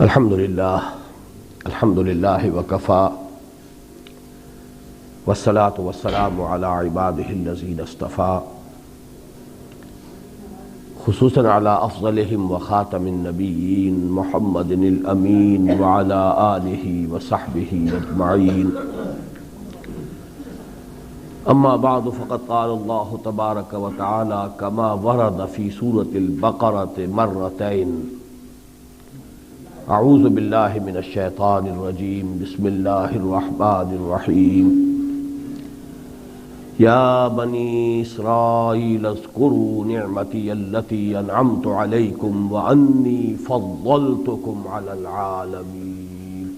الحمد للہ وکفا والصلاة والسلام علی عباده الذین اصطفا خصوصاً علی افضلهم وخاتم النبیین محمد الامین وعلی آلہ وصحبہ اجمعین اما بعد فقد قال اللہ تبارک وتعالی کما ورد فی سورة البقرة مرتين اعوذ باللہ من الشیطان الرجیم بسم اللہ الرحمن الرحیم یا بنی اسرائیل اذکروا نعمتی التی انعمت علیکم وانی فضلتکم علی العالمین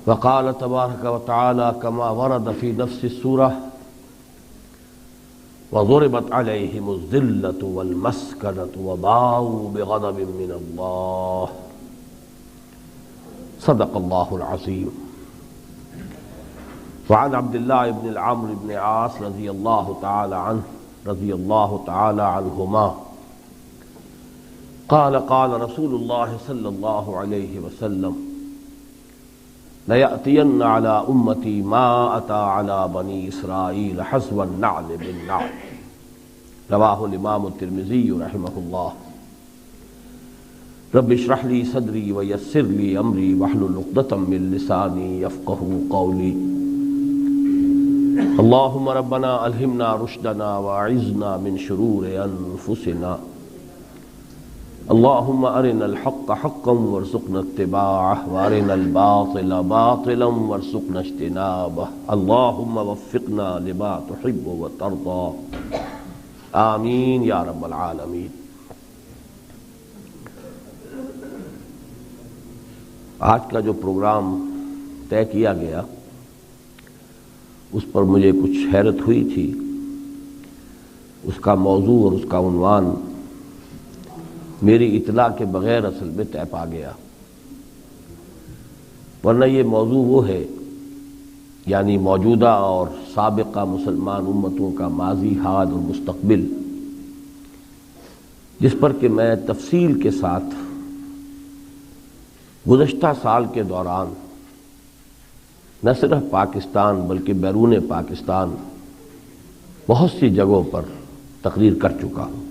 وقال تبارک وتعالی کما ورد فی نفس السورہ وضربت علیہم الذلۃ والمسکنۃ وباؤوا بغضب من اللہ صدق اللہ العظیم وعن عبد اللہ بن عمرو بن عاص رضی اللہ تعالی عنہما قال قال رسول اللہ صلی اللہ علیہ وسلم لَيَأْتِيَنَّ عَلَىٰ أُمَّتِي مَا أَتَىٰ عَلَىٰ بَنِي إِسْرَائِيلَ حَسْبَ النَّعْلِ بِالنَّعْلِ رواہ الامام الترمذی رحمہ اللہ رب اشرح لی صدری ویسر لی امری واحلل عقدۃ من لسانی یفقہوا قولی اللہم ربنا الہمنا رشدنا واعذنا من شرور انفسنا اللہم ارنا الحق حقا وارزقنا اتباعہ وارنا الباطل باطلا وارزقنا اجتنابہ اللہم وفقنا لما تحب وترضى آمین یا رب العالمین۔ آج کا جو پروگرام طے کیا گیا اس پر مجھے کچھ حیرت ہوئی تھی، اس کا موضوع اور اس کا عنوان میری اطلاع کے بغیر اصل میں طے پا گیا، ورنہ یہ موضوع وہ ہے یعنی موجودہ اور سابقہ مسلمان امتوں کا ماضی، حال اور مستقبل، جس پر کہ میں تفصیل کے ساتھ گزشتہ سال کے دوران نہ صرف پاکستان بلکہ بیرون پاکستان بہت سی جگہوں پر تقریر کر چکا ہوں،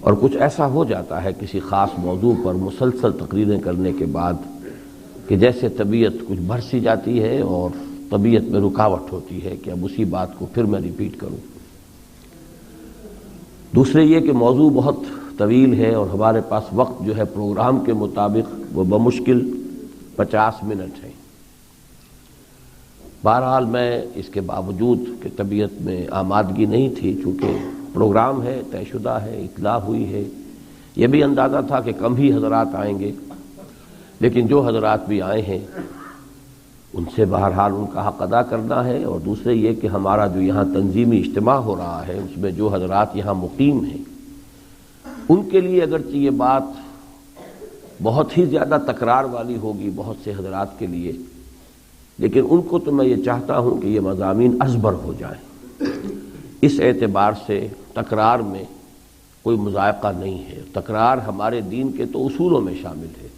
اور کچھ ایسا ہو جاتا ہے کسی خاص موضوع پر مسلسل تقریریں کرنے کے بعد کہ جیسے طبیعت کچھ برسی جاتی ہے اور طبیعت میں رکاوٹ ہوتی ہے کہ اب اسی بات کو پھر میں ریپیٹ کروں۔ دوسرے یہ کہ موضوع بہت طویل ہے اور ہمارے پاس وقت جو ہے پروگرام کے مطابق وہ بمشکل 50 منٹ ہے۔ بہرحال میں اس کے باوجود کہ طبیعت میں آمادگی نہیں تھی، چونکہ پروگرام ہے، طے شدہ ہے، اطلاع ہوئی ہے، یہ بھی اندازہ تھا کہ کم ہی حضرات آئیں گے، لیکن جو حضرات بھی آئے ہیں ان سے بہرحال ان کا حق ادا کرنا ہے، اور دوسرے یہ کہ ہمارا جو یہاں تنظیمی اجتماع ہو رہا ہے اس میں جو حضرات یہاں مقیم ہیں ان کے لیے اگرچہ یہ بات بہت ہی زیادہ تکرار والی ہوگی بہت سے حضرات کے لیے، لیکن ان کو تو میں یہ چاہتا ہوں کہ یہ مضامین ازبر ہو جائیں۔ اس اعتبار سے تکرار میں کوئی مذائقہ نہیں ہے، تکرار ہمارے دین کے تو اصولوں میں شامل ہے۔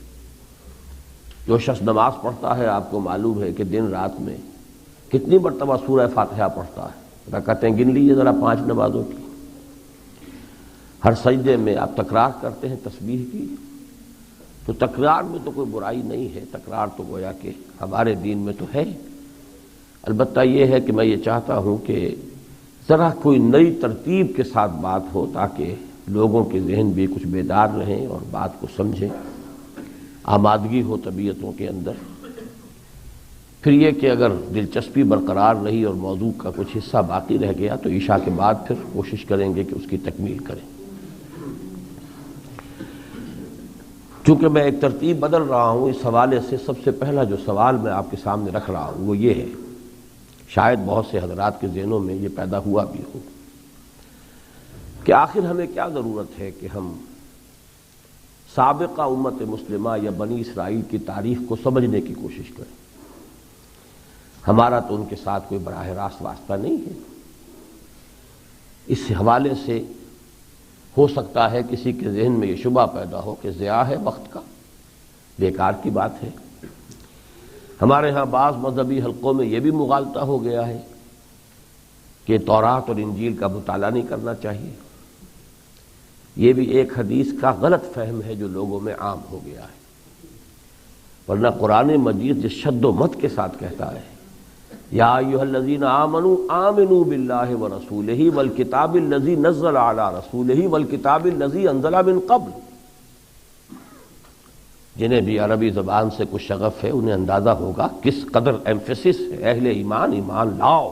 جو شخص نماز پڑھتا ہے آپ کو معلوم ہے کہ دن رات میں کتنی مرتبہ سورہ فاتحہ پڑھتا ہے، رکعتیں گن لیجیے ذرا 5 نمازوں کی، ہر سجدے میں آپ تکرار کرتے ہیں تسبیح کی، تو تکرار میں تو کوئی برائی نہیں ہے، تکرار تو گویا کہ ہمارے دین میں تو ہے۔ البتہ یہ ہے کہ میں یہ چاہتا ہوں کہ ذرا کوئی نئی ترتیب کے ساتھ بات ہو تاکہ لوگوں کے ذہن بھی کچھ بیدار رہیں اور بات کو سمجھیں، آمادگی ہو طبیعتوں کے اندر۔ پھر یہ کہ اگر دلچسپی برقرار رہی اور موضوع کا کچھ حصہ باقی رہ گیا تو عشاء کے بعد پھر کوشش کریں گے کہ اس کی تکمیل کریں۔ چونکہ میں ایک ترتیب بدل رہا ہوں اس حوالے سے سب سے پہلا جو سوال میں آپ کے سامنے رکھ رہا ہوں وہ یہ ہے، شاید بہت سے حضرات کے ذہنوں میں یہ پیدا ہوا بھی ہو کہ آخر ہمیں کیا ضرورت ہے کہ ہم سابقہ امت مسلمہ یا بنی اسرائیل کی تاریخ کو سمجھنے کی کوشش کریں۔ ہمارا تو ان کے ساتھ کوئی براہ راست واسطہ نہیں ہے، اس حوالے سے ہو سکتا ہے کسی کے ذہن میں یہ شبہ پیدا ہو کہ ضیاع ہے وقت کا، بیکار کی بات ہے۔ ہمارے ہاں بعض مذہبی حلقوں میں یہ بھی مغالطہ ہو گیا ہے کہ تورات اور انجیل کا مطالعہ نہیں کرنا چاہیے۔ یہ بھی ایک حدیث کا غلط فہم ہے جو لوگوں میں عام ہو گیا ہے، ورنہ قرآن مجید جس شد و مت کے ساتھ کہتا ہے یا ایھا الذین آمنوا آمنوا باللہ ورسولہ والکتاب الذی نزل علی رسولہ والکتاب الذی انزل من قبل، جنہیں بھی عربی زبان سے کچھ شغف ہے انہیں اندازہ ہوگا کس قدر ایمفیسس ہے اہل ایمان لاؤ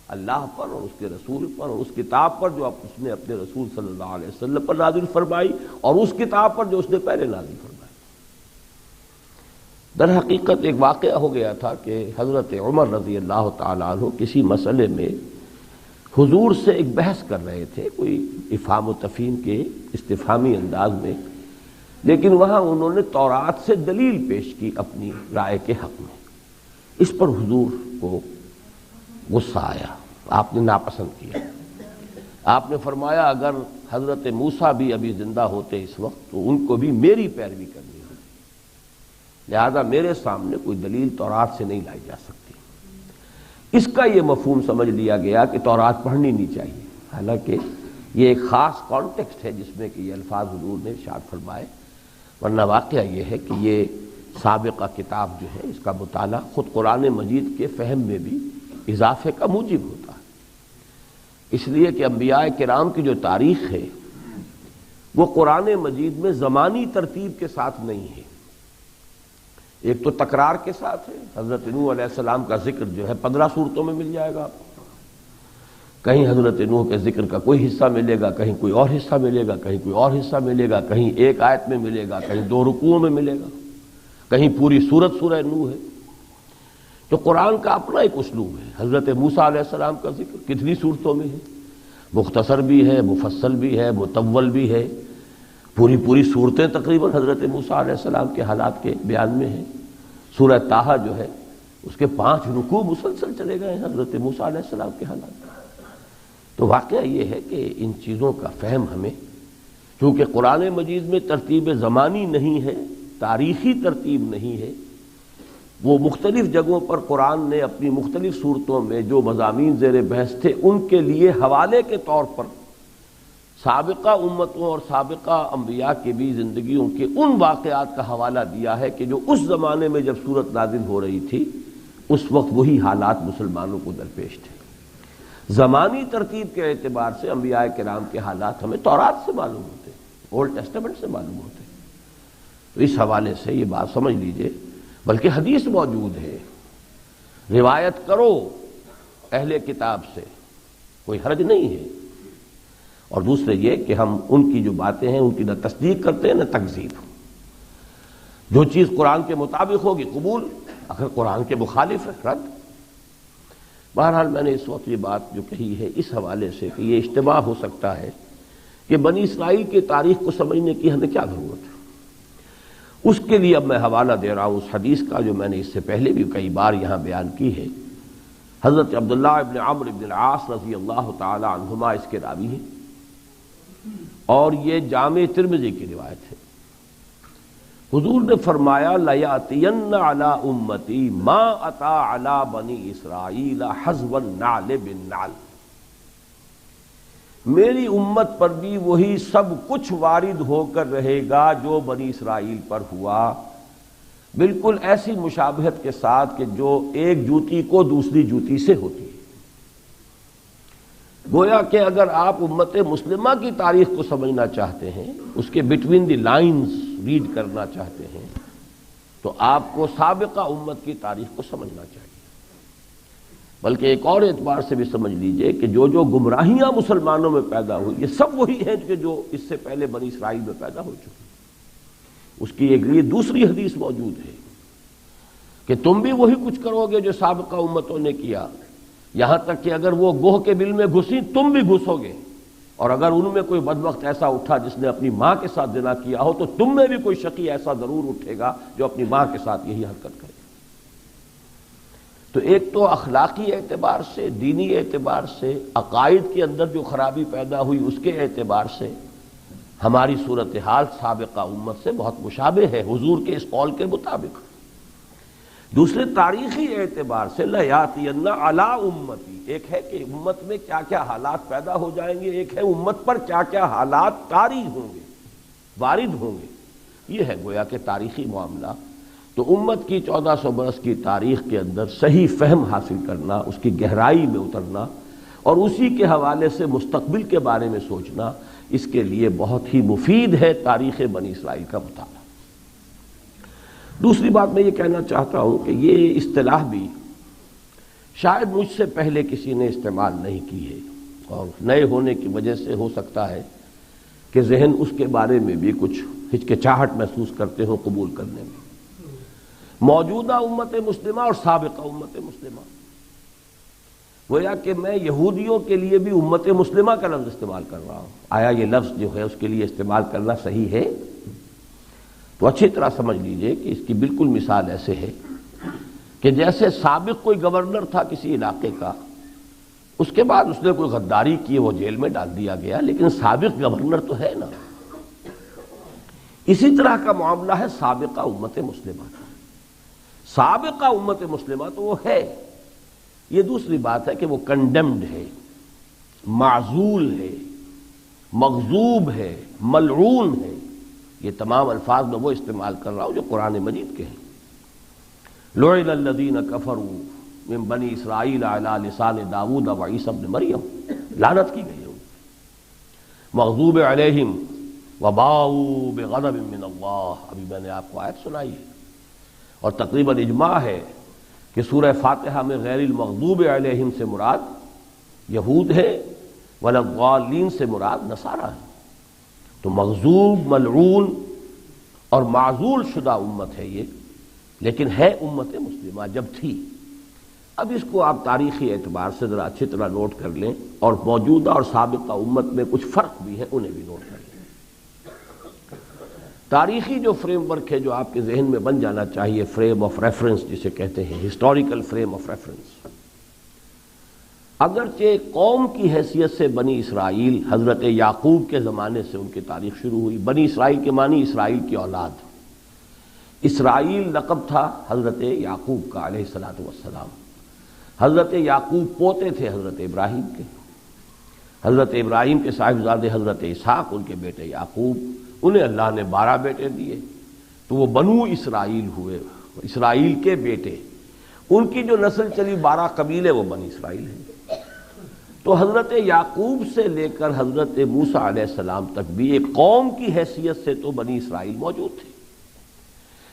اللہ پر اور اس کے رسول پر اور اس کتاب پر جو اس نے اپنے رسول صلی اللہ علیہ وسلم پر نازل فرمائی اور اس کتاب پر جو اس نے پہلے نازل فرمائی۔ در حقیقت ایک واقعہ ہو گیا تھا کہ حضرت عمر رضی اللہ تعالیٰ عنہ کسی مسئلے میں حضور سے ایک بحث کر رہے تھے، کوئی افہام و تفہیم کے استفہامی انداز میں، لیکن وہاں انہوں نے تورات سے دلیل پیش کی اپنی رائے کے حق میں۔ اس پر حضور کو غصہ آیا، آپ نے ناپسند کیا۔ آپ نے فرمایا اگر حضرت موسیٰ بھی ابھی زندہ ہوتے اس وقت تو ان کو بھی میری پیروی کرنی ہوگی، لہذا میرے سامنے کوئی دلیل تورات سے نہیں لائی جا سکتی۔ اس کا یہ مفہوم سمجھ لیا گیا کہ تورات پڑھنی نہیں چاہیے، حالانکہ یہ ایک خاص کانٹیکسٹ ہے جس میں کہ یہ الفاظ حضور نے ارشاد فرمائے، ورنہ واقعہ یہ ہے کہ یہ سابقہ کتاب جو ہے اس کا مطالعہ خود قرآن مجید کے فہم میں بھی اضافے کا موجب ہوتا ہے، اس لیے کہ انبیاء کرام کی جو تاریخ ہے وہ قرآن مجید میں زمانی ترتیب کے ساتھ نہیں ہے، ایک تو تکرار کے ساتھ ہے۔ حضرت نوح علیہ السلام کا ذکر جو ہے 15 سورتوں میں مل جائے گا، کہیں حضرت نوح کے ذکر کا کوئی حصہ ملے گا، کہیں کوئی اور حصہ ملے گا، کہیں کوئی اور حصہ ملے گا، کہیں ایک آیت میں ملے گا، کہیں 2 رکوعوں میں ملے گا، کہیں پوری سورت سورہ نوح ہے۔ تو قرآن کا اپنا ایک اسلوب ہے۔ حضرت موسیٰ علیہ السلام کا ذکر کتنی صورتوں میں ہے، مختصر بھی ہے، مفصل بھی ہے، مطول بھی ہے، پوری صورتیں تقریباً حضرت موسیٰ علیہ السلام کے حالات کے بیان میں ہیں۔ سورہ طٰہٰ جو ہے اس کے 5 رکوع مسلسل چلے گئے ہیں حضرت موسیٰ علیہ السلام کے حالات۔ تو واقعہ یہ ہے کہ ان چیزوں کا فہم ہمیں، چونکہ قرآن مجید میں ترتیب زمانی نہیں ہے، تاریخی ترتیب نہیں ہے، وہ مختلف جگہوں پر قرآن نے اپنی مختلف صورتوں میں جو مضامین زیر بحث تھے ان کے لیے حوالے کے طور پر سابقہ امتوں اور سابقہ انبیاء کی بھی زندگیوں کے ان واقعات کا حوالہ دیا ہے کہ جو اس زمانے میں جب صورت نازل ہو رہی تھی اس وقت وہی حالات مسلمانوں کو درپیش تھے۔ زمانی ترتیب کے اعتبار سے انبیاء کرام کے حالات ہمیں تورات سے معلوم ہوتے، اولڈ ٹیسٹمنٹ سے معلوم ہوتے، تو اس حوالے سے یہ بات سمجھ لیجئے۔ بلکہ حدیث موجود ہے، روایت کرو اہل کتاب سے، کوئی حرج نہیں ہے۔ اور دوسرے یہ کہ ہم ان کی جو باتیں ہیں ان کی نہ تصدیق کرتے ہیں نہ تکذیب، جو چیز قرآن کے مطابق ہوگی قبول، اگر قرآن کے مخالف ہے رد۔ بہرحال میں نے اس وقت یہ بات جو کہی ہے اس حوالے سے کہ یہ اجتماع ہو سکتا ہے کہ بنی اسرائیل کی تاریخ کو سمجھنے کی ہمیں کیا ضرورت ہے، اس کے لیے اب میں حوالہ دے رہا ہوں اس حدیث کا جو میں نے اس سے پہلے بھی کئی بار یہاں بیان کی ہے۔ حضرت عبداللہ ابن عمرو ابن العاص رضی اللہ تعالی عنہما اس کے راوی ہیں، اور یہ جامع ترمذی کی روایت ہے۔ حضور نے فرمایا لَيَأْتِيَنَّ عَلَىٰ أُمَّتِي مَا أَتَىٰ عَلَىٰ بَنِي إِسْرَائِيلَ حَذْوَ النَّعْلِ بِالنَّعْلِ، میری امت پر بھی وہی سب کچھ وارد ہو کر رہے گا جو بنی اسرائیل پر ہوا، بالکل ایسی مشابہت کے ساتھ کہ جو ایک جوتی کو دوسری جوتی سے ہوتی ہے۔ گویا کہ اگر آپ امت مسلمہ کی تاریخ کو سمجھنا چاہتے ہیں، اس کے بٹوین دی لائنز ریڈ کرنا چاہتے ہیں، تو آپ کو سابقہ امت کی تاریخ کو سمجھنا چاہیے۔ بلکہ ایک اور اعتبار سے بھی سمجھ لیجئے کہ جو گمراہیاں مسلمانوں میں پیدا ہوئی یہ سب وہی ہیں کہ جو اس سے پہلے بنی اسرائیل میں پیدا ہو چکی۔ اس کی ایک لیے دوسری حدیث موجود ہے کہ تم بھی وہی کچھ کرو گے جو سابقہ امتوں نے کیا، یہاں تک کہ اگر وہ گوہ کے بل میں گھسیں تم بھی گھسو گے، اور اگر ان میں کوئی بدبخت ایسا اٹھا جس نے اپنی ماں کے ساتھ زنا کیا ہو تو تم میں بھی کوئی شقی ایسا ضرور اٹھے گا جو اپنی ماں کے ساتھ یہی حرکت کرے۔ تو ایک تو اخلاقی اعتبار سے، دینی اعتبار سے، عقائد کے اندر جو خرابی پیدا ہوئی اس کے اعتبار سے، ہماری صورتحال سابقہ امت سے بہت مشابہ ہے حضور کے اس قول کے مطابق۔ دوسرے تاریخی اعتبار سے لَيَأْتِيَنَّ عَلَىٰ امتی، ایک ہے کہ امت میں کیا کیا حالات پیدا ہو جائیں گے، ایک ہے امت پر کیا کیا حالات طاری ہوں گے، وارد ہوں گے۔ یہ ہے گویا کہ تاریخی معاملہ۔ تو امت کی 1400 برس کی تاریخ کے اندر صحیح فہم حاصل کرنا، اس کی گہرائی میں اترنا اور اسی کے حوالے سے مستقبل کے بارے میں سوچنا، اس کے لیے بہت ہی مفید ہے تاریخ بنی اسرائیل کا مطالعہ۔ دوسری بات میں یہ کہنا چاہتا ہوں کہ یہ اصطلاح بھی شاید مجھ سے پہلے کسی نے استعمال نہیں کی ہے، اور نئے ہونے کی وجہ سے ہو سکتا ہے کہ ذہن اس کے بارے میں بھی کچھ ہچکچاہٹ محسوس کرتے ہوں قبول کرنے میں۔ موجودہ امت مسلمہ اور سابقہ امت مسلمہ، گویا کہ میں یہودیوں کے لیے بھی امت مسلمہ کا لفظ استعمال کر رہا ہوں۔ آیا یہ لفظ جو ہے اس کے لیے استعمال کرنا صحیح ہے؟ تو اچھی طرح سمجھ لیجئے کہ اس کی بالکل مثال ایسے ہے کہ جیسے سابق کوئی گورنر تھا کسی علاقے کا، اس کے بعد اس نے کوئی غداری کی، وہ جیل میں ڈال دیا گیا، لیکن سابق گورنر تو ہے نا۔ اسی طرح کا معاملہ ہے سابقہ امت مسلمہ کا۔ سابقہ امت مسلمہ تو وہ ہے، یہ دوسری بات ہے کہ وہ کنڈیمڈ ہے، معزول ہے، مغضوب ہے، ملعون ہے۔ یہ تمام الفاظ میں وہ استعمال کر رہا ہوں جو قرآن مجید کے ہیں۔ لعن الذین کفروا من بنی اسرائیل علی لسان داؤد و عیسی ابن مریم، لعنت کی گئی ہے، مغضوب علیہم وباؤوا بغضب من اللہ۔ ابھی میں نے آپ کو آیت سنائی ہے، اور تقریباً اجماع ہے کہ سورہ فاتحہ میں غیر المغضوب علیہم سے مراد یہود ہے، ولا الضالین سے مراد نصارہ ہے۔ تو مغضوب، ملعون اور معزول شدہ امت ہے یہ، لیکن ہے امت مسلمہ جب تھی۔ اب اس کو آپ تاریخی اعتبار سے ذرا اچھی طرح نوٹ کر لیں، اور موجودہ اور سابقہ امت میں کچھ فرق بھی ہے، انہیں بھی نوٹ کر لیں۔ تاریخی جو فریم ورک ہے جو آپ کے ذہن میں بن جانا چاہیے، فریم آف ریفرنس جسے کہتے ہیں، ہسٹوریکل فریم آف ریفرنس۔ اگرچہ قوم کی حیثیت سے بنی اسرائیل حضرت یعقوب کے زمانے سے ان کی تاریخ شروع ہوئی۔ بنی اسرائیل کے معنی اسرائیل کی اولاد، اسرائیل لقب تھا حضرت یعقوب کا علیہ الصلوۃ والسلام۔ حضرت یعقوب پوتے تھے حضرت ابراہیم کے، حضرت ابراہیم کے صاحبزادے حضرت اسحاق، ان کے بیٹے یعقوب، انہیں اللہ نے 12 بیٹے دیے، تو وہ بنو اسرائیل ہوئے، اسرائیل کے بیٹے۔ ان کی جو نسل چلی 12 قبیلے، وہ بنی اسرائیل ہیں۔ تو حضرت یعقوب سے لے کر حضرت موسیٰ علیہ السلام تک بھی ایک قوم کی حیثیت سے تو بنی اسرائیل موجود تھے،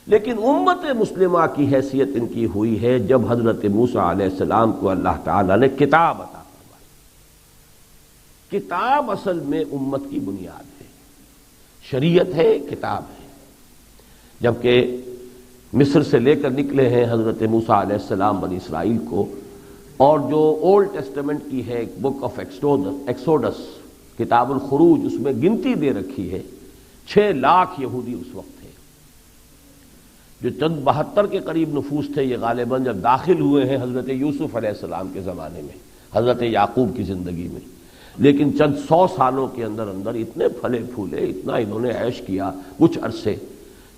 لیکن امت مسلمہ کی حیثیت ان کی ہوئی ہے جب حضرت موسیٰ علیہ السلام کو اللہ تعالیٰ نے کتاب عطا فرمائی۔ کتاب اصل میں امت کی بنیاد ہے، شریعت ہے، کتاب ہے۔ جبکہ مصر سے لے کر نکلے ہیں حضرت موسیٰ علیہ السلام بنی اسرائیل کو، اور جو اولڈ ٹیسٹمنٹ کی ہے بک آف ایکسوڈس، کتاب الخروج، اس میں گنتی دے رکھی ہے 6 لاکھ یہودی اس وقت تھے، جو چند 72 کے قریب نفوس تھے۔ یہ غالباً جب داخل ہوئے ہیں حضرت یوسف علیہ السلام کے زمانے میں، حضرت یعقوب کی زندگی میں، لیکن چند 100 سالوں کے اندر اندر اتنے پھلے پھولے، اتنا انہوں نے عیش کیا کچھ عرصے،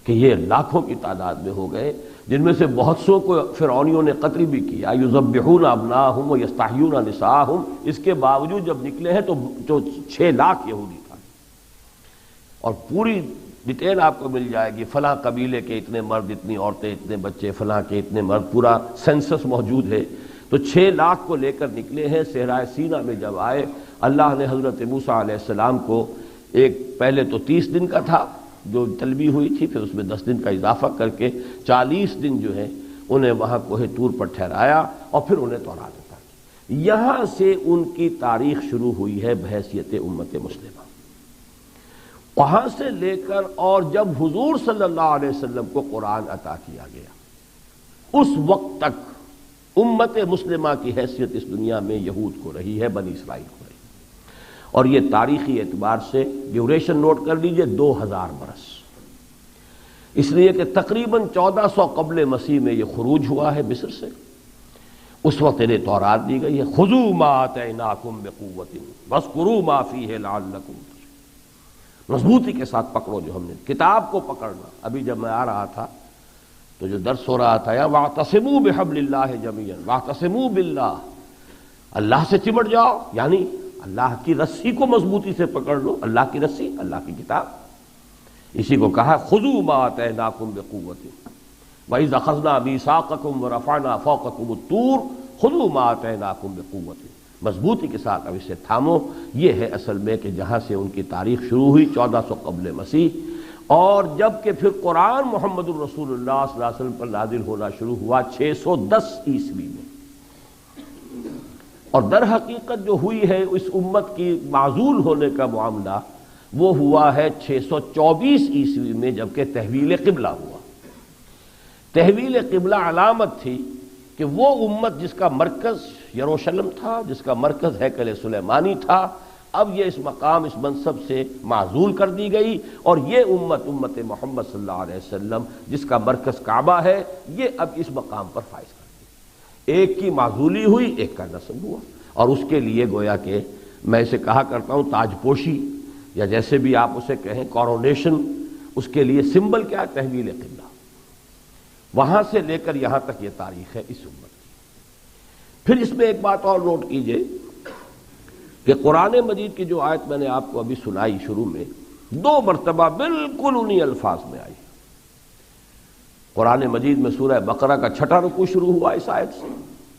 کہ یہ لاکھوں کی تعداد میں ہو گئے، جن میں سے بہت سو کو فرعونیوں نے قتل بھی کیا، یذبحون ابناءہم ویستحیون نساءہم۔ اس کے باوجود جب نکلے ہیں تو جو 6 لاکھ یہودی تھا، اور پوری ڈیٹیل آپ کو مل جائے گی، فلاں قبیلے کے اتنے مرد، اتنی عورتیں، اتنے بچے، فلاں کے اتنے مرد، پورا سینسس موجود ہے۔ تو 6 لاکھ کو لے کر نکلے ہیں۔ صحرائے سینا میں جب آئے، اللہ نے حضرت موسیٰ علیہ السلام کو پہلے تو 30 دن کا تھا جو طلبی ہوئی تھی، پھر اس میں 10 دن کا اضافہ کر کے 40 دن جو ہے انہیں وہاں کوہ طور پر ٹھہرایا، اور پھر انہیں تورات عطا کی۔ یہاں سے ان کی تاریخ شروع ہوئی ہے بحیثیت امت مسلمہ۔ وہاں سے لے کر اور جب حضور صلی اللہ علیہ وسلم کو قرآن عطا کیا گیا، اس وقت تک امت مسلمہ کی حیثیت اس دنیا میں یہود کو رہی ہے، بنی اسرائیل کو رہی ہے۔ اور یہ تاریخی اعتبار سے ڈیوریشن نوٹ کر لیجئے، 2000 برس، اس لیے کہ تقریباً 1400 قبل مسیح میں یہ خروج ہوا ہے مصر سے۔ اس وقت انہیں تورات دی گئی ہے، خذوا ما آتیناکم بقوۃ واذکروا ما فیہ لعلکم تشکرون۔ مضبوطی کے ساتھ پکڑو جو ہم نے کتاب کو پکڑنا. ابھی جب میں آ رہا تھا تو جو درس ہو رہا تھا یا واعتصموا بحبل اللہ جمیعا، واعتصموا باللہ، اللہ سے چمٹ جاؤ، یعنی اللہ کی رسی کو مضبوطی سے پکڑ لو. اللہ کی رسی، اللہ کی کتاب. اسی کو کہا خذوا ما آتیناکم بقوۃ وَإِذْ أَخَذْنَا مِيثَاقَكُمْ وَرَفَعْنَا فَوْقَكُمُ الطُّورَ خُذُوا مَا آتَيْنَاكُمْ بِقُوَّةٍ. مضبوطی کے ساتھ اب اسے تھامو. یہ ہے اصل میں کہ جہاں سے ان کی تاریخ شروع ہوئی 1400 قبل مسیح، اور جب کہ پھر قرآن محمد الرسول اللہ صلی اللہ علیہ وسلم پر نازل ہونا شروع ہوا 610 عیسوی میں. اور در حقیقت جو ہوئی ہے اس امت کی معزول ہونے کا معاملہ وہ ہوا ہے 624 عیسوی میں، جبکہ تحویل قبلہ ہوا. تحویل قبلہ علامت تھی کہ وہ امت جس کا مرکز یروشلم تھا، جس کا مرکز ہیکل سلیمانی تھا، اب یہ اس مقام، اس منصب سے معزول کر دی گئی، اور یہ امت محمد صلی اللہ علیہ وسلم جس کا مرکز کعبہ ہے، یہ اب اس مقام پر فائز کر دی. ایک کی معزولی ہوئی، ایک کا نصب ہوا. اور اس کے لیے گویا کہ میں اسے کہا کرتا ہوں تاج پوشی، یا جیسے بھی آپ اسے کہیں کورونیشن، اس کے لیے سمبل کیا ہے؟ تحویل قبلہ. وہاں سے لے کر یہاں تک یہ تاریخ ہے اس امت کی. پھر اس میں ایک بات اور نوٹ کیجئے کہ قرآن مجید کی جو آیت میں نے آپ کو ابھی سنائی شروع میں، 2 مرتبہ بالکل انہی الفاظ میں آئی. قرآن مجید میں سورہ بقرہ کا 6واں رکوع شروع ہوا اس آیت سے،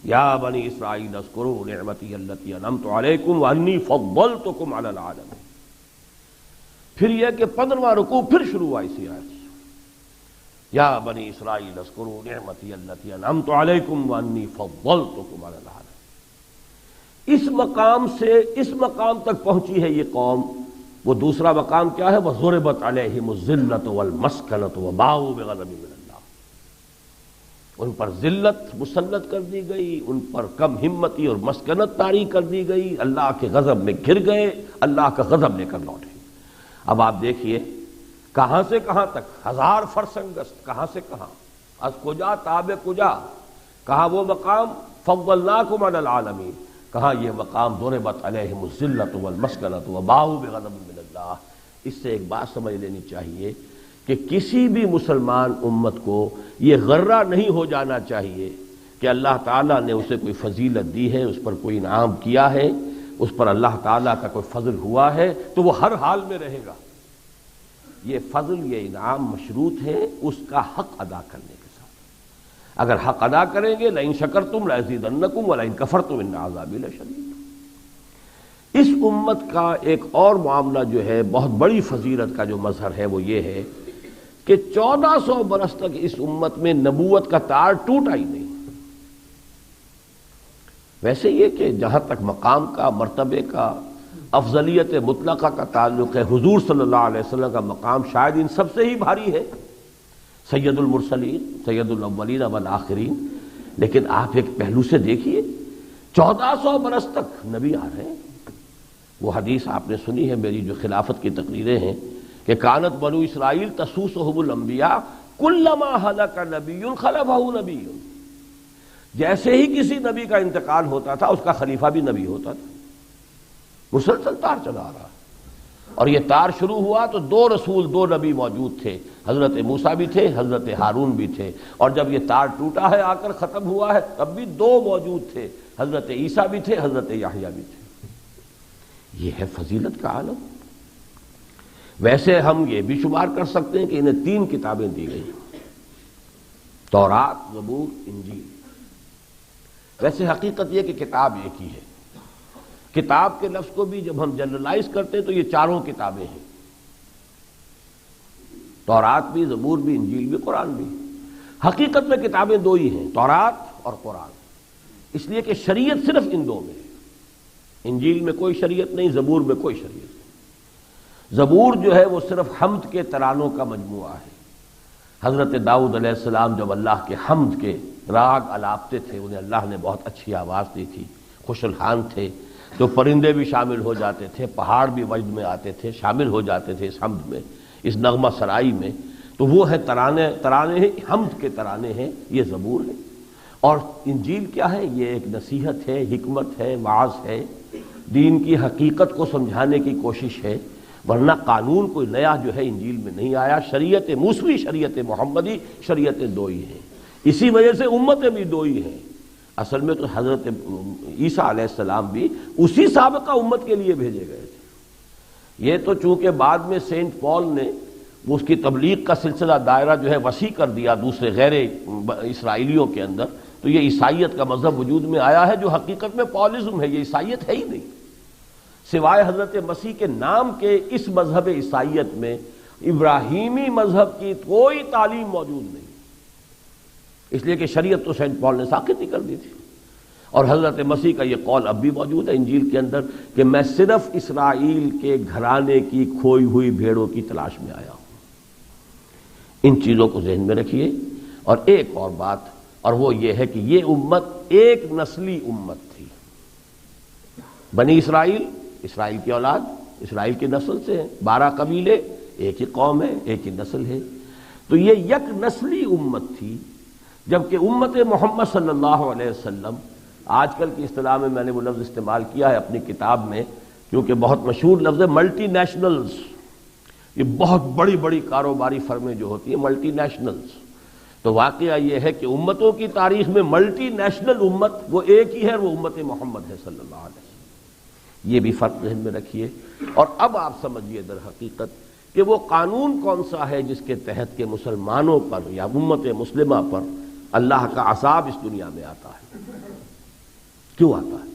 یا بنی اسرائیل اذکروا نعمتی التی انعمت علیکم وانی فضلتکم علی العالمین. پھر یہ کہ 15واں رکوع پھر شروع ہوا اسی آیت سے، یا بنی اسرائیل اذکروا نعمتی التی انعمت علیکم وانی فضلتکم علی العالمین. اس مقام سے اس مقام تک پہنچی ہے یہ قوم. وہ دوسرا مقام کیا ہے؟ وَضُرِبَتْ عَلَيْهِمُ الذِّلَّةُ وَالْمَسْكَنَةُ وَبَاءُوا بِغَضَبٍ مِّنَ اللَّهِ. ان پر ذلت مسلط کر دی گئی، ان پر کم ہمتی اور مسکنت طاری کر دی گئی، اللہ کے غضب میں گر گئے، اللہ کا غضب لے کر لوٹے. اب آپ دیکھیے کہاں سے کہاں تک، 1000 فرسنگست، کہاں سے کہاں، از کجا تاب کجا، کہاں وہ مقام فضلناکم علی العالمین، کہاں یہ مقام ضربت علیہم الذلۃ والمسکنۃ وباءوا بغضب من اللہ. اس سے ایک بات سمجھ لینی چاہیے کہ کسی بھی مسلمان امت کو یہ غرہ نہیں ہو جانا چاہیے کہ اللہ تعالیٰ نے اسے کوئی فضیلت دی ہے، اس پر کوئی انعام کیا ہے، اس پر اللہ تعالیٰ کا کوئی فضل ہوا ہے تو وہ ہر حال میں رہے گا. یہ فضل، یہ انعام مشروط ہے اس کا حق ادا کرنے کے ساتھ. اگر حق ادا کریں گے لئن شکرتم لازیدنکم ولئن کفرتم ان عذابی لشدید. اس امت کا ایک اور معاملہ جو ہے بہت بڑی فضیلت کا جو مظہر ہے وہ یہ ہے کہ 1400 برس تک اس امت میں نبوت کا تار ٹوٹا ہی نہیں. ویسے یہ کہ جہاں تک مقام کا، مرتبے کا، افضلیت مطلقہ کا تعلق ہے، حضور صلی اللہ علیہ وسلم کا مقام شاید ان سب سے ہی بھاری ہے، سید المرسلین، سید الاولین والآخرین. لیکن آپ ایک پہلو سے دیکھیے 1400 برس تک نبی آ رہے ہیں. وہ حدیث آپ نے سنی ہے، میری جو خلافت کی تقریریں ہیں، کہ کانت بنو اسرائیل تسوسہم الانبیاء کلما ہلک نبی خلفہ نبی. جیسے ہی کسی نبی کا انتقال ہوتا تھا اس کا خلیفہ بھی نبی ہوتا تھا. مسلسل تار چلا رہا. اور یہ تار شروع ہوا تو 2 رسول 2 نبی موجود تھے، حضرت موسیٰ بھی تھے، حضرت ہارون بھی تھے. اور جب یہ تار ٹوٹا ہے، آ کر ختم ہوا ہے، تب بھی 2 موجود تھے، حضرت عیسیٰ بھی تھے، حضرت یحییٰ بھی تھے. یہ ہے فضیلت کا عالم. ویسے ہم یہ بھی شمار کر سکتے ہیں کہ انہیں 3 کتابیں دی گئی، تورات، زبور، انجیل. ویسے حقیقت یہ کہ کتاب ایک ہی ہے. کتاب کے لفظ کو بھی جب ہم جنرلائز کرتے ہیں تو یہ 4 کتابیں ہیں، تورات بھی، زبور بھی، انجیل بھی، قرآن بھی. حقیقت میں کتابیں 2 ہی ہیں، تورات اور قرآن. اس لیے کہ شریعت صرف ان 2 میں ہے. انجیل میں کوئی شریعت نہیں، زبور میں کوئی شریعت نہیں. زبور جو ہے وہ صرف حمد کے ترانوں کا مجموعہ ہے. حضرت داؤد علیہ السلام جب اللہ کے حمد کے راگ الاپتے تھے، انہیں اللہ نے بہت اچھی آواز دی تھی، خوش الحان تھے، تو پرندے بھی شامل ہو جاتے تھے، پہاڑ بھی وجد میں آتے تھے، شامل ہو جاتے تھے اس حمد میں، اس نغمہ سرائی میں. تو وہ ہے ترانے ہیں، حمد کے ترانے ہیں، یہ زبور ہے. اور انجیل کیا ہے؟ یہ ایک نصیحت ہے، حکمت ہے، وعظ ہے، دین کی حقیقت کو سمجھانے کی کوشش ہے. ورنہ قانون کوئی نیا جو ہے انجیل میں نہیں آیا، شریعت موسوی، شریعت محمدی، شریعت دو ہی ہیں، اسی وجہ سے امتیں بھی دو ہی ہیں۔ اصل میں تو حضرت عیسیٰ علیہ السلام بھی اسی سابقہ امت کے لیے بھیجے گئے تھے، یہ تو چونکہ بعد میں سینٹ پال نے اس کی تبلیغ کا سلسلہ دائرہ جو ہے وسیع کر دیا دوسرے غیر اسرائیلیوں کے اندر، تو یہ عیسائیت کا مذہب وجود میں آیا ہے جو حقیقت میں پالزم ہے، یہ عیسائیت ہے ہی نہیں، سوائے حضرت مسیح کے نام کے اس مذہب عیسائیت میں ابراہیمی مذہب کی کوئی تعلیم موجود نہیں، اس لیے کہ شریعت تو سینٹ پال نے ساقط ہی کر دی تھی، اور حضرت مسیح کا یہ قول اب بھی موجود ہے انجیل کے اندر کہ میں صرف اسرائیل کے گھرانے کی کھوئی ہوئی بھیڑوں کی تلاش میں آیا ہوں۔ ان چیزوں کو ذہن میں رکھیے، اور ایک اور بات، اور وہ یہ ہے کہ یہ امت ایک نسلی امت تھی، بنی اسرائیل، اسرائیل کی اولاد، اسرائیل کی نسل سے ہیں، 12 قبیلے، ایک ہی قوم ہے، ایک ہی نسل ہے، تو یہ یک نسلی امت تھی، جبکہ امت محمد صلی اللہ علیہ وسلم، آج کل کی اصطلاح میں میں نے وہ لفظ استعمال کیا ہے اپنی کتاب میں کیونکہ بہت مشہور لفظ ہے ملٹی نیشنلز، یہ بہت بڑی بڑی کاروباری فرمیں جو ہوتی ہیں ملٹی نیشنلز، تو واقعہ یہ ہے کہ امتوں کی تاریخ میں ملٹی نیشنل امت وہ ایک ہی ہے، وہ امت محمد ہے صلی اللہ علیہ وسلم، یہ بھی فرق ذہن میں رکھیے۔ اور اب آپ سمجھیے در حقیقت کہ وہ قانون کون سا ہے جس کے تحت کہ مسلمانوں پر یا امت مسلمہ پر اللہ کا عذاب اس دنیا میں آتا ہے، کیوں آتا ہے؟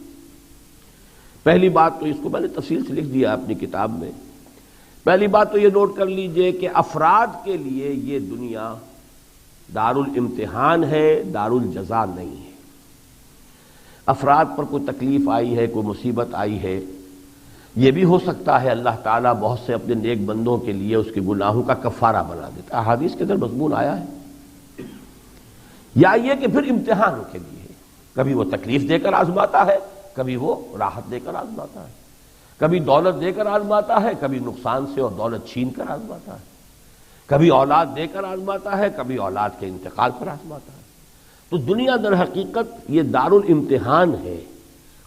پہلی بات تو اس کو میں نے تفصیل سے لکھ دیا اپنی کتاب میں، پہلی بات تو یہ نوٹ کر لیجئے کہ افراد کے لیے یہ دنیا دارالامتحان ہے، دارالجزا نہیں ہے۔ افراد پر کوئی تکلیف آئی ہے، کوئی مصیبت آئی ہے، یہ بھی ہو سکتا ہے اللہ تعالیٰ بہت سے اپنے نیک بندوں کے لیے اس کے گناہوں کا کفارہ بنا دیتا ہے، احادیث کے اندر مضمون آیا ہے، یا یہ کہ پھر امتحان کے لیے ہے، کبھی وہ تکلیف دے کر آزماتا ہے، کبھی وہ راحت دے کر آزماتا ہے، کبھی دولت دے کر آزماتا ہے، کبھی نقصان سے اور دولت چھین کر آزماتا ہے، کبھی اولاد دے کر آزماتا ہے، کبھی اولاد کے انتقال پر آزماتا ہے۔ تو دنیا در حقیقت یہ دارالامتحان ہے،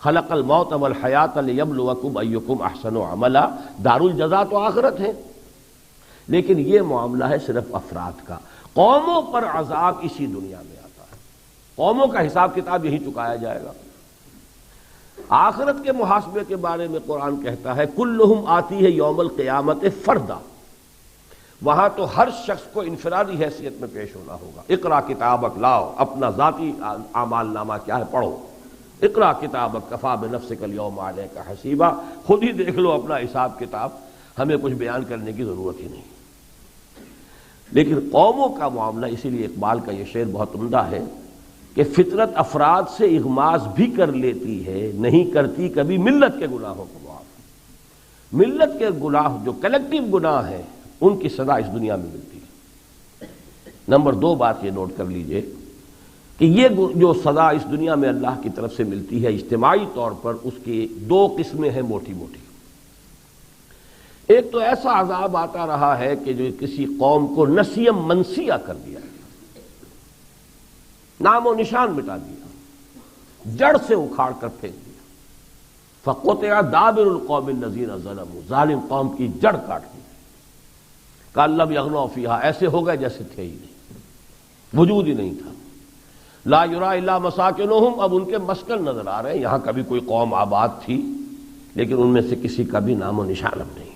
خلق الموت والحیات لیبلوکم ایکم احسن عملا، دارالجزا تو آخرت ہے، لیکن یہ معاملہ ہے صرف افراد کا، قوموں پر عذاب اسی دنیا میں آتا ہے، قوموں کا حساب کتاب یہی چکایا جائے گا۔ آخرت کے محاسبے کے بارے میں قرآن کہتا ہے کلہم آتی ہے یوم القیامت فردا، وہاں تو ہر شخص کو انفرادی حیثیت میں پیش ہونا ہوگا۔ اقرا کتابک، لاؤ اپنا ذاتی اعمال نامہ کیا ہے پڑھو، اقرا کتابک کفا بنفسک الیوم علیک حسیبا، خود ہی دیکھ لو اپنا حساب کتاب، ہمیں کچھ بیان کرنے کی ضرورت ہی نہیں۔ لیکن قوموں کا معاملہ، اسی لیے اقبال کا یہ شعر بہت عمدہ ہے کہ فطرت افراد سے اغماض بھی کر لیتی ہے، نہیں کرتی کبھی ملت کے گناہوں کو معاف۔ ملت کے گناہ جو کلیکٹیو گناہ ہیں ان کی سزا اس دنیا میں ملتی ہے۔ نمبر 2 بات یہ نوٹ کر لیجئے کہ یہ جو سزا اس دنیا میں اللہ کی طرف سے ملتی ہے اجتماعی طور پر، اس کی 2 قسمیں ہیں موٹی موٹی۔ ایک تو ایسا عذاب آتا رہا ہے کہ جو کسی قوم کو نسیم منسیہ کر دیا، نام و نشان مٹا دیا، جڑ سے اکھاڑ کر پھینک دیا، فقطع دابر القوم الذین ظلموا، ظالم قوم کی جڑ کاٹ دی، کأن لم یغنوا فیہا، ایسے ہو گئے جیسے تھے ہی نہیں، وجود ہی نہیں تھا۔ لا یری الا مساکنہم، اب ان کے مسکن نظر آ رہے ہیں، یہاں کبھی کوئی قوم آباد تھی لیکن ان میں سے کسی کا بھی نام و نشان اب نہیں۔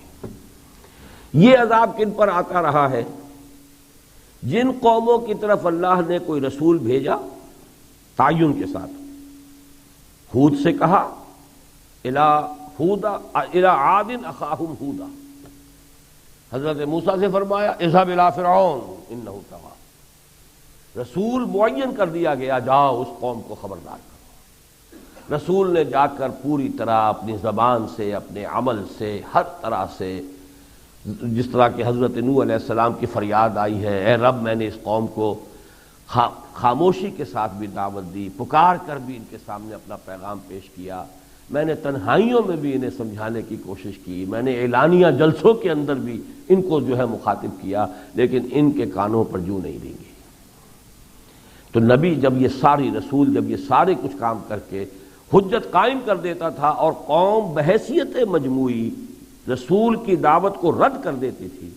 یہ عذاب کن پر آتا رہا ہے؟ جن قوموں کی طرف اللہ نے کوئی رسول بھیجا تعین کے ساتھ، ہود سے کہا الی عاد اخاہم ہودا، حضرت موسیٰ سے فرمایا اذهب الی فرعون انہ طغی، رسول معین کر دیا گیا، جاؤ اس قوم کو خبردار کرو۔ رسول نے جا کر پوری طرح اپنی زبان سے، اپنے عمل سے، ہر طرح سے، جس طرح کہ حضرت نوح علیہ السلام کی فریاد آئی ہے، اے رب میں نے اس قوم کو خاموشی کے ساتھ بھی دعوت دی، پکار کر بھی ان کے سامنے اپنا پیغام پیش کیا، میں نے تنہائیوں میں بھی انہیں سمجھانے کی کوشش کی، میں نے اعلانیہ جلسوں کے اندر بھی ان کو جو ہے مخاطب کیا، لیکن ان کے کانوں پر جوں نہیں دیں گے۔ تو نبی جب یہ ساری رسول جب یہ سارے کچھ کام کر کے حجت قائم کر دیتا تھا اور قوم بحیثیت مجموعی رسول کی دعوت کو رد کر دیتی تھی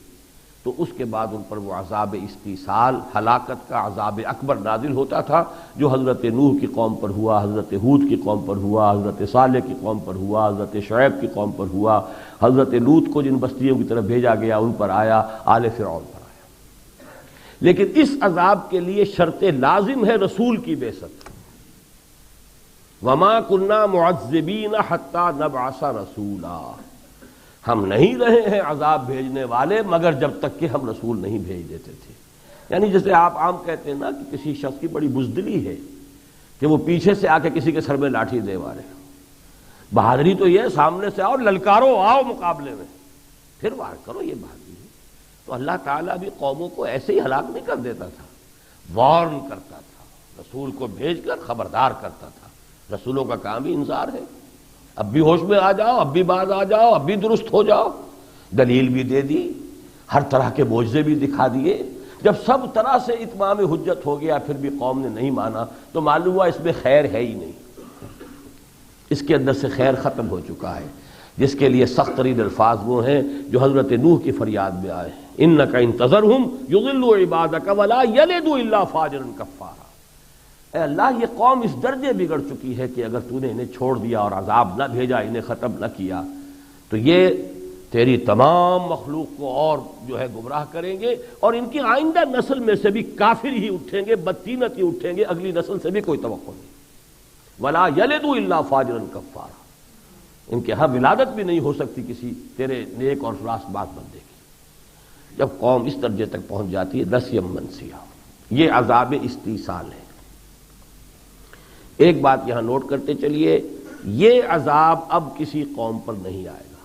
تو اس کے بعد ان پر وہ عذاب استیصال، ہلاکت کا عذاب اکبر نازل ہوتا تھا، جو حضرت نوح کی قوم پر ہوا، حضرت ہود کی قوم پر ہوا، حضرت صالح کی قوم پر ہوا، حضرت شعیب کی قوم پر ہوا، حضرت لوط کو جن بستیوں کی طرف بھیجا گیا ان پر آیا، آل فرعون پر آیا۔ لیکن اس عذاب کے لیے شرط لازم ہے رسول کی بعثت۔ وما كنا معذبین حتی نبعث رسولا، ہم نہیں رہے ہیں عذاب بھیجنے والے مگر جب تک کہ ہم رسول نہیں بھیج دیتے تھے۔ یعنی جیسے آپ عام کہتے ہیں نا کہ کسی شخص کی بڑی بزدلی ہے کہ وہ پیچھے سے آ کے کسی کے سر میں لاٹھی دے وارے، بہادری تو یہ سامنے سے آؤ، للکارو، آؤ مقابلے میں، پھر وار کرو، یہ بہادری ہے۔ تو اللہ تعالیٰ بھی قوموں کو ایسے ہی ہلاک نہیں کر دیتا تھا، وارن کرتا تھا، رسول کو بھیج کر خبردار کرتا تھا۔ رسولوں کا کام ہی انذار ہے، اب بھی ہوش میں آ جاؤ، اب بھی باز آ جاؤ، اب بھی درست ہو جاؤ۔ دلیل بھی دے دی، ہر طرح کے معجزے بھی دکھا دیے۔ جب سب طرح سے اتمام حجت ہو گیا پھر بھی قوم نے نہیں مانا تو معلوم ہوا اس میں خیر ہے ہی نہیں، اس کے اندر سے خیر ختم ہو چکا ہے، جس کے لیے سخت ترین الفاظ وہ ہیں جو حضرت نوح کی فریاد میں آئے ہیں، انک ان تذرہم یضلوا عبادک ولا یلدوا الا فاجرا کفارا۔ اے اللہ، یہ قوم اس درجے بگڑ چکی ہے کہ اگر تو نے انہیں چھوڑ دیا اور عذاب نہ بھیجا، انہیں ختم نہ کیا تو یہ تیری تمام مخلوق کو اور جو ہے گمراہ کریں گے، اور ان کی آئندہ نسل میں سے بھی کافر ہی اٹھیں گے، بدتینت ہی اٹھیں گے، اگلی نسل سے بھی کوئی توقع نہیں۔ ولا یلدوا الا فاجرا کفارا، ان کے ہاں ولادت بھی نہیں ہو سکتی کسی تیرے نیک اور راست بات بندے کی۔ جب قوم اس درجے تک پہنچ جاتی ہے، نسیم منسیہ، یہ عذاب استیصال ہے۔ ایک بات یہاں نوٹ کرتے چلیے، یہ عذاب اب کسی قوم پر نہیں آئے گا،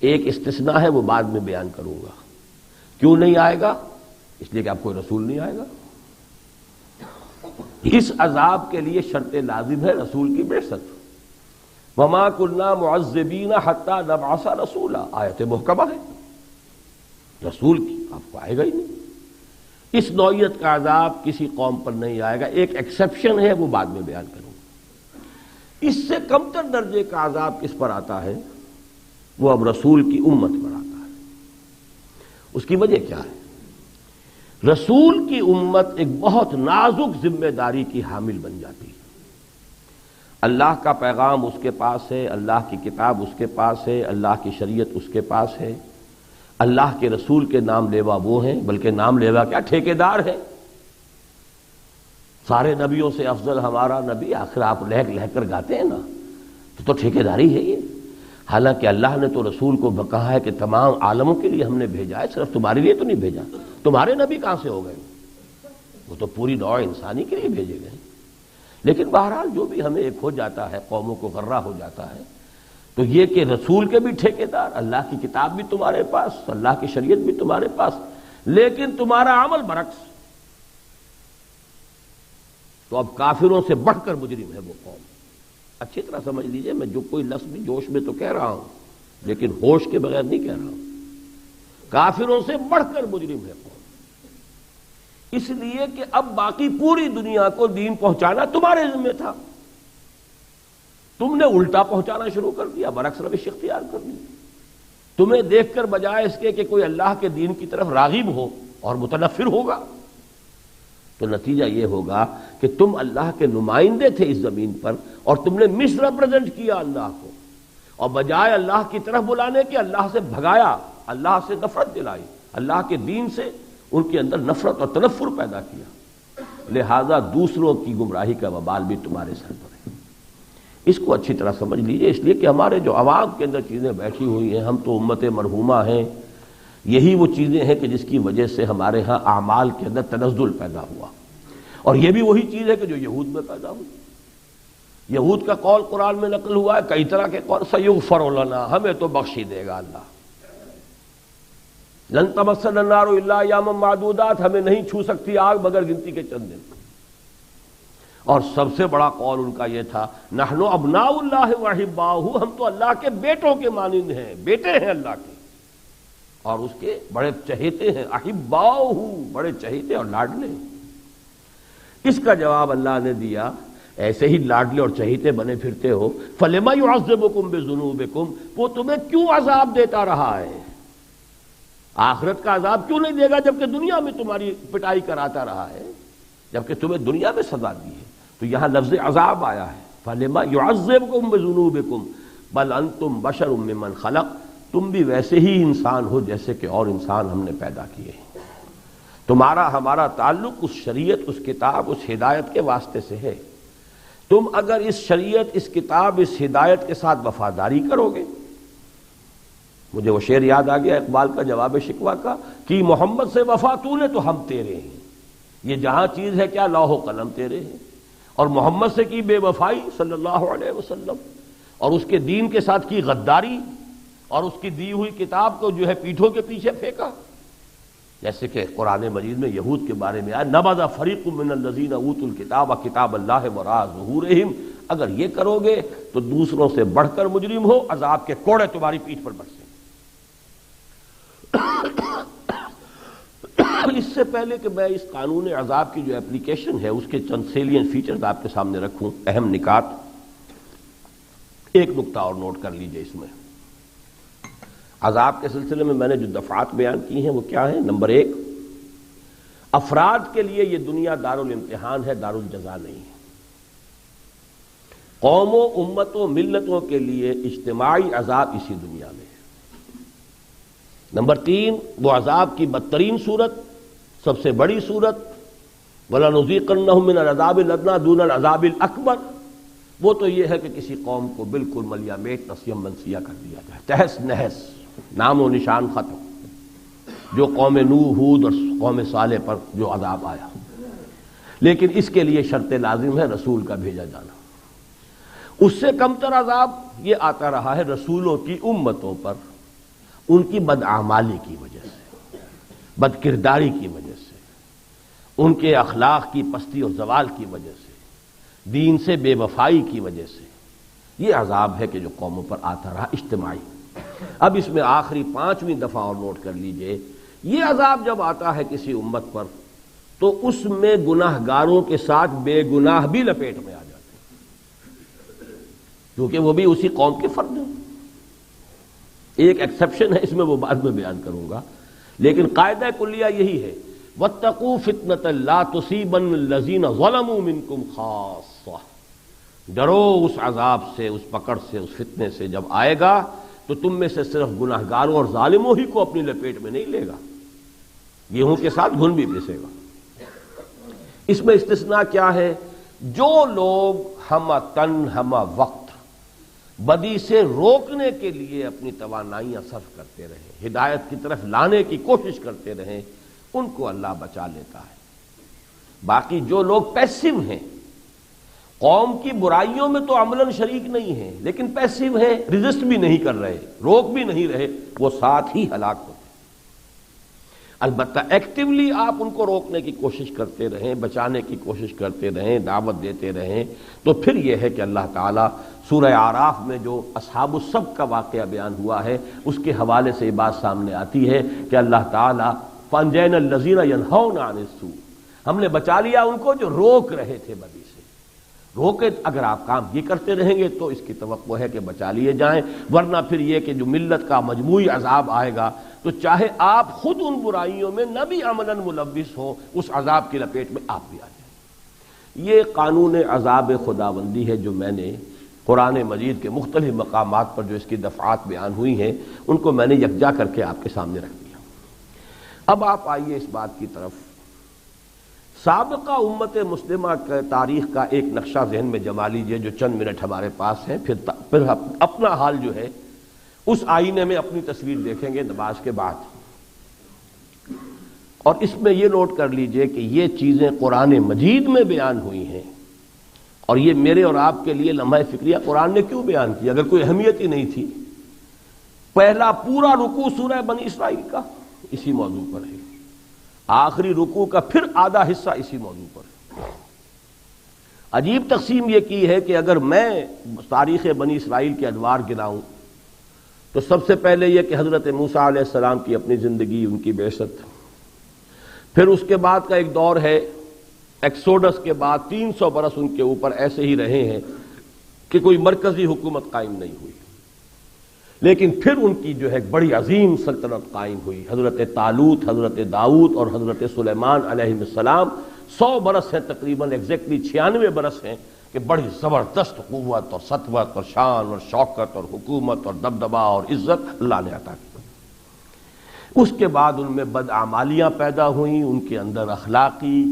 ایک استثناء ہے وہ بعد میں بیان کروں گا۔ کیوں نہیں آئے گا؟ اس لیے کہ اب کوئی رسول نہیں آئے گا۔ اس عذاب کے لیے شرط لازم ہے رسول کی بعثت۔ وما كنا معذبین حتی نبعث رسولا، آیت محکمہ ہے، رسول کی آپ کو آئے گا ہی نہیں۔ اس نوعیت کا عذاب کسی قوم پر نہیں آئے گا، ایک ایکسیپشن ہے وہ بعد میں بیان کروں گا۔ اس سے کمتر درجے کا عذاب کس پر آتا ہے؟ وہ اب رسول کی امت پر آتا ہے۔ اس کی وجہ کیا ہے؟ رسول کی امت ایک بہت نازک ذمہ داری کی حامل بن جاتی ہے۔ اللہ کا پیغام اس کے پاس ہے، اللہ کی کتاب اس کے پاس ہے، اللہ کی شریعت اس کے پاس ہے، اللہ کے رسول کے نام لیوا وہ ہیں، بلکہ نام لیوا کیا ٹھیکیدار ہے۔ سارے نبیوں سے افضل ہمارا نبی، آخر آپ لہک لہک کر گاتے ہیں نا، تو ٹھیکیداری ہے یہ۔ حالانکہ اللہ نے تو رسول کو کہا ہے کہ تمام عالموں کے لیے ہم نے بھیجا ہے، صرف تمہارے لیے تو نہیں بھیجا۔ تمہارے نبی کہاں سے ہو گئے؟ وہ تو پوری نوع انسانی کے لیے بھیجے گئے۔ لیکن بہرحال جو بھی ہمیں ایک ہو جاتا ہے، قوموں کو غرہ ہو جاتا ہے، تو یہ کہ رسول کے بھی ٹھیکیدار، اللہ کی کتاب بھی تمہارے پاس، اللہ کی شریعت بھی تمہارے پاس، لیکن تمہارا عمل برعکس، تو اب کافروں سے بڑھ کر مجرم ہے وہ قوم۔ اچھی طرح سمجھ لیجئے، میں جو کوئی لفظ بھی جوش میں تو کہہ رہا ہوں لیکن ہوش کے بغیر نہیں کہہ رہا ہوں۔ کافروں سے بڑھ کر مجرم ہے قوم، اس لیے کہ اب باقی پوری دنیا کو دین پہنچانا تمہارے ذمہ تھا، تم نے الٹا پہنچانا شروع کر دیا، برعکس روش اختیار کر دی۔ تمہیں دیکھ کر بجائے اس کے کہ کوئی اللہ کے دین کی طرف راغب ہو اور متنفر ہوگا، تو نتیجہ یہ ہوگا کہ تم اللہ کے نمائندے تھے اس زمین پر اور تم نے مس ریپرزینٹ کیا اللہ کو، اور بجائے اللہ کی طرف بلانے کے اللہ سے بھگایا، اللہ سے نفرت دلائی، اللہ کے دین سے ان کے اندر نفرت اور تنفر پیدا کیا، لہذا دوسروں کی گمراہی کا وبال بھی تمہارے سر پر ہے۔ اس کو اچھی طرح سمجھ لیجئے، اس لیے کہ ہمارے جو عوام کے اندر چیزیں بیٹھی ہوئی ہیں، ہم تو امت مرحومہ ہیں، یہی وہ چیزیں ہیں کہ جس کی وجہ سے ہمارے ہاں اعمال کے اندر تنزل پیدا ہوا، اور یہ بھی وہی چیز ہے کہ جو یہود میں پیدا ہوئی۔ یہود کا قول قرآن میں نقل ہوا ہے، کئی طرح کے قول، سیغفر لنا، ہمیں تو بخشی دے گا اللہ، لن تمسنا النار الا ایاما معدودات، ہمیں نہیں چھو سکتی آگ مگر گنتی کے چند دن۔ اور سب سے بڑا قول ان کا یہ تھا، نحن ابناء اللہ واحباؤہ، ہم تو اللہ کے بیٹوں کے مانند ہیں، بیٹے ہیں اللہ کے اور اس کے بڑے چہیتے ہیں، احباؤہ، بڑے چہیتے اور لاڈلے۔ اس کا جواب اللہ نے دیا ایسے ہی لاڈلے اور چہیتے بنے پھرتے ہو، فَلِمَ يُعَذِّبُكُم بِذُنُوبِكُم، وہ تمہیں کیوں عذاب دیتا رہا ہے؟ آخرت کا عذاب کیوں نہیں دے گا جبکہ دنیا میں تمہاری پٹائی کراتا رہا ہے، جبکہ تمہیں دنیا میں سزا دی ہے؟ تو یہاں لفظ عذاب آیا ہے، فَلِمَ يُعَذِّبُكُم بِذُنُوبِكُم بَلْ أَنتُم بَشَرٌ مِّمَّنْ خَلَقَ، تم بھی ویسے ہی انسان ہو جیسے کہ اور انسان ہم نے پیدا کیے ہیں۔ تمہارا ہمارا تعلق اس شریعت، اس کتاب، اس ہدایت کے واسطے سے ہے۔ تم اگر اس شریعت، اس کتاب، اس ہدایت کے ساتھ وفاداری کرو گے، مجھے وہ شعر یاد آ گیا اقبال کا جواب شکوہ کا، کہ محمد سے وفا تو نے تو ہم تیرے ہیں، یہ جہاں چیز ہے کیا لوح و قلم تیرے ہیں، اور محمد سے کی بے وفائی صلی اللہ علیہ وسلم اور اس کے دین کے ساتھ کی غداری اور اس کی دی ہوئی کتاب کو جو ہے پیٹھوں کے پیچھے پھینکا، جیسے کہ قرآن مجید میں یہود کے بارے میں آیا نبذ فریق من الذین اوتوا الکتاب کتاب اللہ وراء ظہورہم، اگر یہ کرو گے تو دوسروں سے بڑھ کر مجرم ہو، عذاب کے کوڑے تمہاری پیٹھ پر برسیں۔ اس سے پہلے کہ میں اس قانون عذاب کی جو اپلیکیشن ہے اس کے چند سیلین فیچرز آپ کے سامنے رکھوں، اہم نکات، ایک نقطہ اور نوٹ کر لیجئے اس میں۔ عذاب کے سلسلے میں میں نے جو دفعات بیان کی ہیں وہ کیا ہیں؟ نمبر ایک، افراد کے لیے یہ دنیا دارالامتحان ہے، دارالجزا نہیں ہے۔ قوموں، امتوں، ملتوں کے لیے اجتماعی عذاب اسی دنیا میں ہے۔ نمبر تین، وہ عذاب کی بدترین صورت، سب سے بڑی صورت، وَلَنُذِيقَنَّهُم مِّنَ الْعَذَابِ الْأَدْنَىٰ دُونَ الْعَذَابِ الْأَكْبَرِ، وہ تو یہ ہے کہ کسی قوم کو بالکل ملیا میٹ، نسیم منسیہ کر دیا جائے، تہس نہس، نام و نشان ختم، جو قوم نوح، ہود اور قوم صالح پر جو عذاب آیا۔ لیکن اس کے لیے شرط لازم ہے رسول کا بھیجا جانا۔ اس سے کمتر عذاب یہ آتا رہا ہے رسولوں کی امتوں پر، ان کی بدعمالی کی وجہ سے، بد کرداری کی وجہ سے، ان کے اخلاق کی پستی اور زوال کی وجہ سے، دین سے بے وفائی کی وجہ سے، یہ عذاب ہے کہ جو قوموں پر آتا رہا اجتماعی۔ اب اس میں آخری پانچویں دفعہ اور نوٹ کر لیجئے، یہ عذاب جب آتا ہے کسی امت پر تو اس میں گناہ گاروں کے ساتھ بے گناہ بھی لپیٹ میں آ جاتے ہیں، کیونکہ وہ بھی اسی قوم کے فرد ہیں۔ ایک ایکسیپشن ہے، اس میں وہ بعد میں بیان کروں گا، لیکن قاعدہ کلیہ یہی ہے، وَاتَّقُوا فِتْنَةً لَا تُصِيبَنَّ الَّذِينَ ظَلَمُوا مِنْكُمْ خَاصَّةً، ڈرو اس عذاب سے، اس پکڑ سے، اس فتنے سے جب آئے گا تو تم میں سے صرف گناہ گاروں اور ظالموں ہی کو اپنی لپیٹ میں نہیں لے گا، گیہوں کے ساتھ گھن بھی پسے گا۔ اس میں استثناء کیا ہے؟ جو لوگ ہم تن ہم وقت بدی سے روکنے کے لیے اپنی توانائیاں صرف کرتے رہے، ہدایت کی طرف لانے کی کوشش کرتے رہے، ان کو اللہ بچا لیتا ہے۔ باقی جو لوگ پیسو ہیں، قوم کی برائیوں میں تو عملاً شریک نہیں ہیں لیکن پیسو ہیں، ریزسٹ بھی نہیں کر رہے، روک بھی نہیں رہے، وہ ساتھ ہی ہلاک ہوتے ہیں۔ البتہ ایکٹیولی آپ ان کو روکنے کی کوشش کرتے رہیں، بچانے کی کوشش کرتے رہیں، دعوت دیتے رہیں، تو پھر یہ ہے کہ اللہ تعالیٰ سورہ اعراف میں جو اصحاب السبت کا واقعہ بیان ہوا ہے اس کے حوالے سے یہ بات سامنے آتی ہے کہ اللہ تعالیٰ فَانْجَيْنَا الَّذِينَ يَنْهَوْنَ عَنِ السُّوءِ، ہم نے بچا لیا ان کو جو روک رہے تھے بدی سے۔ روکے اگر آپ کام یہ کرتے رہیں گے تو اس کی توقع ہے کہ بچا لیے جائیں، ورنہ پھر یہ کہ جو ملت کا مجموعی عذاب آئے گا تو چاہے آپ خود ان برائیوں میں نہ بھی عملاً ملوث ہوں، اس عذاب کی لپیٹ میں آپ بھی آ جائیں۔ یہ قانون عذاب خداوندی ہے جو میں نے قرآن مجید کے مختلف مقامات پر جو اس کی دفعات بیان ہوئی ہیں ان کو میں نے یکجا کر کے آپ کے سامنے رکھ دیا۔ اب آپ آئیے اس بات کی طرف، سابقہ امت مسلمہ کے تاریخ کا ایک نقشہ ذہن میں جما لیجئے جو چند منٹ ہمارے پاس ہیں، پھر اپنا حال جو ہے اس آئینے میں اپنی تصویر دیکھیں گے نماز کے بعد۔ اور اس میں یہ نوٹ کر لیجئے کہ یہ چیزیں قرآن مجید میں بیان ہوئی ہیں، اور یہ میرے اور آپ کے لیے لمحہ فکریہ قرآن نے کیوں بیان کی اگر کوئی اہمیت ہی نہیں تھی؟ پہلا پورا رکوع سورہ بنی اسرائیل کا اسی موضوع پر ہے، آخری رکوع کا پھر آدھا حصہ اسی موضوع پر ہے۔ عجیب تقسیم یہ کی ہے کہ اگر میں تاریخ بنی اسرائیل کے ادوار گناؤں تو سب سے پہلے یہ کہ حضرت موسیٰ علیہ السلام کی اپنی زندگی، ان کی بعثت، پھر اس کے بعد کا ایک دور ہے ایکسوڈس کے بعد 300 برس ان کے اوپر ایسے ہی رہے ہیں کہ کوئی مرکزی حکومت قائم نہیں ہوئی، لیکن پھر ان کی جو ہے بڑی عظیم سلطنت قائم ہوئی۔ حضرت طالوت، حضرت داؤد اور حضرت سلیمان علیہ السلام 100 برس ہیں تقریباً، ایگزیکٹلی 96 برس ہیں کہ بڑی زبردست قوت اور سطوت اور شان اور شوکت اور حکومت اور دبدبا اور عزت اللہ نے عطا کی۔ اس کے بعد ان میں بدعمالیاں پیدا ہوئیں، ان کے اندر اخلاقی،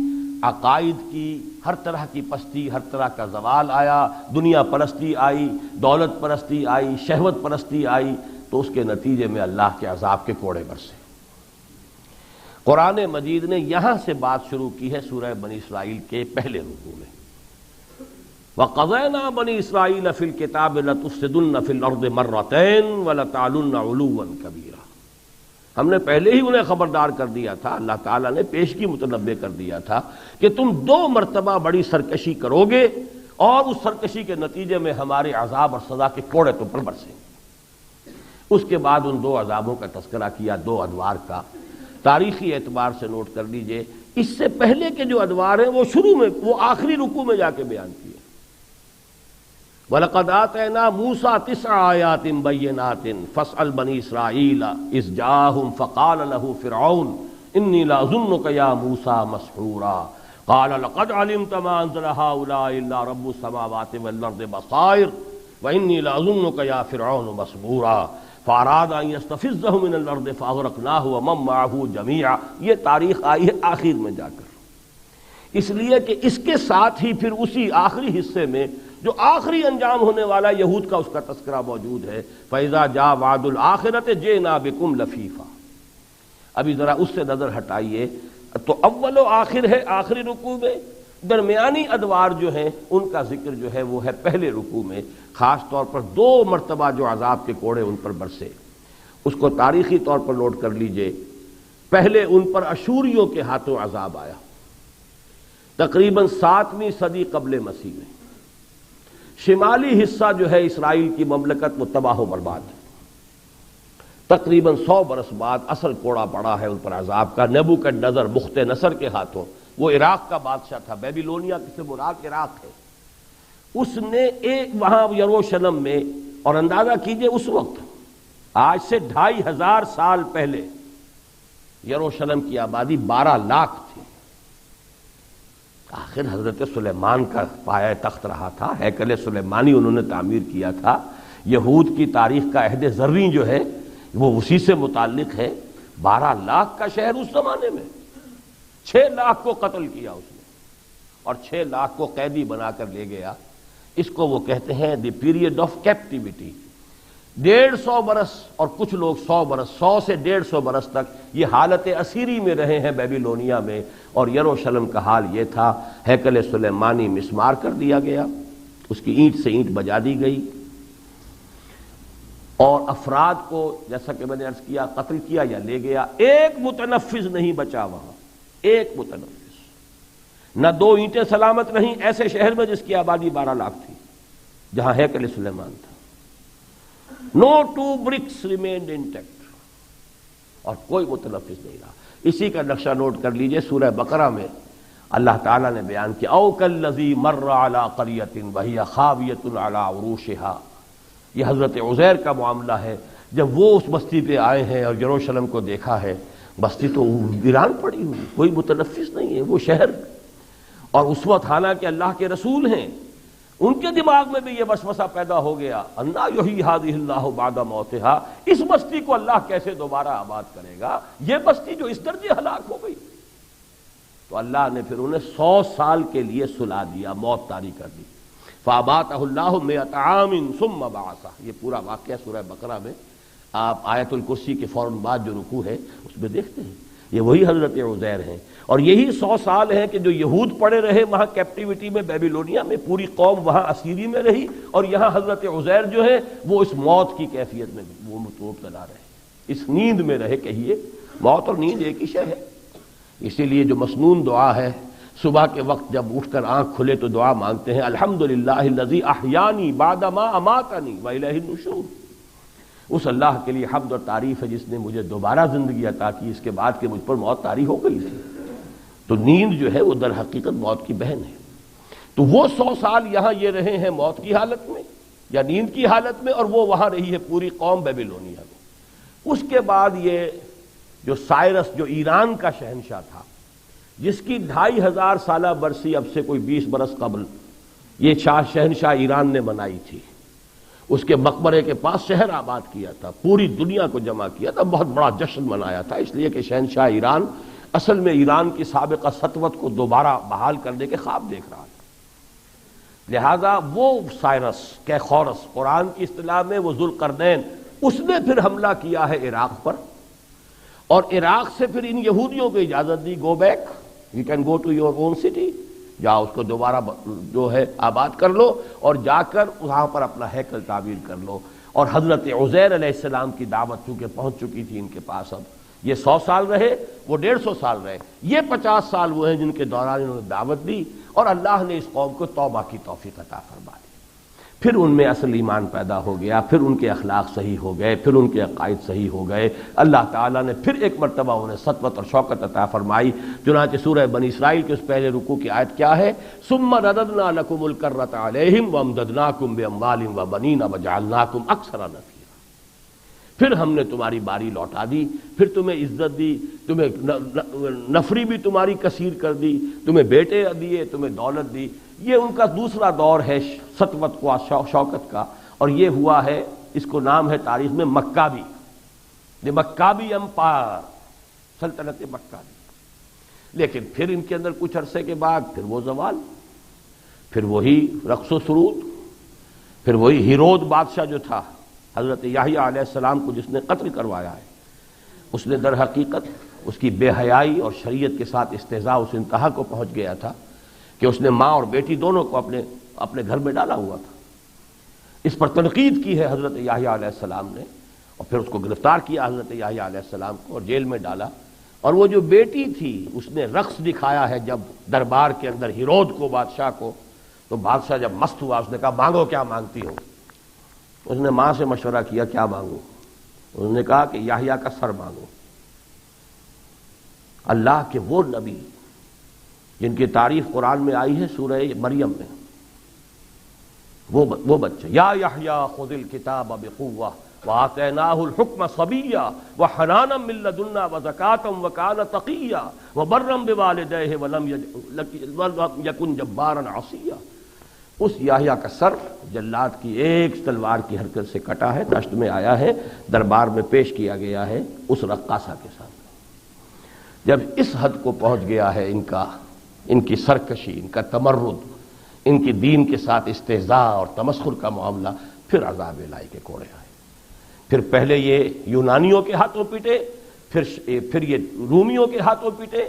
عقائد کی ہر طرح کی پستی، ہر طرح کا زوال آیا، دنیا پرستی آئی، دولت پرستی آئی، شہوت پرستی آئی، تو اس کے نتیجے میں اللہ کے عذاب کے کوڑے برسے۔ قرآن مجید نے یہاں سے بات شروع کی ہے سورہ بنی اسرائیل کے پہلے رکوع میں، وَقَضَيْنَا بَنِي إِسْرَائِيلَ فِي الْكِتَابِ لَتُفْسِدُنَّ فِي الْأَرْضِ مَرَّتَيْنِ وَلَتَعْلُنَّ عُلُوًّا كَبِيرًا۔ ہم نے پہلے ہی انہیں خبردار کر دیا تھا، اللہ تعالیٰ نے پیشگی متنبع کر دیا تھا کہ تم 2 مرتبہ بڑی سرکشی کرو گے اور اس سرکشی کے نتیجے میں ہمارے عذاب اور سزا کے کوڑے تم پر برسیں گے۔ اس کے بعد ان 2 عذابوں کا تذکرہ کیا، 2 ادوار کا۔ تاریخی اعتبار سے نوٹ کر لیجئے، اس سے پہلے کے جو ادوار ہیں وہ شروع میں، وہ آخری رکوع میں جا کے بیان کیے۔ وَلَقَدْ آتَيْنَا مُوسَىٰ 9 آيَاتٍ بَيِّنَاتٍ فَاسْأَلْ بَنِي إِسْرَائِيلَ إِذْ جَاءَهُمْ فَقَالَ لَهُ فِرْعَوْنُ إِنِّي لَأَظُنُّكَ يَا مُوسَىٰ مَسْحُورًا قَالَ لَقَدْ عَلِمْتَ مَا أَنزَلَ هَٰؤُلَاءِ إِلَّا رَبُّ السَّمَاوَاتِ وَالْأَرْضِ بَصَائِرَ وَإِنِّي لَأَظُنُّكَ يَا فِرْعَوْنُ مَسْحُورًا فَأَرَادَ أَن يَسْتَفِزَّهُم مِّنَ الْأَرْضِ فَأَغْرَقْنَاهُ وَمَن مَّعَهُ جَمِيعًا۔ یہ تاریخ آئی ہے آخر میں جا کر، اس لیے کہ اس کے ساتھ ہی پھر اسی آخری حصے میں جو آخری انجام ہونے والا یہود کا، اس کا تذکرہ موجود ہے۔ فَإِذَا جَاءَ وَعْدُ الْآخِرَةِ جِئْنَا بِكُمْ لَفِيفًا۔ ابھی ذرا اس سے نظر ہٹائیے، تو اول و آخر ہے آخری رکوع میں، درمیانی ادوار جو ہیں ان کا ذکر جو ہے وہ ہے پہلے رکوع میں، خاص طور پر 2 مرتبہ جو عذاب کے کوڑے ان پر برسے، اس کو تاریخی طور پر نوٹ کر لیجئے۔ پہلے ان پر اشوریوں کے ہاتھوں عذاب آیا تقریباً 7ویں صدی قبل مسیح میں۔ شمالی حصہ جو ہے اسرائیل کی مملکت وہ تباہ و برباد ہے۔ تقریباً 100 برس بعد اصل کوڑا پڑا ہے ان پر عذاب کا، نیبوکڈنیزر بخت نصر کے ہاتھوں۔ وہ عراق کا بادشاہ تھا، بیبیلونیا سے مراد عراق ہے۔ اس نے ایک وہاں یروشلم میں، اور اندازہ کیجئے اس وقت آج سے 2500 سال پہلے یروشلم کی آبادی 12 لاکھ تھی۔ آخر حضرت سلیمان کا پایہ تخت رہا تھا، ہیکل سلیمانی انہوں نے تعمیر کیا تھا۔ یہود کی تاریخ کا عہد زریں جو ہے وہ اسی سے متعلق ہے۔ 12 لاکھ کا شہر اس زمانے میں، 6 لاکھ کو قتل کیا اس نے، اور 6 لاکھ کو قیدی بنا کر لے گیا۔ اس کو وہ کہتے ہیں دی پیریڈ آف کیپٹیوٹی۔ 150 برس اور کچھ لوگ 100 برس، 100 سے 150 برس تک یہ حالت اسیری میں رہے ہیں بیبیلونیا میں، اور یروشلم کا حال یہ تھا۔ ہیکل سلیمانی مسمار کر دیا گیا، اس کی اینٹ سے اینٹ بجا دی گئی، اور افراد کو جیسا کہ میں نے عرض کیا قتل کیا یا لے گیا۔ ایک متنفذ نہیں بچا وہاں، ایک متنفذ، نہ 2 اینٹیں سلامت رہیں ایسے شہر میں جس کی آبادی 12 لاکھ تھی، جہاں ہیکل سلیمان تھا۔ No 2 bricks remained intact، اور کوئی متنفذ نہیں رہا۔ اسی کا نقشہ نوٹ کر لیجئے، سورہ بقرہ میں اللہ تعالیٰ نے بیان کیا، او کالذی مر علی قریۃ وہی خاویۃ علی عروشها۔ یہ حضرت عزیر کا معاملہ ہے، جب وہ اس بستی پہ آئے ہیں اور یروشلم کو دیکھا ہے، بستی تو ویران پڑی ہوئی، کوئی متنفذ نہیں ہے وہ شہر۔ اور اس وقت حالانکہ اللہ کے رسول ہیں، ان کے دماغ میں بھی یہ وسوسہ پیدا ہو گیا، انا یحیی ھذہ اللہ بعد موتھا، اس بستی کو اللہ کیسے دوبارہ آباد کرے گا، یہ بستی جو اس درجے ہلاک ہو گئی۔ تو اللہ نے پھر انہیں 100 سال کے لیے سلا دیا، موت طاری کر دی۔ فاباتہ اللہ 100 عام ثم بعثہ، یہ پورا واقعہ سورہ بقرہ میں آپ آیت الکرسی کے فوراً بعد جو رکوع ہے اس میں دیکھتے ہیں، یہ وہی حضرت عزیر ہیں۔ اور یہی 100 سال ہیں کہ جو یہود پڑے رہے وہاں کیپٹیوٹی میں بیبیلونیا میں، پوری قوم وہاں اسیری میں رہی، اور یہاں حضرت عزیر جو ہے وہ اس موت کی کیفیت میں وہ مبتلا رہے، اس نیند میں رہے۔ کہیے موت اور نیند ایک ہی شے ہے۔ اسی لیے جو مسنون دعا ہے، صبح کے وقت جب اٹھ کر آنکھ کھلے تو دعا مانگتے ہیں، الحمدللہ الذی احیانی بعد ما اماتنی والیہ النشور۔ اس اللہ کے لیے حمد اور تعریف ہے جس نے مجھے دوبارہ زندگی عطا کی، اس کے بعد کہ مجھ پر موت طاری ہو گئی تھی۔ تو نیند جو ہے وہ در حقیقت موت کی بہن ہے۔ تو وہ 100 سال یہاں یہ رہے ہیں موت کی حالت میں یا نیند کی حالت میں، اور وہ وہاں رہی ہے پوری قوم بیبیلونیا میں۔ اس کے بعد یہ جو سائرس جو ایران کا شہنشاہ تھا، جس کی 2500 سالہ برسی اب سے کوئی 20 برس قبل یہ شہنشاہ ایران نے منائی تھی، اس کے مقبرے کے پاس شہر آباد کیا تھا، پوری دنیا کو جمع کیا تھا، بہت بڑا جشن منایا تھا، اس لیے کہ شہنشاہ ایران اصل میں ایران کی سابقہ سطوت کو دوبارہ بحال کرنے کے خواب دیکھ رہا تھا۔ لہذا وہ سائرس کیخورس، قرآن کی اصطلاح میں وہ ذوالقرنین، اس نے پھر حملہ کیا ہے عراق پر، اور عراق سے پھر ان یہودیوں کو اجازت دی، go back, you can go to your own city, جاؤ اس کو دوبارہ جو ہے آباد کر لو اور جا کر وہاں پر اپنا ہیکل تعمیر کر لو۔ اور حضرت عزیر علیہ السلام کی دعوت چونکہ پہنچ چکی تھی ان کے پاس، اب یہ 100 سال رہے، وہ 150 سال رہے، یہ 50 سال وہ ہیں جن کے دوران انہوں نے دعوت دی، اور اللہ نے اس قوم کو توبہ کی توفیق عطا فرما دی۔ پھر ان میں اصل ایمان پیدا ہو گیا، پھر ان کے اخلاق صحیح ہو گئے، پھر ان کے عقائد صحیح ہو گئے، اللہ تعالیٰ نے پھر ایک مرتبہ انہیں سطوت اور شوکت عطا فرمائی۔ چنانچہ سورہ بنی اسرائیل کے اس پہلے رکوع کی آیت کیا ہے؟ ثم رددنا لكم الكرة عليهم وامددناكم باموال وبنين وجعلناكم اکثر نفیرا۔ پھر ہم نے تمہاری باری لوٹا دی، پھر تمہیں عزت دی، تمہیں نفری بھی تمہاری کثیر کر دی، تمہیں بیٹے دیے، تمہیں دولت دی۔ یہ ان کا دوسرا دور ہے سطوت کو شوکت کا، اور یہ ہوا ہے، اس کو نام ہے تاریخ میں مکابی، دی مکابی امپائر، سلطنت مکابی۔ لیکن پھر ان کے اندر کچھ عرصے کے بعد پھر وہ زوال، پھر وہی رقص و سرود، پھر وہی ہیرود بادشاہ جو تھا حضرت یحییٰ علیہ السلام کو جس نے قتل کروایا ہے، اس نے در حقیقت اس کی بے حیائی اور شریعت کے ساتھ استہزاء اس انتہا کو پہنچ گیا تھا کہ اس نے ماں اور بیٹی دونوں کو اپنے گھر میں ڈالا ہوا تھا۔ اس پر تنقید کی ہے حضرت یحییٰ علیہ السلام نے، اور پھر اس کو گرفتار کیا حضرت یحییٰ علیہ السلام کو اور جیل میں ڈالا۔ اور وہ جو بیٹی تھی اس نے رقص دکھایا ہے جب دربار کے اندر ہیرود کو، بادشاہ کو، تو بادشاہ جب مست ہوا اس نے کہا مانگو کیا مانگتی ہو؟ اس نے ماں سے مشورہ کیا کیا مانگو؟ اس نے کہا کہ یحییٰ کا سر مانگو۔ اللہ کے وہ نبی جن کی تعریف قرآن میں آئی ہے سورہ مریم میں، وہ بچے، یا یحییٰ خذ الکتاب بقوہ وآتیناہ الحکم صبیا وحنانا من لدنا وزکاۃ وکان تقیا وبرا بوالدیہ ولم یکن جبارا عصیا۔ اس یحییٰ کا سر جلاد کی ایک تلوار کی حرکت سے کٹا ہے، دشت میں آیا ہے، دربار میں پیش کیا گیا ہے اس رقاصہ کے ساتھ۔ جب اس حد کو پہنچ گیا ہے ان کی سرکشی، ان کا تمرد، ان کی دین کے ساتھ استہزاء اور تمسخر کا معاملہ، پھر عذاب الہی کے کوڑے آئے۔ پھر پہلے یہ یونانیوں کے ہاتھوں پیٹے، پھر یہ رومیوں کے ہاتھوں پیٹے۔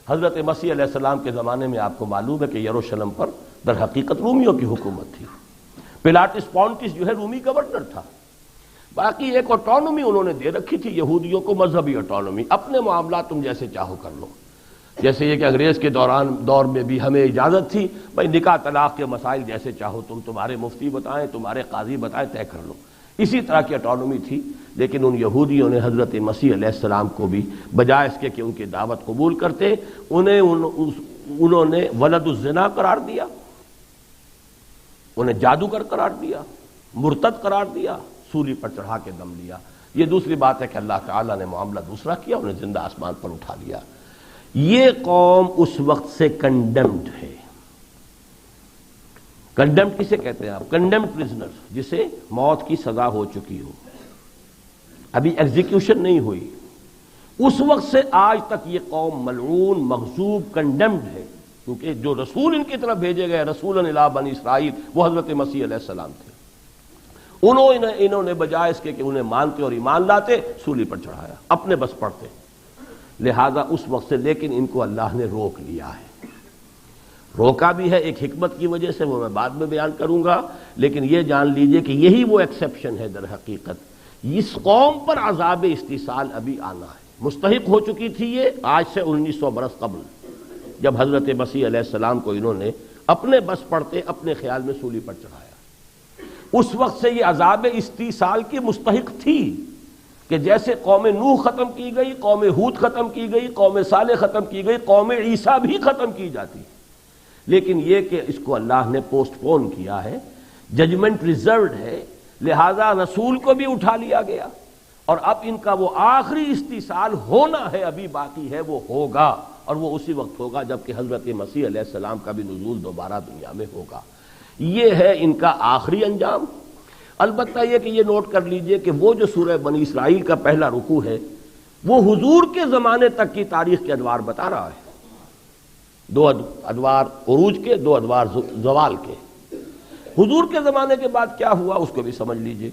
حضرت مسیح علیہ السلام کے زمانے میں آپ کو معلوم ہے کہ یروشلم پر در حقیقت رومیوں کی حکومت تھی۔ پلاٹس پونٹس جو ہے رومی گورنر تھا، باقی ایک آٹونومی انہوں نے دے رکھی تھی یہودیوں کو، مذہبی آٹونومی، اپنے معاملات تم جیسے چاہو کر لو۔ جیسے یہ کہ انگریز کے دور میں بھی ہمیں اجازت تھی بھائی نکاح طلاق کے مسائل جیسے چاہو تمہارے مفتی بتائیں، تمہارے قاضی بتائیں، طے کر لو، اسی طرح کی آٹونومی تھی۔ لیکن ان یہودیوں نے حضرت مسیح علیہ السلام کو بھی بجائے اس کے کہ ان کی دعوت قبول کرتے، انہوں نے ولد الزنا قرار دیا، انہیں جادوگر قرار دیا، مرتد قرار دیا، سولی پر چڑھا کے دم لیا۔ یہ دوسری بات ہے کہ اللہ تعالیٰ نے معاملہ دوسرا کیا، انہیں زندہ آسمان پر اٹھا لیا۔ یہ قوم اس وقت سے کنڈمڈ ہے۔ کنڈمڈ کسے کہتے ہیں آپ؟ کنڈمڈ پرزنر، جسے موت کی سزا ہو چکی ہو، ابھی ایگزیکیوشن نہیں ہوئی، اس وقت سے آج تک یہ قوم ملعون، مغضوب، کنڈمڈ ہے، کیونکہ جو رسول ان کی طرف بھیجے گئے رسولاً الی بنی اسرائیل وہ حضرت مسیح علیہ السلام تھے۔ انہوں نے بجائے اس کے کہ انہیں مانتے اور ایمان لاتے، سولی پر چڑھایا، اپنے بس پڑتے۔ لہذا اس وقت سے لیکن ان کو اللہ نے روک لیا ہے، روکا بھی ہے ایک حکمت کی وجہ سے، وہ میں بعد میں بیان کروں گا، لیکن یہ جان لیجئے کہ یہی وہ ایکسیپشن ہے در حقیقت۔ اس قوم پر عذاب استیصال ابھی آنا ہے، مستحق ہو چکی تھی یہ آج سے 1900 برس قبل، جب حضرت مسیح علیہ السلام کو انہوں نے اپنے بس پڑتے اپنے خیال میں سولی پر چڑھایا۔ اس وقت سے یہ عذاب استیصال کی مستحق تھی، کہ جیسے قوم نوح ختم کی گئی، قوم ہود ختم کی گئی، قوم صالح ختم کی گئی، قوم عیسیٰ بھی ختم کی جاتی، لیکن یہ کہ اس کو اللہ نے پوسٹ پون کیا ہے، ججمنٹ ریزروڈ ہے، لہذا رسول کو بھی اٹھا لیا گیا، اور اب ان کا وہ آخری استیصال ہونا ہے، ابھی باقی ہے، وہ ہوگا، اور وہ اسی وقت ہوگا جب کہ حضرت مسیح علیہ السلام کا بھی نزول دوبارہ دنیا میں ہوگا۔ یہ ہے ان کا آخری انجام۔ البتہ یہ کہ یہ نوٹ کر لیجئے کہ وہ جو سورہ بنی اسرائیل کا پہلا رکوع ہے وہ حضور کے زمانے تک کی تاریخ کے ادوار بتا رہا ہے، 2 ادوار عروج کے، 2 ادوار زوال کے۔ حضور کے زمانے کے بعد کیا ہوا اس کو بھی سمجھ لیجئے۔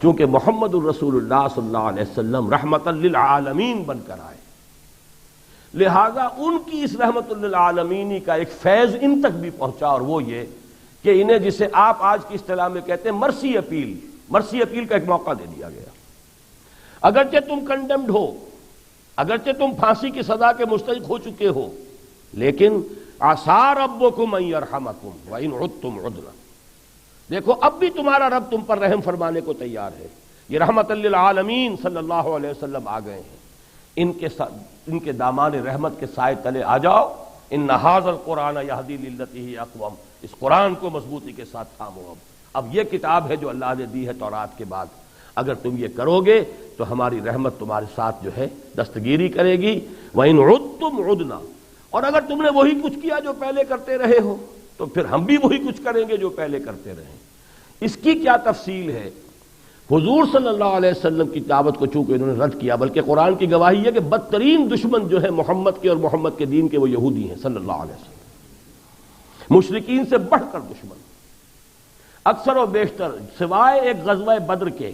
چونکہ محمد الرسول اللہ صلی اللہ علیہ وسلم رحمت للعالمین بن کر آئے، لہذا ان کی اس رحمت للعالمینی کا ایک فیض ان تک بھی پہنچا، اور وہ یہ کہ انہیں جسے آپ آج کی اصطلاح میں کہتے ہیں مرسی اپیل کا ایک موقع دے دیا گیا۔ اگرچہ تم کنڈمڈ ہو، اگرچہ تم پھانسی کی سزا کے مستحق ہو چکے ہو، لیکن عسیٰ ربکم ان یرحمکم وان عدتم عدنا، دیکھو اب بھی تمہارا رب تم پر رحم فرمانے کو تیار ہے۔ یہ رحمت للعالمین صلی اللہ علیہ وسلم آ گئے ہیں، ان کے دامان رحمت کے سائے تلے آ جاؤ۔ ان ھذا القرآن یہدی للتی ہی اقوم، اس قرآن کو مضبوطی کے ساتھ تھامو۔ اب یہ کتاب ہے جو اللہ نے دی ہے تورات کے بعد، اگر تم یہ کرو گے تو ہماری رحمت تمہارے ساتھ جو ہے دستگیری کرے گی۔ وَإِنْ عُدْتُمْ عُدْنَا، اور اگر تم نے وہی کچھ کیا جو پہلے کرتے رہے ہو تو پھر ہم بھی وہی کچھ کریں گے جو پہلے کرتے رہے۔ اس کی کیا تفصیل ہے؟ حضور صلی اللہ علیہ وسلم کی دعوت کو چونکہ انہوں نے رد کیا، بلکہ قرآن کی گواہی ہے کہ بدترین دشمن جو ہے محمد کے اور محمد کے دین کے وہ یہودی ہیں صلی اللہ علیہ وسلم، مشرکین سے بڑھ کر دشمن۔ اکثر و بیشتر سوائے ایک غزوہ بدر کے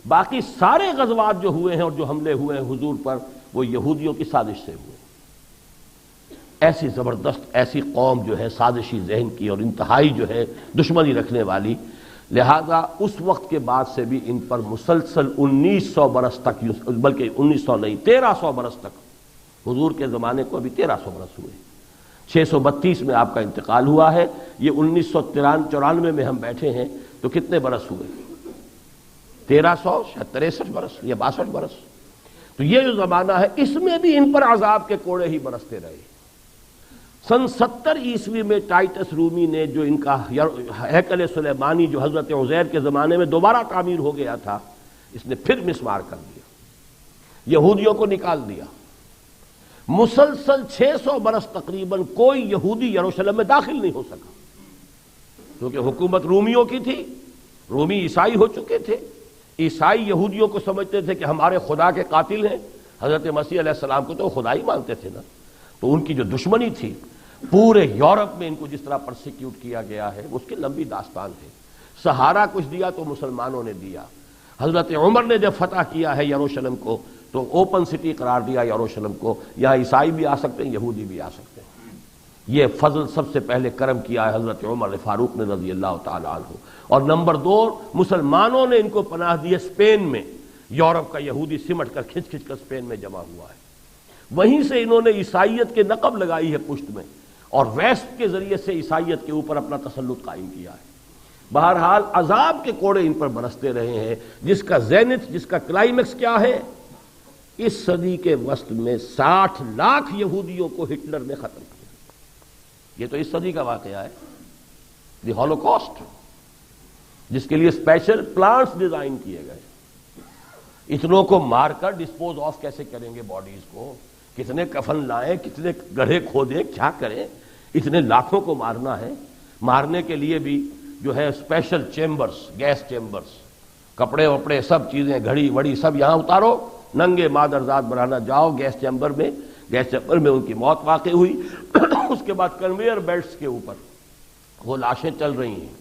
باقی سارے غزوات جو ہوئے ہیں اور جو حملے ہوئے ہیں حضور پر وہ یہودیوں کی سازش سے ہوئے۔ ایسی زبردست ایسی قوم جو ہے سازشی ذہن کی اور انتہائی جو ہے دشمنی رکھنے والی، لہذا اس وقت کے بعد سے بھی ان پر مسلسل 1900 برس تک، بلکہ 1900 نہیں 1300 برس تک، حضور کے زمانے کو ابھی 1300 برس ہوئے، 632 میں آپ کا انتقال ہوا ہے، یہ 1994 میں ہم بیٹھے ہیں تو کتنے برس ہوئے؟ 1300 شاید 63 برس یا 62 برس۔ تو یہ جو زمانہ ہے اس میں بھی ان پر عذاب کے کوڑے ہی برستے رہے۔ سن 70 عیسوی میں ٹائٹس رومی نے جو ان کا ہیکل سلیمانی جو حضرت عزیر کے زمانے میں دوبارہ تعمیر ہو گیا تھا، اس نے پھر مسمار کر دیا، یہودیوں کو نکال دیا۔ مسلسل 600 برس تقریباً کوئی یہودی یروشلم میں داخل نہیں ہو سکا، کیونکہ حکومت رومیوں کی تھی، رومی عیسائی ہو چکے تھے، عیسائی یہودیوں کو سمجھتے تھے کہ ہمارے خدا کے قاتل ہیں، حضرت مسیح علیہ السلام کو تو خدا ہی مانتے تھے نا، تو ان کی جو دشمنی تھی پورے یورپ میں ان کو جس طرح پرسیکیوٹ کیا گیا ہے اس کی لمبی داستان ہے۔ سہارا کچھ دیا تو مسلمانوں نے دیا۔ حضرت عمر نے جب فتح کیا ہے یروشلم کو تو اوپن سٹی قرار دیا یروشلم کو، یہاں عیسائی بھی آ سکتے ہیں، یہودی بھی آ سکتے ہیں۔ یہ فضل سب سے پہلے کرم کیا ہے حضرت عمر فاروق نے رضی اللہ تعالی عنہ، اور نمبر 2 مسلمانوں نے ان کو پناہ دی اسپین میں، یورپ کا یہودی سمٹ کر کھنچ کر اسپین میں جمع ہوا ہے، وہیں سے انہوں نے عیسائیت کے نقب لگائی ہے پشت میں، اور ویسٹ کے ذریعے سے عیسائیت کے اوپر اپنا تسلط قائم کیا ہے۔ بہرحال عذاب کے کوڑے ان پر برستے رہے ہیں، جس کا زینت، جس کا کلائمیکس کیا ہے؟ اس صدی کے وسط میں 60 لاکھ یہودیوں کو ہٹلر نے ختم کیا۔ یہ تو اس صدی کا واقعہ ہے، دی ہولوکاسٹ، جس کے لیے اسپیشل پلانٹس ڈیزائن کیے گئے۔ اتنوں کو مار کر ڈسپوز آف کیسے کریں گے باڈیز کو؟ کتنے کفن لائیں، کتنے گڑھے کھودیں، کیا کریں؟ اتنے لاکھوں کو مارنا ہے۔ مارنے کے لیے بھی جو ہے اسپیشل چیمبرز، گیس چیمبرز، کپڑے وپڑے سب چیزیں گھڑی وڑی سب یہاں اتارو، ننگے مادرزاد بنانا جاؤ گیس چیمبر میں۔ گیس چیمبر میں ان کی موت واقع ہوئی۔ اس کے بعد کنویئر بیلٹس کے اوپر وہ لاشیں چل رہی ہیں،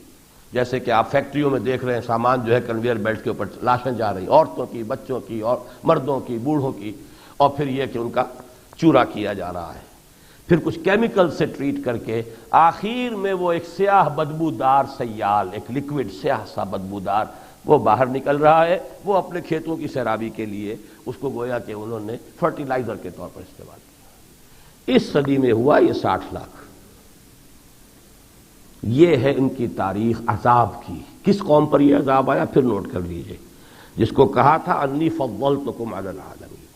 جیسے کہ آپ فیکٹریوں میں دیکھ رہے ہیں سامان جو ہے کنویئر بیلٹ کے اوپر لاشیں جا رہی ہیں، عورتوں کی، بچوں کی اور مردوں کی، بوڑھوں کی، اور پھر یہ کہ ان کا چورا کیا جا رہا ہے، پھر کچھ کیمیکل سے ٹریٹ کر کے آخر میں وہ ایک سیاہ بدبودار سیال، ایک لیکوڈ سیاہ سا بدبودار وہ باہر نکل رہا ہے، وہ اپنے کھیتوں کی سیرابی کے لیے اس کو گویا کہ انہوں نے فرٹیلائزر کے طور پر استعمال کیا۔ اس صدی میں ہوا یہ 60 لاکھ۔ یہ ہے ان کی تاریخ عذاب کی۔ کس قوم پر یہ عذاب آیا پھر نوٹ کر لیجئے۔ جس کو کہا تھا انی فضلتکم علی العالمین۔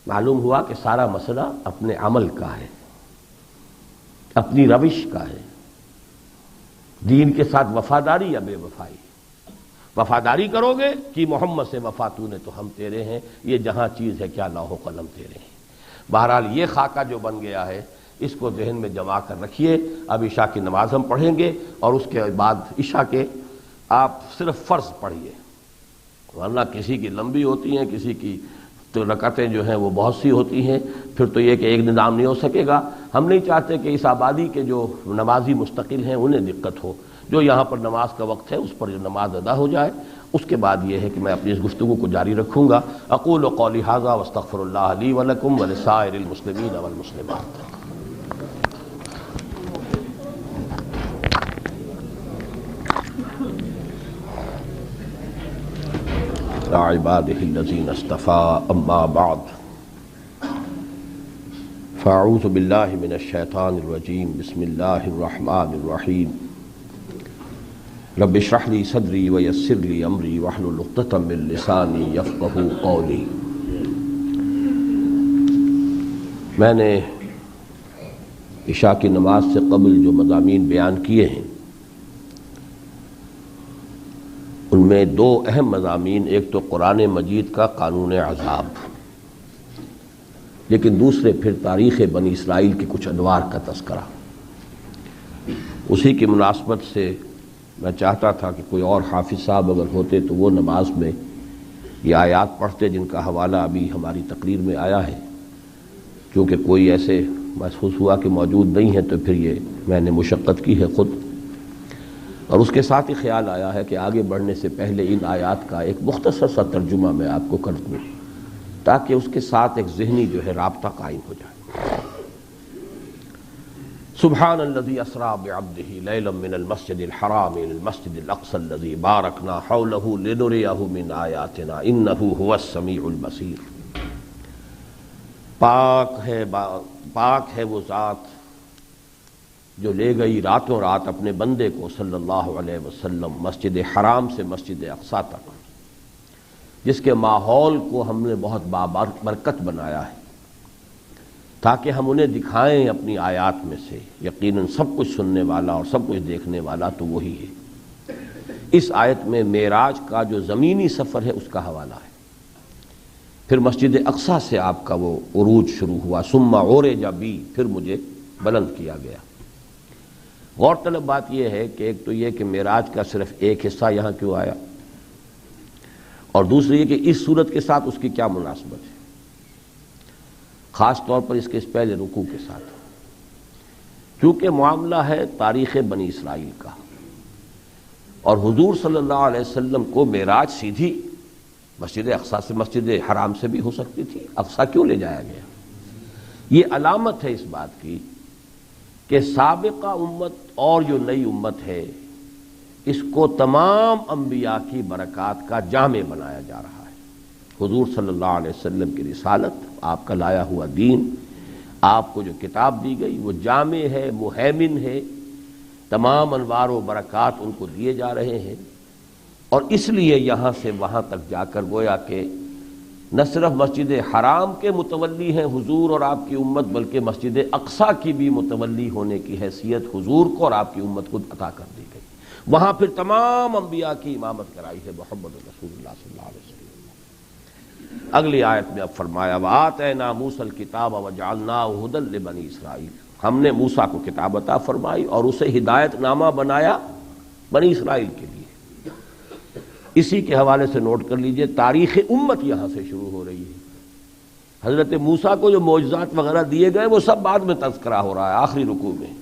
معلوم ہوا کہ سارا مسئلہ اپنے عمل کا ہے، اپنی روش کا ہے، دین کے ساتھ وفاداری یا بے وفائی۔ وفاداری کرو گے کہ محمد سے وفا تو نے تو ہم تیرے ہیں، یہ جہاں چیز ہے کیا لوح و قلم تیرے ہیں۔ بہرحال یہ خاکہ جو بن گیا ہے اس کو ذہن میں جما کر رکھیے۔ اب عشاء کی نماز ہم پڑھیں گے اور اس کے بعد عشاء کے آپ صرف فرض پڑھیے، ورنہ کسی کی لمبی ہوتی ہیں، کسی کی تو رکعتیں جو ہیں وہ بہت سی ہوتی ہیں، پھر تو یہ کہ ایک نظام نہیں ہو سکے گا۔ ہم نہیں چاہتے کہ اس آبادی کے جو نمازی مستقل ہیں انہیں دقت ہو، جو یہاں پر نماز کا وقت ہے اس پر جو نماز ادا ہو جائے۔ اس کے بعد یہ ہے کہ میں اپنی اس گفتگو کو جاری رکھوں گا۔ اقول قولی ھذا واستغفر اللہ لی ولکم ولسائر المسلمین والمسلمات۔ عباده الذین اصطفى اما بعد فاعوذ باللہ من الشیطان الرجیم بسم اللہ الرحمن الرحیم رب اشرح لی صدری ویسر لی امری واحلل عقدۃ من لسانی یفقہوا قولی۔ میں نے عشاء کی نماز سے قبل جو مضامین بیان کیے ہیں ان میں دو اہم مضامین، ایک تو قرآن مجید کا قانون عذاب، لیکن دوسرے پھر تاریخ بنی اسرائیل کے کچھ ادوار کا تذکرہ۔ اسی کی مناسبت سے میں چاہتا تھا کہ کوئی اور حافظ صاحب اگر ہوتے تو وہ نماز میں یہ آیات پڑھتے جن کا حوالہ ابھی ہماری تقریر میں آیا ہے۔ کیونکہ کوئی ایسے محسوس ہوا کہ موجود نہیں ہے تو پھر یہ میں نے مشقت کی ہے خود، اور اس کے ساتھ ہی خیال آیا ہے کہ آگے بڑھنے سے پہلے ان آیات کا ایک مختصر سا ترجمہ میں آپ کو کر دوں تاکہ اس کے ساتھ ایک ذہنی جو ہے رابطہ قائم ہو جائے۔ سبحان الذی اسریٰ بعبدہ لیلا من المسجد الحرام الى المسجد الاقصی الذی بارکنا حولہ لنریہ من آیاتنا انہ هو السمیع البصیر۔ پاک ہے وہ ذات جو لے گئی راتوں رات اپنے بندے کو صلی اللہ علیہ وسلم مسجد حرام سے مسجد اقصیٰ تک، جس کے ماحول کو ہم نے بہت بابرکت بنایا ہے تاکہ ہم انہیں دکھائیں اپنی آیات میں سے۔ یقیناً سب کچھ سننے والا اور سب کچھ دیکھنے والا تو وہی ہے۔ اس آیت میں معراج کا جو زمینی سفر ہے اس کا حوالہ ہے۔ پھر مسجد اقصیٰ سے آپ کا وہ عروج شروع ہوا، ثم عرج بی، پھر مجھے بلند کیا گیا۔ غور طلب بات یہ ہے کہ ایک تو یہ کہ معراج کا صرف ایک حصہ یہاں کیوں آیا، اور دوسری یہ کہ اس صورت کے ساتھ اس کی کیا مناسبت ہے، خاص طور پر اس کے اس پہلے رکوع کے ساتھ، کیونکہ معاملہ ہے تاریخ بنی اسرائیل کا، اور حضور صلی اللہ علیہ وسلم کو معراج سیدھی مسجد اقصیٰ سے مسجد حرام سے بھی ہو سکتی تھی، اقصیٰ کیوں لے جایا گیا؟ یہ علامت ہے اس بات کی کہ سابقہ امت اور جو نئی امت ہے اس کو تمام انبیاء کی برکات کا جامع بنایا جا رہا ہے۔ حضور صلی اللہ علیہ وسلم کی رسالت، آپ کا لایا ہوا دین، آپ کو جو کتاب دی گئی وہ جامع ہے، مہیمن ہے، تمام انوار و برکات ان کو دیے جا رہے ہیں، اور اس لیے یہاں سے وہاں تک جا کر گویا کہ نہ صرف مسجد حرام کے متولی ہیں حضور اور آپ کی امت، بلکہ مسجد اقصیٰ کی بھی متولی ہونے کی حیثیت حضور کو اور آپ کی امت کو عطا کر دی گئی۔ وہاں پھر تمام انبیاء کی امامت کرائی ہے محمد رسول اللہ صلی اللہ علیہ وسلم۔ اگلی آیت میں اب فرمایا وَآتَيْنَا مُوسَى الْكِتَابَ وَجَعَلْنَاهُ هُدًى لِبَنِي إِسرائِيلَ، ہم نے موسیٰ کو کتاب عطا فرمائی اور اسے ہدایت نامہ بنایا بنی اسرائیل کے لیے۔ اسی کے حوالے سے نوٹ کر لیجئے تاریخ امت یہاں سے شروع ہو رہی ہے۔ حضرت موسیٰ کو جو معجزات وغیرہ دیے گئے وہ سب بعد میں تذکرہ ہو رہا ہے آخری رکوع میں۔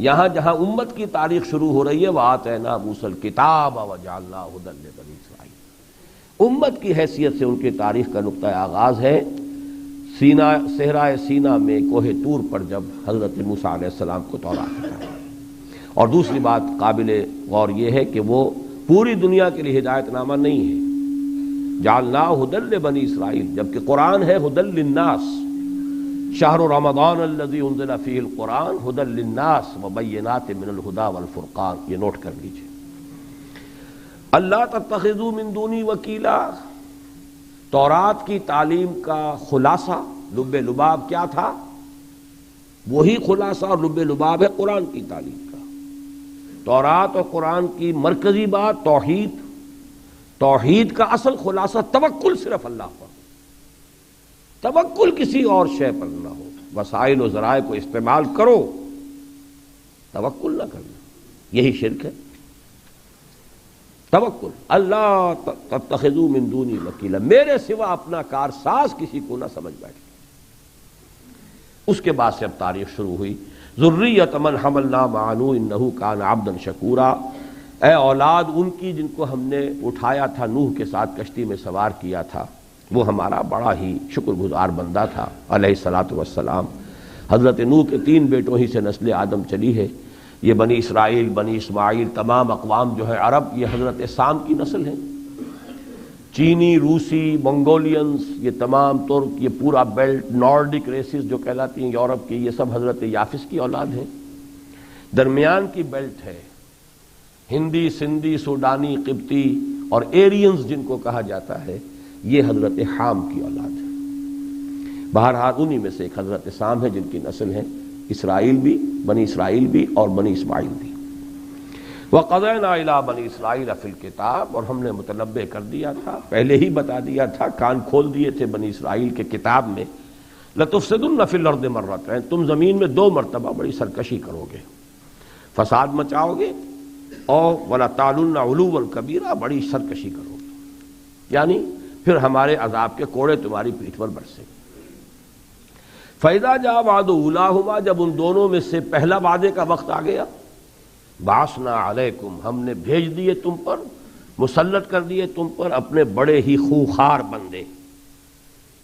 یہاں جہاں امت کی تاریخ شروع ہو رہی ہے وَآتَيْنَا مُوسَى الْكِتَابَ وَجَعَلْنَاهُ هُدًى لِبَنِي إِسرَائِيلَ، امت کی حیثیت سے ان کی تاریخ کا نقطہ آغاز ہے صحرائے سینا میں کوہ طور پر جب حضرت موسیٰ علیہ السلام کو تورات ملی۔ اور دوسری بات قابل غور یہ ہے کہ وہ پوری دنیا کے لیے ہدایت نامہ نہیں ہے، جعلناہ ھدی لبنی اسرائیل، جبکہ قرآن ہے ھدی للناس، شہر رمضان الذی انزل فیہ القرآن ھدی للناس وبینات من الھدی والفرقان، یہ نوٹ کر لیجیے۔ اللہ تتخذوا من دونی وکیلا، تورات کی تعلیم کا خلاصہ لب لباب کیا تھا؟ وہی خلاصہ اور لب لباب ہے قرآن کی تعلیم کا۔ تورات اور قرآن کی مرکزی بات توحید، توحید کا اصل خلاصہ توکل صرف اللہ پر، توکل کسی اور شے پر نہ ہو، وسائل و ذرائع کو استعمال کرو، توکل نہ کرنا، یہی شرک ہے۔ توکل، اللہ تتخذوا من دونی وکیلا، میرے سوا اپنا کارساز کسی کو نہ سمجھ بیٹھے۔ اس کے بعد سے اب تاریخ شروع ہوئی، ذریۃ من حملنا مع نوح انہ کان عبدا شکورا، اے اولاد ان کی جن کو ہم نے اٹھایا تھا نوح کے ساتھ کشتی میں سوار کیا تھا، وہ ہمارا بڑا ہی شکر گزار بندہ تھا علیہ الصلاۃ والسلام۔ حضرت نوح کے 3 بیٹوں ہی سے نسل آدم چلی ہے، یہ بنی اسرائیل، بنی اسماعیل، تمام اقوام جو ہے عرب، یہ حضرت سام کی نسل ہے۔ چینی، روسی، منگولینز، یہ تمام ترک، یہ پورا بیلٹ، نارڈک ریسز جو کہلاتی ہیں یورپ کی، یہ سب حضرت یافس کی اولاد ہیں۔ درمیان کی بیلٹ ہے ہندی، سندھی، سوڈانی، قبطی اور ایرینز جن کو کہا جاتا ہے، یہ حضرت حام کی اولاد ہے۔ بہرحال انہی میں سے ایک حضرت سام ہے جن کی نسل ہے اسرائیل بھی، بنی اسرائیل بھی اور بنی اسماعیل بھی۔ وَقَضَيْنَا إِلَىٰ بَنِي إِسْرَائِيلَ فِي الْكِتَابِ، اور ہم نے متنبع کر دیا تھا، پہلے ہی بتا دیا تھا، کان کھول دیے تھے بنی اسرائیل کے کتاب میں، لَتُفْسِدُنَّ فِي الْأَرْضِ مَرَّتَيْنِ، تم زمین میں 2 مرتبہ بڑی سرکشی کرو گے، فساد مچاؤ گے، اور وَلَتَعْلُنَّ عُلُوًّا كَبِيرًا، بڑی سرکشی کرو گے، یعنی پھر ہمارے عذاب کے کوڑے تمہاری پیٹھ پر برسیں گے۔ فَإِذَا جَاءَ وَعْدُ أُولَاهُمَا، جب ان دونوں میں سے پہلا وعدے کا وقت آ گیا، بَعَثْنَا عَلَيْكُمْ، ہم نے بھیج دیے تم پر، مسلط کر دیے تم پر اپنے بڑے ہی خوخار بندے،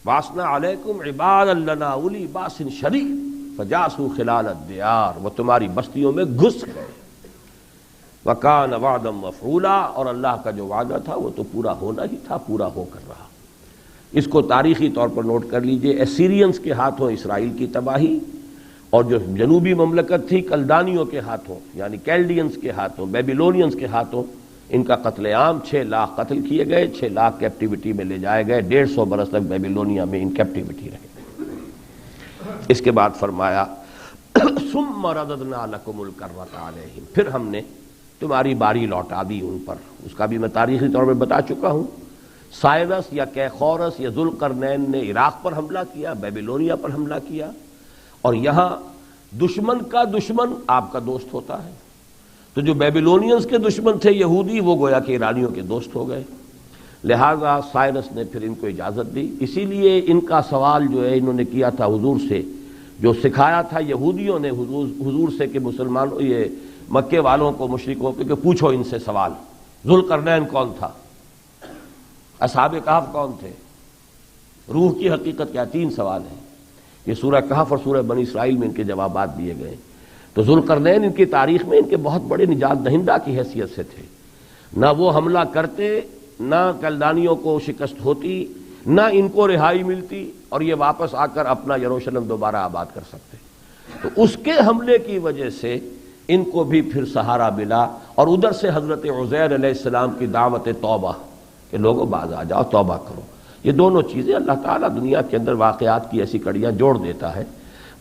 بَعَثْنَا عَلَيْكُمْ عِبَادًا لَنَا أُولِي بَأْسٍ شَدِيدٍ فَجَاسُوا خِلَالَ الدِّيَارِ، وہ تمہاری بستیوں میں گھس گئے۔ وَكَانَ وَعْدًا مَفْعُولًا، اور اللہ کا جو وعدہ تھا وہ تو پورا ہونا ہی تھا، پورا ہو کر رہا۔ اس کو تاریخی طور پر نوٹ کر لیجئے، ایسیرینز کے ہاتھوں اسرائیل کی تباہی، اور جو جنوبی مملکت تھی کلدانیوں کے ہاتھوں، یعنی کیلڈینز کے ہاتھوں، بیبیلونینز کے ہاتھوں، ان کا قتل عام، 6 لاکھ قتل کیے گئے، 6 لاکھ کیپٹیوٹی میں لے جائے گئے، 150 برس تک بیبیلونیا میں ان کیپٹیوٹی رہے۔ اس کے بعد فرمایا ثم رددنا لکم الکرۃ علیہم، پھر ہم نے تمہاری باری لوٹا دی ان پر۔ اس کا بھی میں تاریخی طور پر بتا چکا ہوں، سائرس یا کیخورس یا ذوالقرنین نے عراق پر حملہ کیا، بیبیلونیا پر حملہ کیا، اور یہاں دشمن کا دشمن آپ کا دوست ہوتا ہے، تو جو بیبیلونینز کے دشمن تھے یہودی، وہ گویا کہ ایرانیوں کے دوست ہو گئے، لہذا سائرس نے پھر ان کو اجازت دی۔ اسی لیے ان کا سوال جو ہے انہوں نے کیا تھا حضور سے، جو سکھایا تھا یہودیوں نے حضور سے کہ مسلمانوں، یہ مکے والوں کو، مشرکوں کو، کہ پوچھو ان سے سوال، ذوالقرنین کون تھا، اصحاب کہف کون تھے، روح کی حقیقت کیا، 3 سوال ہیں۔ یہ سورہ کہف اور سورہ بنی اسرائیل میں ان کے جوابات دیے گئے۔ تو ذوالقرنین ان کی تاریخ میں ان کے بہت بڑے نجات دہندہ کی حیثیت سے تھے، نہ وہ حملہ کرتے، نہ کلدانیوں کو شکست ہوتی، نہ ان کو رہائی ملتی، اور یہ واپس آ کر اپنا یروشلم دوبارہ آباد کر سکتے۔ تو اس کے حملے کی وجہ سے ان کو بھی پھر سہارا ملا، اور ادھر سے حضرت عزیر علیہ السلام کی دعوت توبہ کہ لوگوں باز آ جاؤ، توبہ کرو۔ یہ دونوں چیزیں اللہ تعالیٰ دنیا کے اندر واقعات کی ایسی کڑیاں جوڑ دیتا ہے،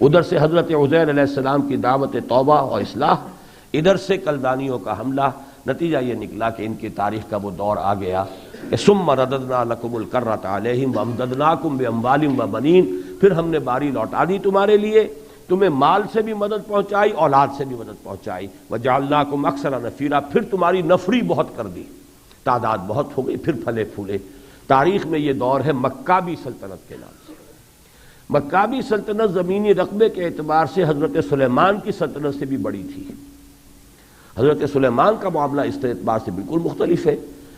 ادھر سے حضرت عزیر علیہ السلام کی دعوت توبہ اور اصلاح، ادھر سے کلدانیوں کا حملہ۔ نتیجہ یہ نکلا کہ ان کی تاریخ کا وہ دور آ گیا کہ ثم رددنا لکم الکرۃ علیہم وامددناکم باموال وبنین، پھر ہم نے باری لوٹا دی تمہارے لیے، تمہیں مال سے بھی مدد پہنچائی، اولاد سے بھی مدد پہنچائی، وجعلناکم اکثر نفیرا، پھر تمہاری نفری بہت کر دی، تعداد بہت ہو گئی، پھر پھلے پھولے۔ تاریخ میں یہ دور ہے مکابی سلطنت کے نام سے۔ مکابی سلطنت زمینی رقبے کے اعتبار سے حضرت سلیمان کی سلطنت سے بھی بڑی تھی۔ حضرت سلیمان کا معاملہ اس اعتبار سے بالکل مختلف ہے،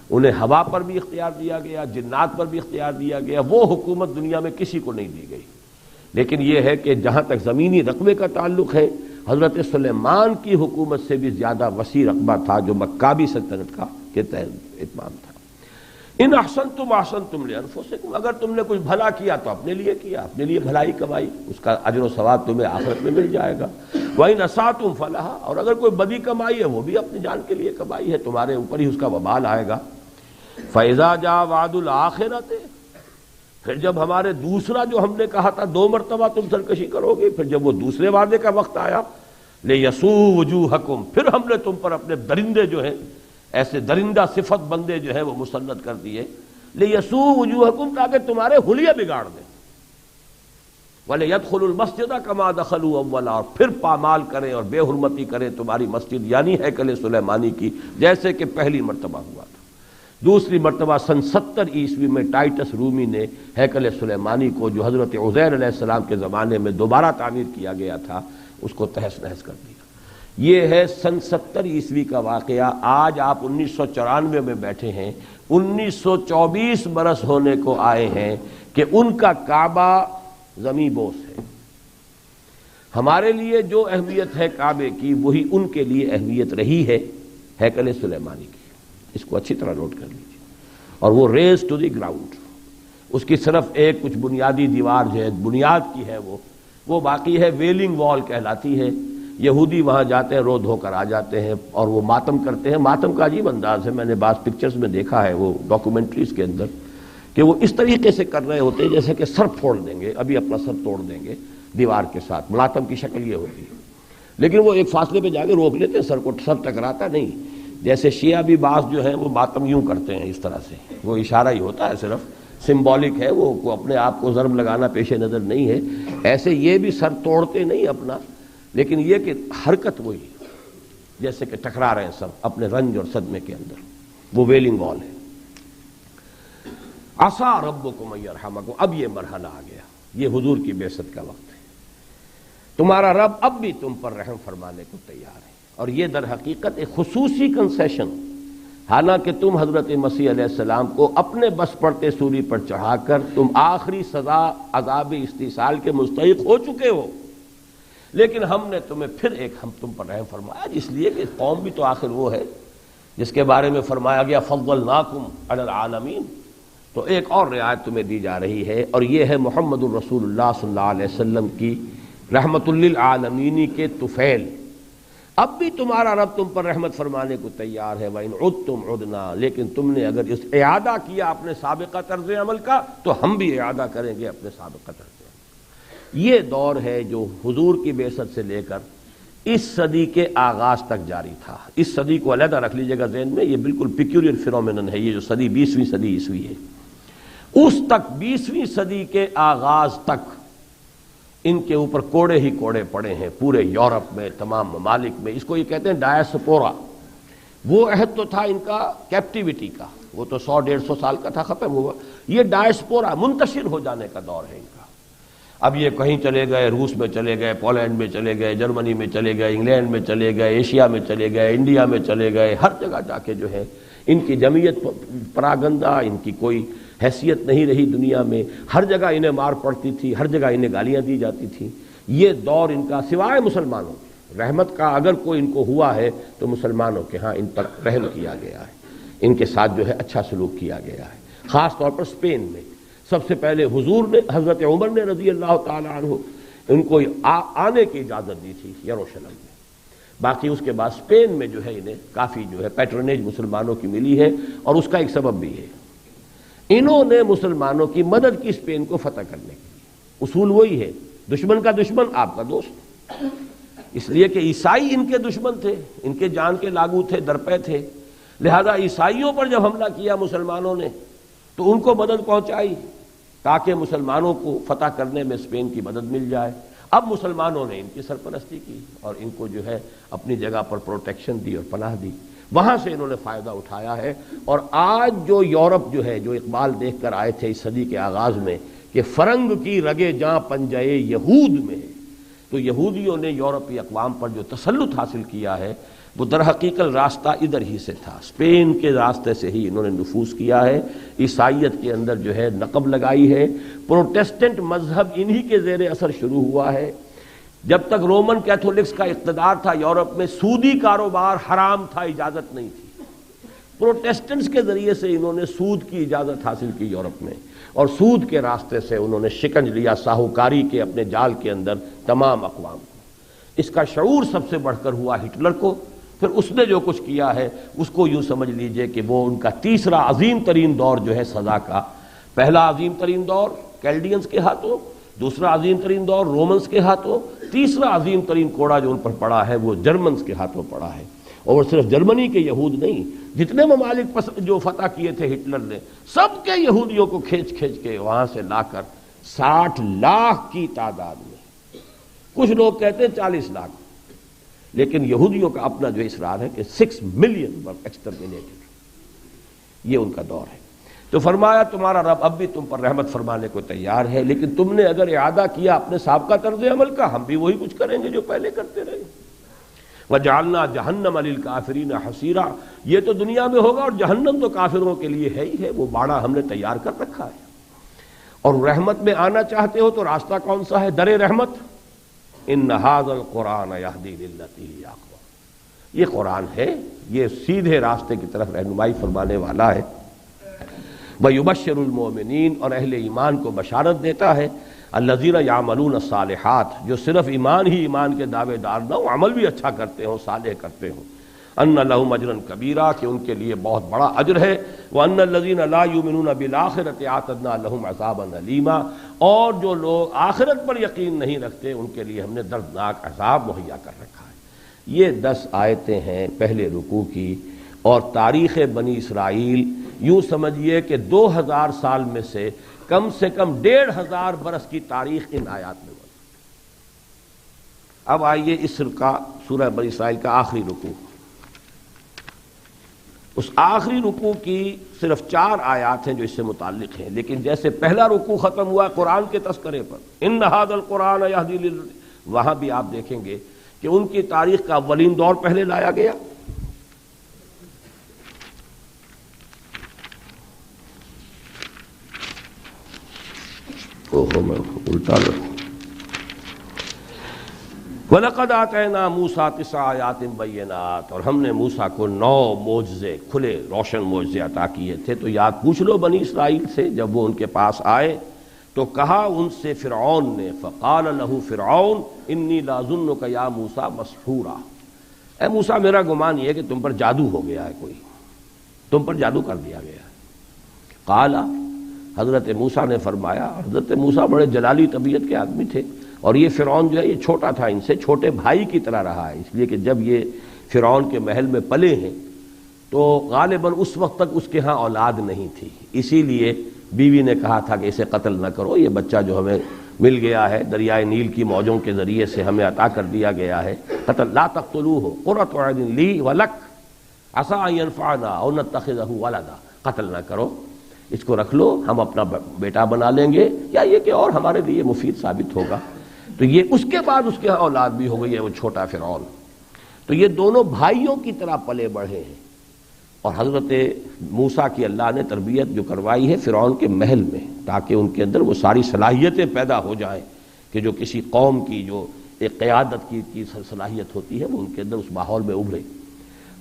انہیں ہوا پر بھی اختیار دیا گیا، جنات پر بھی اختیار دیا گیا، وہ حکومت دنیا میں کسی کو نہیں دی گئی۔ لیکن یہ ہے کہ جہاں تک زمینی رقبے کا تعلق ہے، حضرت سلیمان کی حکومت سے بھی زیادہ وسیع رقبہ تھا جو مکابی سلطنت کا کے تحت اتمام تھا۔ ان احسنتم احسنتم لانفسکم، اگر تم نے کچھ بھلا کیا تو اپنے لیے کیا، اپنے لیے بھلائی کمائی، اس کا اجر و ثواب تمہیں آخرت میں مل جائے گا۔ وَإِنْ أَسَأْتُمْ فَلَهَا، اور اگر کوئی بدی کمائی ہے وہ بھی اپنی جان کے لیے کمائی ہے، تمہارے اوپر ہی اس کا وبال آئے گا۔ فَإِذَا جَاءَ وَعْدُ الْآخِرَةِ، پھر جب ہمارے دوسرا جو ہم نے کہا تھا 2 مرتبہ تم سرکشی کرو گے، پھر جب وہ دوسرے وعدے کا وقت آیا، لِيَسُوءُ وُجُوهَكُمْ، پھر ہم نے تم پر اپنے درندے جو ہیں، ایسے درندہ صفت بندے جو ہیں وہ مسلط کر دیے، لِيَسُوءُ وُجُوهَكُمْ، تاکہ تمہارے حلیے بگاڑ دیں، وَلِيَدْخُلُوا الْمَسْجِدَ كَمَا دَخَلُوا أَوَّلَ، اور پھر پامال کریں اور بے حرمتی کریں تمہاری مسجد یعنی ہیکل سلیمانی کی، جیسے کہ پہلی مرتبہ ہوا تھا۔ دوسری مرتبہ سن 70 عیسوی میں ٹائٹس رومی نے ہیکل سلیمانی کو، جو حضرت عزیر علیہ السلام کے زمانے میں دوبارہ تعمیر کیا گیا تھا، اس کو تہس نہس کر دیا۔ یہ ہے سن 70 عیسوی کا واقعہ۔ آج آپ 1994 میں بیٹھے ہیں، 1924 برس ہونے کو آئے ہیں کہ ان کا کعبہ زمیں بوس ہے۔ ہمارے لیے جو اہمیت ہے کعبے کی، وہی ان کے لیے اہمیت رہی ہے ہیکل سلیمانی کی۔ اس کو اچھی طرح نوٹ کر لیجیے۔ اور وہ ریز ٹو دی گراؤنڈ، اس کی صرف ایک کچھ بنیادی دیوار جو ہے بنیاد کی ہے، وہ باقی ہے، ویلنگ وال کہلاتی ہے۔ یہودی وہاں جاتے ہیں، رو دھو کر آ جاتے ہیں اور وہ ماتم کرتے ہیں۔ ماتم کا عجیب انداز ہے، میں نے بعض پکچرز میں دیکھا ہے، وہ ڈاکومنٹریز کے اندر، کہ وہ اس طریقے سے کر رہے ہوتے ہیں جیسے کہ سر پھوڑ دیں گے، ابھی اپنا سر توڑ دیں گے دیوار کے ساتھ۔ ماتم کی شکل یہ ہوتی ہے، لیکن وہ ایک فاصلے پہ جا کے روک لیتے ہیں، سر کو سر ٹکراتا نہیں۔ جیسے شیعہ بھی بعض جو ہیں وہ ماتم یوں کرتے ہیں، اس طرح سے، وہ اشارہ ہی ہوتا ہے، صرف سمبولک ہے، وہ اپنے آپ کو ضرب لگانا پیش نظر نہیں ہے۔ ایسے یہ بھی سر توڑتے نہیں اپنا، لیکن یہ کہ حرکت وہی جیسے کہ ٹکرا رہے ہیں سب اپنے رنج اور صدمے کے اندر، وہ ویلنگ وال ہے۔ عسیٰ ربکم ان یرحمکم، اب یہ مرحلہ آ گیا، یہ حضور کی بعثت کا وقت ہے، تمہارا رب اب بھی تم پر رحم فرمانے کو تیار ہے۔ اور یہ در حقیقت ایک خصوصی کنسیشن، حالانکہ تم حضرت مسیح علیہ السلام کو اپنے بس پڑتے سولی پر چڑھا کر تم آخری سزا عذاب استیصال کے مستحق ہو چکے ہو، لیکن ہم نے تمہیں پھر ہم تم پر رحم فرمایا، اس لیے کہ قوم بھی تو آخر وہ ہے جس کے بارے میں فرمایا گیا فضلناکم علی العالمین۔ تو ایک اور رعایت تمہیں دی جا رہی ہے، اور یہ ہے محمد الرسول اللہ صلی اللہ علیہ وسلم کی رحمت للعالمین کے طفیل۔ اب بھی تمہارا رب تم پر رحمت فرمانے کو تیار ہے، وَإِنْ عُدْتُمْ عُدْنَا، لیکن تم نے اگر اس اعادہ کیا اپنے سابقہ طرز عمل کا تو ہم بھی اعادہ کریں گے اپنے سابقہ طرز عمل۔ یہ دور ہے جو حضور کی بعثت سے لے کر اس صدی کے آغاز تک جاری تھا۔ اس صدی کو علیحدہ رکھ لیجیے گا ذہن میں، یہ بالکل پیکیولر فینومینن ہے، یہ جو صدی 20ویں صدی عیسوی ہے، اس تک 20ویں صدی کے آغاز تک ان کے اوپر کوڑے ہی کوڑے پڑے ہیں پورے یورپ میں، تمام ممالک میں۔ اس کو یہ کہتے ہیں ڈایاسپورا۔ وہ عہد تو تھا ان کا کیپٹیوٹی کا، وہ تو 100-150 سال کا تھا، ختم ہوا۔ یہ ڈایاسپورا منتشر ہو جانے کا دور ہے ان کا۔ اب یہ کہیں چلے گئے، روس میں چلے گئے، پولینڈ میں چلے گئے، جرمنی میں چلے گئے، انگلینڈ میں چلے گئے، ایشیا میں چلے گئے، انڈیا میں چلے گئے، ہر جگہ جا کے جو ہے ان کی جمعیت پراگندہ، ان کی کوئی حیثیت نہیں رہی دنیا میں، ہر جگہ انہیں مار پڑتی تھی، ہر جگہ انہیں گالیاں دی جاتی تھیں۔ یہ دور ان کا سوائے مسلمانوں کے رحمت کا اگر کوئی ان کو ہوا ہے تو مسلمانوں کے ہاں ان پر رحم کیا گیا ہے، ان کے ساتھ جو ہے اچھا سلوک کیا گیا ہے، خاص طور پر اسپین میں۔ سب سے پہلے حضور نے، حضرت عمر نے رضی اللہ تعالی عنہ ان کو آنے کی اجازت دی تھی یروشلم میں، باقی اس کے بعد اسپین میں جو ہے انہیں کافی جو ہے پیٹرنیج مسلمانوں کی ملی ہے، اور اس کا ایک سبب بھی ہے، انہوں نے مسلمانوں کی مدد کی اسپین کو فتح کرنے کے لیے۔ اصول وہی ہے، دشمن کا دشمن آپ کا دوست، اس لیے کہ عیسائی ان کے دشمن تھے، ان کے جان کے لاگو تھے، درپے تھے، لہذا عیسائیوں پر جب حملہ کیا مسلمانوں نے تو ان کو مدد پہنچائی تاکہ مسلمانوں کو فتح کرنے میں اسپین کی مدد مل جائے۔ اب مسلمانوں نے ان کی سرپرستی کی اور ان کو جو ہے اپنی جگہ پر پروٹیکشن دی اور پناہ دی، وہاں سے انہوں نے فائدہ اٹھایا ہے۔ اور آج جو یورپ جو ہے، جو اقبال دیکھ کر آئے تھے اس صدی کے آغاز میں کہ فرنگ کی رگے جاں پنجے یہود میں، تو یہودیوں نے یورپی اقوام پر جو تسلط حاصل کیا ہے وہ در حقیقت راستہ ادھر ہی سے تھا، اسپین کے راستے سے ہی انہوں نے نفوذ کیا ہے، عیسائیت کے اندر جو ہے نقب لگائی ہے، پروٹیسٹنٹ مذہب انہی کے زیر اثر شروع ہوا ہے۔ جب تک رومن کیتھولکس کا اقتدار تھا یورپ میں، سودی کاروبار حرام تھا، اجازت نہیں تھی، پروٹیسٹنٹس کے ذریعے سے انہوں نے سود کی اجازت حاصل کی یورپ میں، اور سود کے راستے سے انہوں نے شکنج لیا ساہوکاری کے اپنے جال کے اندر تمام اقوام کو۔ اس کا شعور سب سے بڑھ کر ہوا ہٹلر کو، پھر اس نے جو کچھ کیا ہے اس کو یوں سمجھ لیجئے کہ وہ ان کا تیسرا عظیم ترین دور جو ہے سزا کا، پہلا عظیم ترین دور کیلڈینز کے ہاتھوں، دوسرا عظیم ترین دور رومنز کے ہاتھوں، تیسرا عظیم ترین کوڑا جو ان پر پڑا ہے وہ جرمنز کے ہاتھوں پڑا ہے۔ اور صرف جرمنی کے یہود نہیں، جتنے ممالک جو فتح کیے تھے ہٹلر نے، سب کے یہودیوں کو کھینچ کھینچ کے وہاں سے لا کر 60 لاکھ کی تعداد میں، کچھ لوگ کہتے ہیں 40 لاکھ، لیکن یہودیوں کا اپنا جو اصرار ہے کہ 6 ملین ور ایکسٹرمنیٹڈ، یہ ان کا دور ہے۔ تو فرمایا تمہارا رب اب بھی تم پر رحمت فرمانے کو تیار ہے، لیکن تم نے اگر اعادہ کیا اپنے سابقہ طرز عمل کا، ہم بھی وہی کچھ کریں گے جو پہلے کرتے رہے۔ وَجَعَلْنَا جَهَنَّمَ لِلْكَافِرِينَ حَصِيرًا، یہ تو دنیا میں ہوگا، اور جہنم تو کافروں کے لیے ہے ہی ہے، وہ باڑا ہم نے تیار کر رکھا ہے۔ اور رحمت میں آنا چاہتے ہو تو راستہ کون سا ہے؟ در رحمت، ان ھذا القرآن یہدی للتی ہی اقوم، یہ قرآن ہے، یہ سیدھے راستے کی طرف رہنمائی فرمانے والا ہے۔ وَيُبَشِّرُ الْمُؤْمِنِينَ، اور اہل ایمان کو بشارت دیتا ہے، الذین یعملون الصالحات، جو صرف ایمان ہی ایمان کے دعوے دار نہ ہو، عمل بھی اچھا کرتے ہوں، صالح کرتے ہوں، ان لہم اجرا کبیرا، کہ ان کے لیے بہت بڑا اجر ہے، وان الذین لا یؤمنون بالآخرۃ اعتدنا لہم عذابا الیما، اور جو لوگ آخرت پر یقین نہیں رکھتے ان کے لیے ہم نے دردناک عذاب مہیا کر رکھا ہے۔ یہ 10 آیتیں ہیں پہلے رکوع کی، اور تاریخ بنی اسرائیل یوں سمجھیے کہ 2000 سال میں سے کم 1500 برس کی تاریخ ان آیات میں موجود۔ اب آئیے اس سورہ بنی اسرائیل کا آخری رکوع، اس آخری رکوع کی صرف 4 آیات ہیں جو اس سے متعلق ہیں، لیکن جیسے پہلا رکوع ختم ہوا قرآن کے تذکرے پر، ان ھذا القرآن یہدی للرشد، وہاں بھی آپ دیکھیں گے کہ ان کی تاریخ کا اولین دور پہلے لایا گیا، میں الٹا لوں۔ وَلَقَدْ آتَيْنَا مُوسَىٰ 9 آیات بینات، اور ہم نے موسیٰ کو 9 معجزے، کھلے روشن معجزے عطا کیے تھے۔ تو یاد پوچھ لو بنی اسرائیل سے، جب وہ ان کے پاس آئے تو کہا ان سے فرعون نے، فقال له فرعون انی لاظنک یا موسیٰ مسحورا، اے موسیٰ میرا گمان یہ ہے کہ تم پر جادو ہو گیا ہے، کوئی تم پر جادو کر دیا گیا ہے۔ قال، حضرت موسیٰ نے فرمایا، حضرت موسیٰ بڑے جلالی طبیعت کے آدمی تھے، اور یہ فرعون جو ہے یہ چھوٹا تھا، ان سے چھوٹے بھائی کی طرح رہا ہے، اس لیے کہ جب یہ فرعون کے محل میں پلے ہیں تو غالباً اس وقت تک اس کے ہاں اولاد نہیں تھی، اسی لیے بیوی نے کہا تھا کہ اسے قتل نہ کرو، یہ بچہ جو ہمیں مل گیا ہے دریائے نیل کی موجوں کے ذریعے سے ہمیں عطا کر دیا گیا ہے، قتل لا تقتلوہ قرۃ اعین لی ولک عسیٰ ان ینفعنا او نتخذہ ولدا، قتل نہ کرو، اس کو رکھ لو، ہم اپنا بیٹا بنا لیں گے، یا یہ کہ اور ہمارے لیے مفید ثابت ہوگا۔ تو یہ اس کے بعد اس کے ہاں اولاد بھی ہو گئی ہے، وہ چھوٹا فرعون۔ تو یہ دونوں بھائیوں کی طرح پلے بڑھے ہیں، اور حضرت موسیٰ کی اللہ نے تربیت جو کروائی ہے فرعون کے محل میں، تاکہ ان کے اندر وہ ساری صلاحیتیں پیدا ہو جائیں کہ جو کسی قوم کی جو ایک قیادت کی صلاحیت ہوتی ہے وہ ان کے اندر اس ماحول میں ابھرے۔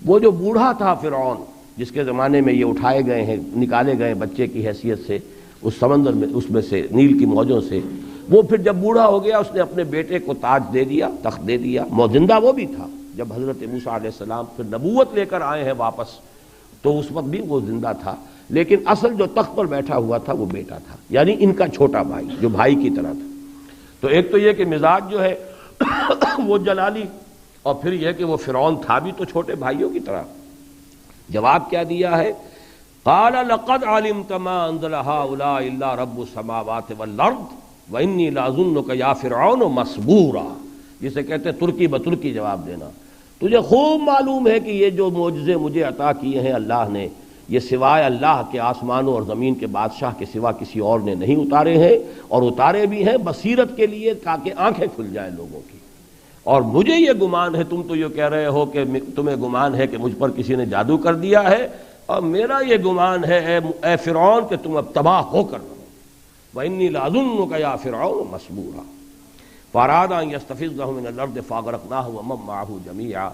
وہ جو بوڑھا تھا فرعون، جس کے زمانے میں یہ اٹھائے گئے ہیں، نکالے گئے بچے کی حیثیت سے اس سمندر میں، اس میں سے نیل کی موجوں سے، وہ پھر جب بوڑھا ہو گیا اس نے اپنے بیٹے کو تاج دے دیا، تخت دے دیا، زندہ وہ بھی تھا جب حضرت موسیٰ علیہ السلام پھر نبوت لے کر آئے ہیں واپس، تو اس وقت بھی وہ زندہ تھا، لیکن اصل جو تخت پر بیٹھا ہوا تھا وہ بیٹا تھا، یعنی ان کا چھوٹا بھائی جو بھائی کی طرح تھا۔ تو ایک تو یہ کہ مزاج جو ہے وہ جلالی، اور پھر یہ کہ وہ فرعون تھا بھی تو چھوٹے بھائیوں کی طرح۔ جواب کیا دیا ہے؟ قال لقد علمت ما انزل هؤلاء الا رب السماوات والارض وانی لاظنک یا فرعون مسبورا، جسے کہتے ہیں ترکی بترکی جواب دینا۔ تجھے خوب معلوم ہے کہ یہ جو معجزے مجھے عطا کیے ہیں اللہ نے، یہ سوائے اللہ کے آسمانوں اور زمین کے بادشاہ کے سوا کسی اور نے نہیں اتارے ہیں، اور اتارے بھی ہیں بصیرت کے لیے تاکہ آنکھیں کھل جائیں لوگوں کی۔ اور مجھے یہ گمان ہے، تم تو یہ کہہ رہے ہو کہ تمہیں گمان ہے کہ مجھ پر کسی نے جادو کر دیا ہے، اور میرا یہ گمان ہے اے فرعون کہ تم اب تباہ ہو کر رہو۔ وَإِنِّي لَأَظُنُّكَ يَا فِرْعَوْنُ مَسْبُورًا فَأَرَادَ أَن يَسْتَفِزَّهُم مِّنَ الْأَرْضِ فَأَغْرَقْنَاهُ وَمَن مَّعَهُ جَمِيعًا،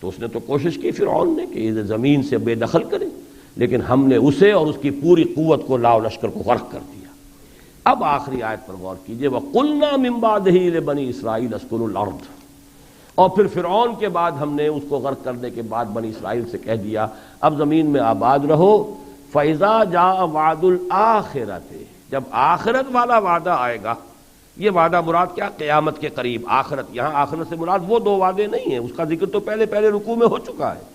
تو اس نے تو کوشش کی فرعون نے کہ یہ زمین سے بے دخل کرے، لیکن ہم نے اسے اور اس کی پوری قوت کو لاؤ لشکر کو غرق کر دیا۔ اب آخری آیت پر غور کیجئے، وَقُلْنَا مِن بَعْدِهِ لِبَنِي إِسْرَائِيلَ اسْكُنُوا الْأَرْضَ، اور پھر فرعون کے بعد ہم نے اس کو غرق کرنے کے بعد بنی اسرائیل سے کہہ دیا اب زمین میں آباد رہو۔ فَإِذَا جَاءَ وَعْدُ الْآخِرَةِ، جب آخرت والا وعدہ آئے گا، یہ وعدہ مراد کیا؟ قیامت کے قریب آخرت، یہاں آخرت سے مراد وہ دو وعدے نہیں ہیں، اس کا ذکر تو پہلے رکوع میں ہو چکا ہے۔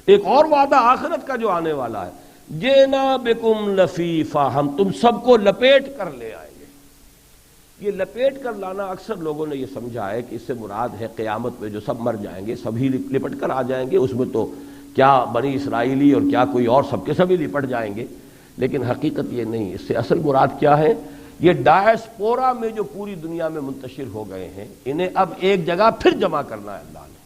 ایک اور وعدہ آخرت کا جو آنے والا ہے، جِئْنَا بِكُمْ لَفِيفًا، ہم تم سب کو لپیٹ کر لے آئیں گے۔ یہ لپیٹ کر لانا اکثر لوگوں نے یہ سمجھا ہے کہ اس سے مراد ہے قیامت میں جو سب مر جائیں گے سبھی لپٹ کر آ جائیں گے، اس میں تو کیا بنی اسرائیلی اور کیا کوئی اور، سب کے سبھی لپٹ جائیں گے، لیکن حقیقت یہ نہیں۔ اس سے اصل مراد کیا ہے؟ یہ ڈائسپورا میں جو پوری دنیا میں منتشر ہو گئے ہیں، انہیں اب ایک جگہ پھر جمع کرنا ہے اللہ نے۔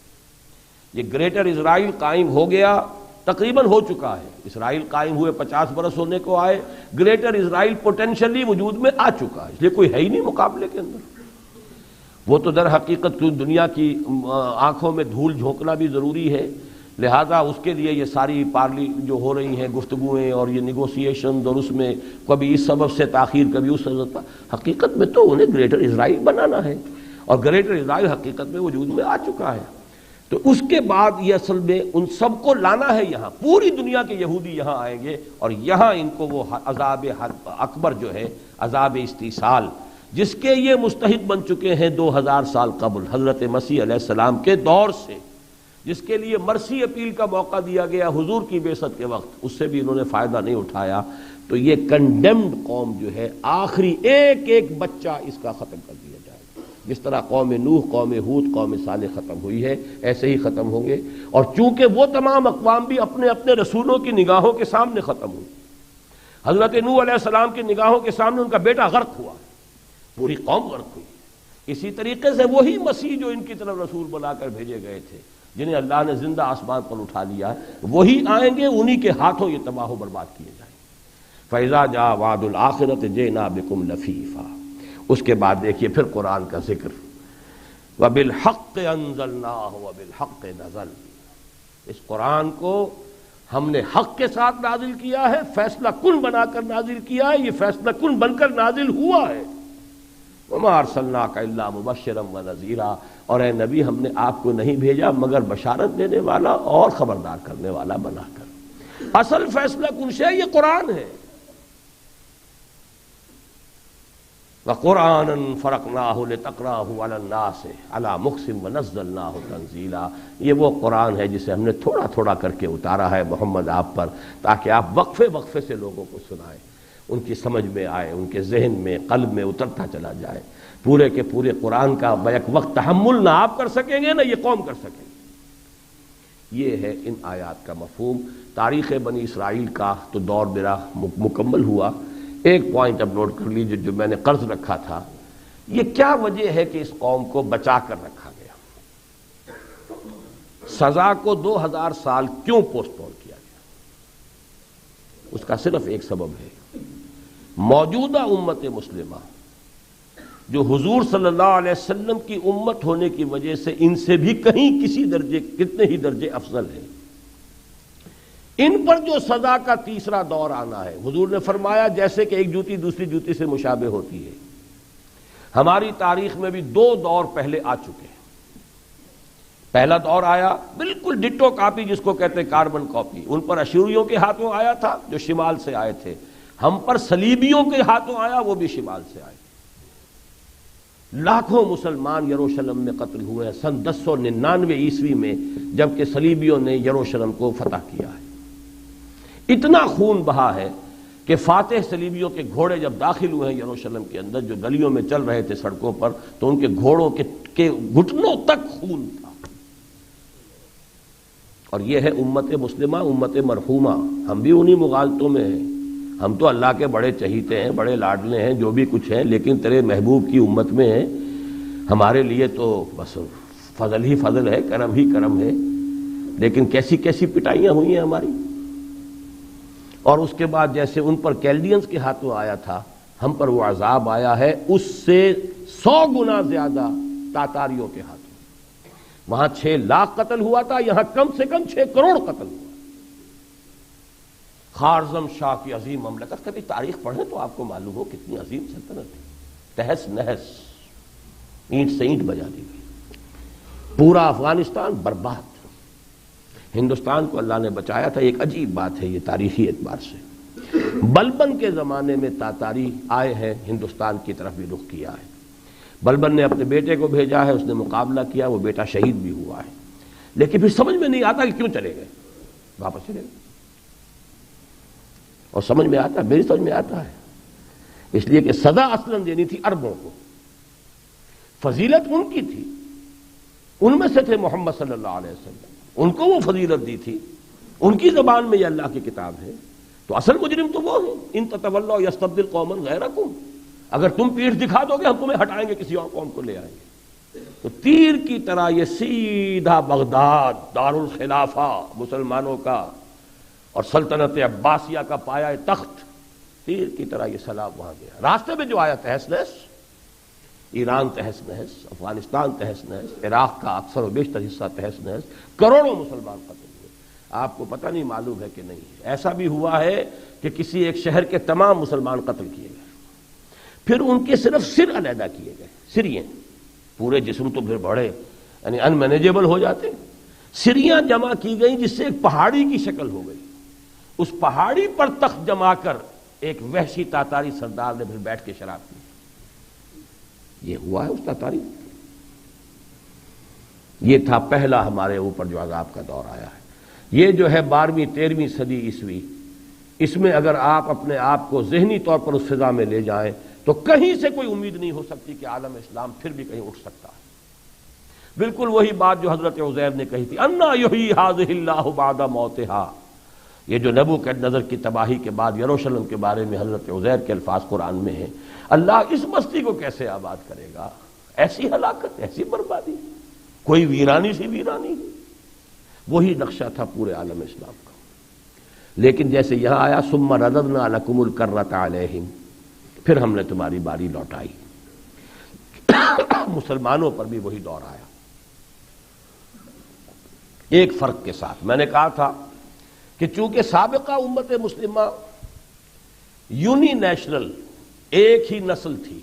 یہ گریٹر اسرائیل قائم ہو گیا، تقریباً ہو چکا ہے، اسرائیل قائم ہوئے 50 برس ہونے کو آئے، گریٹر اسرائیل پوٹینشلی وجود میں آ چکا ہے، اس لیے کوئی ہے ہی نہیں مقابلے کے اندر۔ وہ تو در حقیقت دنیا کی آنکھوں میں دھول جھونکنا بھی ضروری ہے، لہذا اس کے لیے یہ ساری پارلی جو ہو رہی ہیں گفتگویں اور یہ نیگوسیشن، اور اس میں کبھی اس سبب سے تاخیر کبھی اس سبب سے، حقیقت میں تو انہیں گریٹر اسرائیل بنانا ہے، اور گریٹر اسرائیل حقیقت میں وجود میں آ چکا ہے۔ تو اس کے بعد یہ اصل میں ان سب کو لانا ہے یہاں، پوری دنیا کے یہودی یہاں آئیں گے، اور یہاں ان کو وہ عذاب اکبر جو ہے، عذاب استیصال، جس کے یہ مستحق بن چکے ہیں 2000 سال قبل حضرت مسیح علیہ السلام کے دور سے، جس کے لیے مرسی اپیل کا موقع دیا گیا حضور کی بعثت کے وقت، اس سے بھی انہوں نے فائدہ نہیں اٹھایا۔ تو یہ کنڈیمڈ قوم جو ہے، آخری ایک بچہ اس کا ختم کر دیا جائے گا۔ جس طرح قوم نوح، قوم ہود، قوم صالح ختم ہوئی ہے، ایسے ہی ختم ہوں گے، اور چونکہ وہ تمام اقوام بھی اپنے اپنے رسولوں کی نگاہوں کے سامنے ختم ہوئی۔ حضرت نوح علیہ السلام کی نگاہوں کے سامنے ان کا بیٹا غرق ہوا، پوری قوم غرق ہوئی۔ اسی طریقے سے وہی مسیح جو ان کی طرف رسول بنا کر بھیجے گئے تھے، جنہیں اللہ نے زندہ آسمان پر اٹھا لیا، وہی آئیں گے، انہی کے ہاتھوں یہ تباہ و برباد کیے جائیں گے۔ فَإِذَا جَاءَ وَعْدُ الْآخِرَةِ جِئْنَا بِكُمْ لَفِيفًا۔ اس کے بعد دیکھیے پھر قرآن کا ذکر، وَبِالْحَقِّ أَنزَلْنَاهُ وَبِالْحَقِّ نَزَلَ، اس قرآن کو ہم نے حق کے ساتھ نازل کیا ہے، فیصلہ کن بنا کر نازل کیا ہے، یہ فیصلہ کن بن کر نازل ہوا ہے۔ وَمَا أَرْسَلْنَاكَ إِلَّا مُبَشِّرًا وَنَذِيرًا، اور اے نبی ہم نے آپ کو نہیں بھیجا مگر بشارت دینے والا اور خبردار کرنے والا بنا کر۔ اصل فیصلہ کن شے یہ قرآن ہے۔ وَقُرْآنًا فَرَقْنَاهُ لِتَقْرَأَهُ عَلَى النَّاسِ عَلَى مُكْثٍ وَنَزَّلْنَاهُ تَنزِيلًا، یہ وہ قرآن ہے جسے ہم نے تھوڑا تھوڑا کر کے اتارا ہے محمد آپ پر، تاکہ آپ وقفے وقفے سے لوگوں کو سنائیں، ان کی سمجھ میں آئے، ان کے ذہن میں قلب میں اترتا چلا جائے۔ پورے کے پورے قرآن کا بیک وقت تحمل نہ آپ کر سکیں گے، نہ یہ قوم کر سکیں گے۔ یہ ہے ان آیات کا مفہوم۔ تاریخ بنی اسرائیل کا تو دور میرا مکمل ہوا۔ ایک پوائنٹ اب نوٹ کر لیجیے جو میں نے قرض رکھا تھا، یہ کیا وجہ ہے کہ اس قوم کو بچا کر رکھا گیا؟ سزا کو 2000 سال کیوں پوسٹ پون کیا گیا؟ اس کا صرف ایک سبب ہے، موجودہ امت مسلمہ جو حضور صلی اللہ علیہ وسلم کی امت ہونے کی وجہ سے ان سے بھی کہیں کسی درجے، کتنے ہی درجے افضل ہیں، ان پر جو سزا کا تیسرا دور آنا ہے، حضور نے فرمایا جیسے کہ ایک جوتی دوسری جوتی سے مشابہ ہوتی ہے، ہماری تاریخ میں بھی 2 دور پہلے آ چکے ہیں۔ پہلا دور آیا بالکل ڈٹو کاپی جس کو کہتے ہیں کاربن کاپی، ان پر اشوریوں کے ہاتھوں آیا تھا جو شمال سے آئے تھے، ہم پر صلیبیوں کے ہاتھوں آیا، وہ بھی شمال سے آئے۔ لاکھوں مسلمان یروشلم میں قتل ہوئے ہیں سن 1099 عیسوی میں، جبکہ صلیبیوں نے یروشلم کو فتح کیا ہے۔ اتنا خون بہا ہے کہ فاتح صلیبیوں کے گھوڑے جب داخل ہوئے ہیں یروشلم کے اندر، جو گلیوں میں چل رہے تھے سڑکوں پر، تو ان کے گھوڑوں کے گھٹنوں تک خون تھا۔ اور یہ ہے امت مسلمہ، امت مرحومہ، ہم بھی انہی مغالطوں میں ہیں۔ ہم تو اللہ کے بڑے چہیتے ہیں، بڑے لاڈلے ہیں، جو بھی کچھ ہیں، لیکن تیرے محبوب کی امت میں ہیں، ہمارے لیے تو بس فضل ہی فضل ہے، کرم ہی کرم ہے، لیکن کیسی کیسی پٹائیاں ہوئی ہیں ہماری۔ اور اس کے بعد جیسے ان پر کیلڈینز کے ہاتھوں آیا تھا، ہم پر وہ عذاب آیا ہے اس سے 100 گنا زیادہ تاتاریوں کے ہاتھوں۔ وہاں 6 لاکھ قتل ہوا تھا، یہاں کم سے کم 6 کروڑ قتل ہوا۔ خارزم شاہ کی عظیم مملکت، کبھی تاریخ پڑھیں تو آپ کو معلوم ہو کتنی عظیم سلطنت تھی، تہس نہس، اینٹ سے اینٹ بجا دی گئی، پورا افغانستان برباد۔ ہندوستان کو اللہ نے بچایا تھا۔ ایک عجیب بات ہے یہ تاریخی اعتبار سے، بلبن کے زمانے میں تاتاری آئے ہیں، ہندوستان کی طرف بھی رخ کیا ہے، بلبن نے اپنے بیٹے کو بھیجا ہے، اس نے مقابلہ کیا، وہ بیٹا شہید بھی ہوا ہے، لیکن پھر سمجھ میں نہیں آتا کہ کیوں چلے گئے، واپس چلے گئے، اور سمجھ میں آتا ہے، میری سمجھ میں آتا ہے، اس لیے کہ سزا اصلاً دینی تھی عربوں کو، فضیلت ان کی تھی، ان میں سے تھے محمد صلی اللہ علیہ وسلم، ان کو وہ فضیلت دی تھی، ان کی زبان میں یہ اللہ کی کتاب ہے، تو اصل مجرم تو وہ ہیں، ان تتولوا یستبدل قوما غیرکم، اگر تم پیٹھ دکھا دو گے ہم تمہیں ہٹائیں گے، کسی اور قوم کو لے آئیں گے۔ تو تیر کی طرح یہ سیدھا بغداد دارالخلافہ مسلمانوں کا اور سلطنت عباسیہ کا پایا تخت، تیر کی طرح یہ سیلاب وہاں گیا۔ راستے میں جو آیا تہس نہس، ایران تہس نہس، افغانستان تہس نہس، عراق کا اکثر و بیشتر حصہ تہس نہس، کروڑوں مسلمان قتل ہوئے۔ آپ کو پتہ نہیں معلوم ہے کہ نہیں، ایسا بھی ہوا ہے کہ کسی ایک شہر کے تمام مسلمان قتل کیے گئے، پھر ان کے صرف سر علیحدہ کیے گئے، سریاں، پورے جسم تو پھر بڑے یعنی ان مینیجیبل ہو جاتے، سریاں جمع کی گئیں جس سے ایک پہاڑی کی شکل ہو گئی، اس پہاڑی پر تخت جما کر ایک وحشی تاتاری سردار نے پھر بیٹھ کے شراب پی۔ یہ ہوا ہے اس کا تاریخ۔ یہ تھا پہلا ہمارے اوپر جو عذاب کا دور آیا ہے۔ یہ جو ہے 12ویں 13ویں صدی عیسوی، اس میں اگر آپ اپنے آپ کو ذہنی طور پر اس فضا میں لے جائیں تو کہیں سے کوئی امید نہیں ہو سکتی کہ عالم اسلام پھر بھی کہیں اٹھ سکتا ہے۔ بالکل وہی بات جو حضرت عزیر نے کہی تھی، انا یحیی ھذہ اللہ بعد موتھا۔ یہ جو نبوکدنضر کی تباہی کے بعد یروشلم کے بارے میں حضرت عزیر کے الفاظ قرآن میں ہیں، اللہ اس بستی کو کیسے آباد کرے گا؟ ایسی ہلاکت، ایسی بربادی، کوئی ویرانی سی ویرانی۔ وہی نقشہ تھا پورے عالم اسلام کا۔ لیکن جیسے یہاں آیا ثم رددنا لکم الکرۃ علیہم، پھر ہم نے تمہاری باری لوٹائی، مسلمانوں پر بھی وہی دور آیا، ایک فرق کے ساتھ۔ میں نے کہا تھا کہ چونکہ سابقہ امت مسلمہ یونی نیشنل، ایک ہی نسل تھی،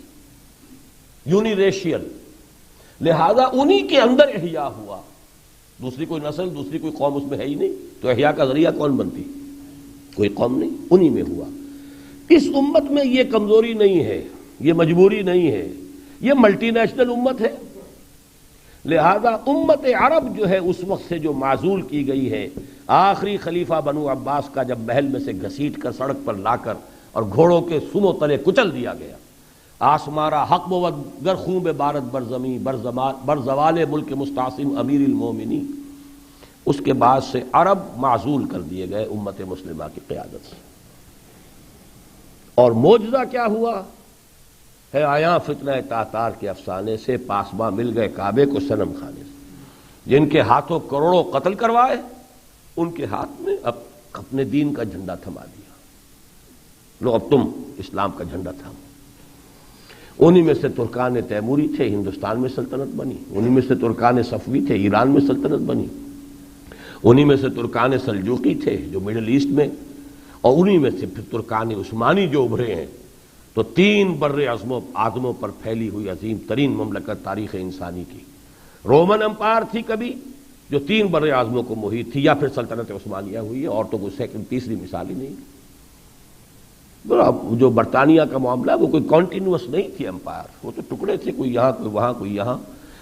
یونی ریشیل، لہذا انہی کے اندر احیاء ہوا، دوسری کوئی نسل، دوسری کوئی قوم اس میں ہے ہی نہیں، تو احیاء کا ذریعہ کون بنتی؟ کوئی قوم نہیں، انہی میں ہوا۔ اس امت میں یہ کمزوری نہیں ہے، یہ مجبوری نہیں ہے، یہ ملٹی نیشنل امت ہے، لہذا امت عرب جو ہے اس وقت سے جو معزول کی گئی ہے، آخری خلیفہ بنو عباس کا جب محل میں سے گھسیٹ کر سڑک پر لا کر اور گھوڑوں کے سموں تلے کچل دیا گیا، آسمارا حق بود گر خوں بے بارت بر زمین بر زوال ملک مستعصم امیر المومنین، اس کے بعد سے عرب معزول کر دیے گئے امت مسلمہ کی قیادت سے۔ اور معجزہ کیا ہوا ہے؟ آیا فتنہ تاتار کے افسانے سے پاسباں مل گئے کعبے کو صنم خانے سے، جن کے ہاتھوں کروڑوں قتل کروائے، ان کے ہاتھ میں اب اپنے دین کا جھنڈا تھما دیا، لو اب تم اسلام کا جھنڈا تھامو۔ انہی میں سے ترکان تیموری تھے، ہندوستان میں سلطنت بنی، انہی میں سے ترکان صفوی تھے، ایران میں سلطنت بنی، انہی میں سے ترکان سلجوقی تھے جو مڈل ایسٹ میں، اور انہی میں سے پھر ترکان عثمانی جو ابھرے ہیں۔ تو 3 بر اعظموں پر پھیلی ہوئی عظیم ترین مملکت تاریخ انسانی کی رومن امپائر تھی کبھی، جو 3 بر اعظموں کو محیط تھی، یا پھر سلطنت عثمانیہ ہوئی ہے، اور تو کوئی سیکنڈ تیسری مثال ہی نہیں۔ جو برطانیہ کا معاملہ وہ کوئی کانٹینیوس نہیں تھی امپائر، وہ تو ٹکڑے تھے، کوئی یہاں کوئی وہاں کوئی یہاں،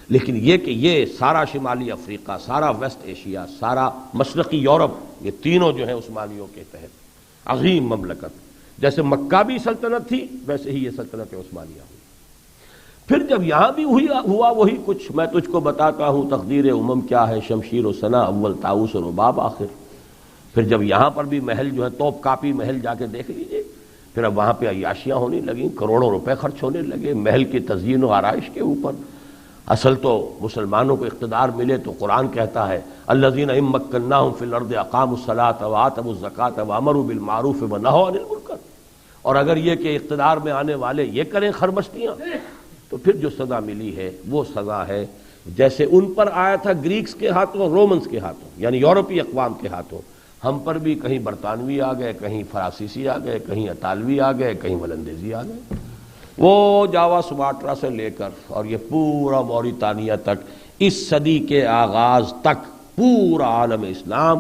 لیکن یہ کہ یہ سارا شمالی افریقہ، سارا ویسٹ ایشیا، سارا مشرقی یورپ، یہ تینوں جو ہیں عثمانیوں کے تحت عظیم مملکت، جیسے مکابی سلطنت تھی ویسے ہی یہ سلطنت عثمانیہ ہوئی۔ پھر جب یہاں بھی ہوا وہی کچھ، میں تجھ کو بتاتا ہوں تقدیر امم کیا ہے، شمشیر و سنا اول طاؤس و رباب آخر۔ پھر جب یہاں پر بھی محل جو ہے توپ کاپی محل جا کے دیکھ لیجئے، پھر اب وہاں پہ عیاشیاں ہونے لگیں، کروڑوں روپے خرچ ہونے لگے محل کی تزئین و آرائش کے اوپر۔ اصل تو مسلمانوں کو اقتدار ملے تو قرآن کہتا ہے الذین ان مکناہم فی الارض اقاموا الصلاۃ وآتوا الزکاۃ وامروا بالمعروف ونہوا عن المنکر، اور اگر یہ کہ اقتدار میں آنے والے یہ کریں خرمستیاں، تو پھر جو سزا ملی ہے وہ سزا ہے جیسے ان پر آیا تھا گریکس کے ہاتھوں، رومنز کے ہاتھوں، یعنی یورپی اقوام کے ہاتھوں، ہم پر بھی کہیں برطانوی آ گئے، کہیں فرانسیسی آ گئے، کہیں اطالوی آ گئے، کہیں ولندیزی آ گئے، وہ جاوا سماٹرا سے لے کر اور یہ پورا موریتانیہ تک، اس صدی کے آغاز تک پورا عالم اسلام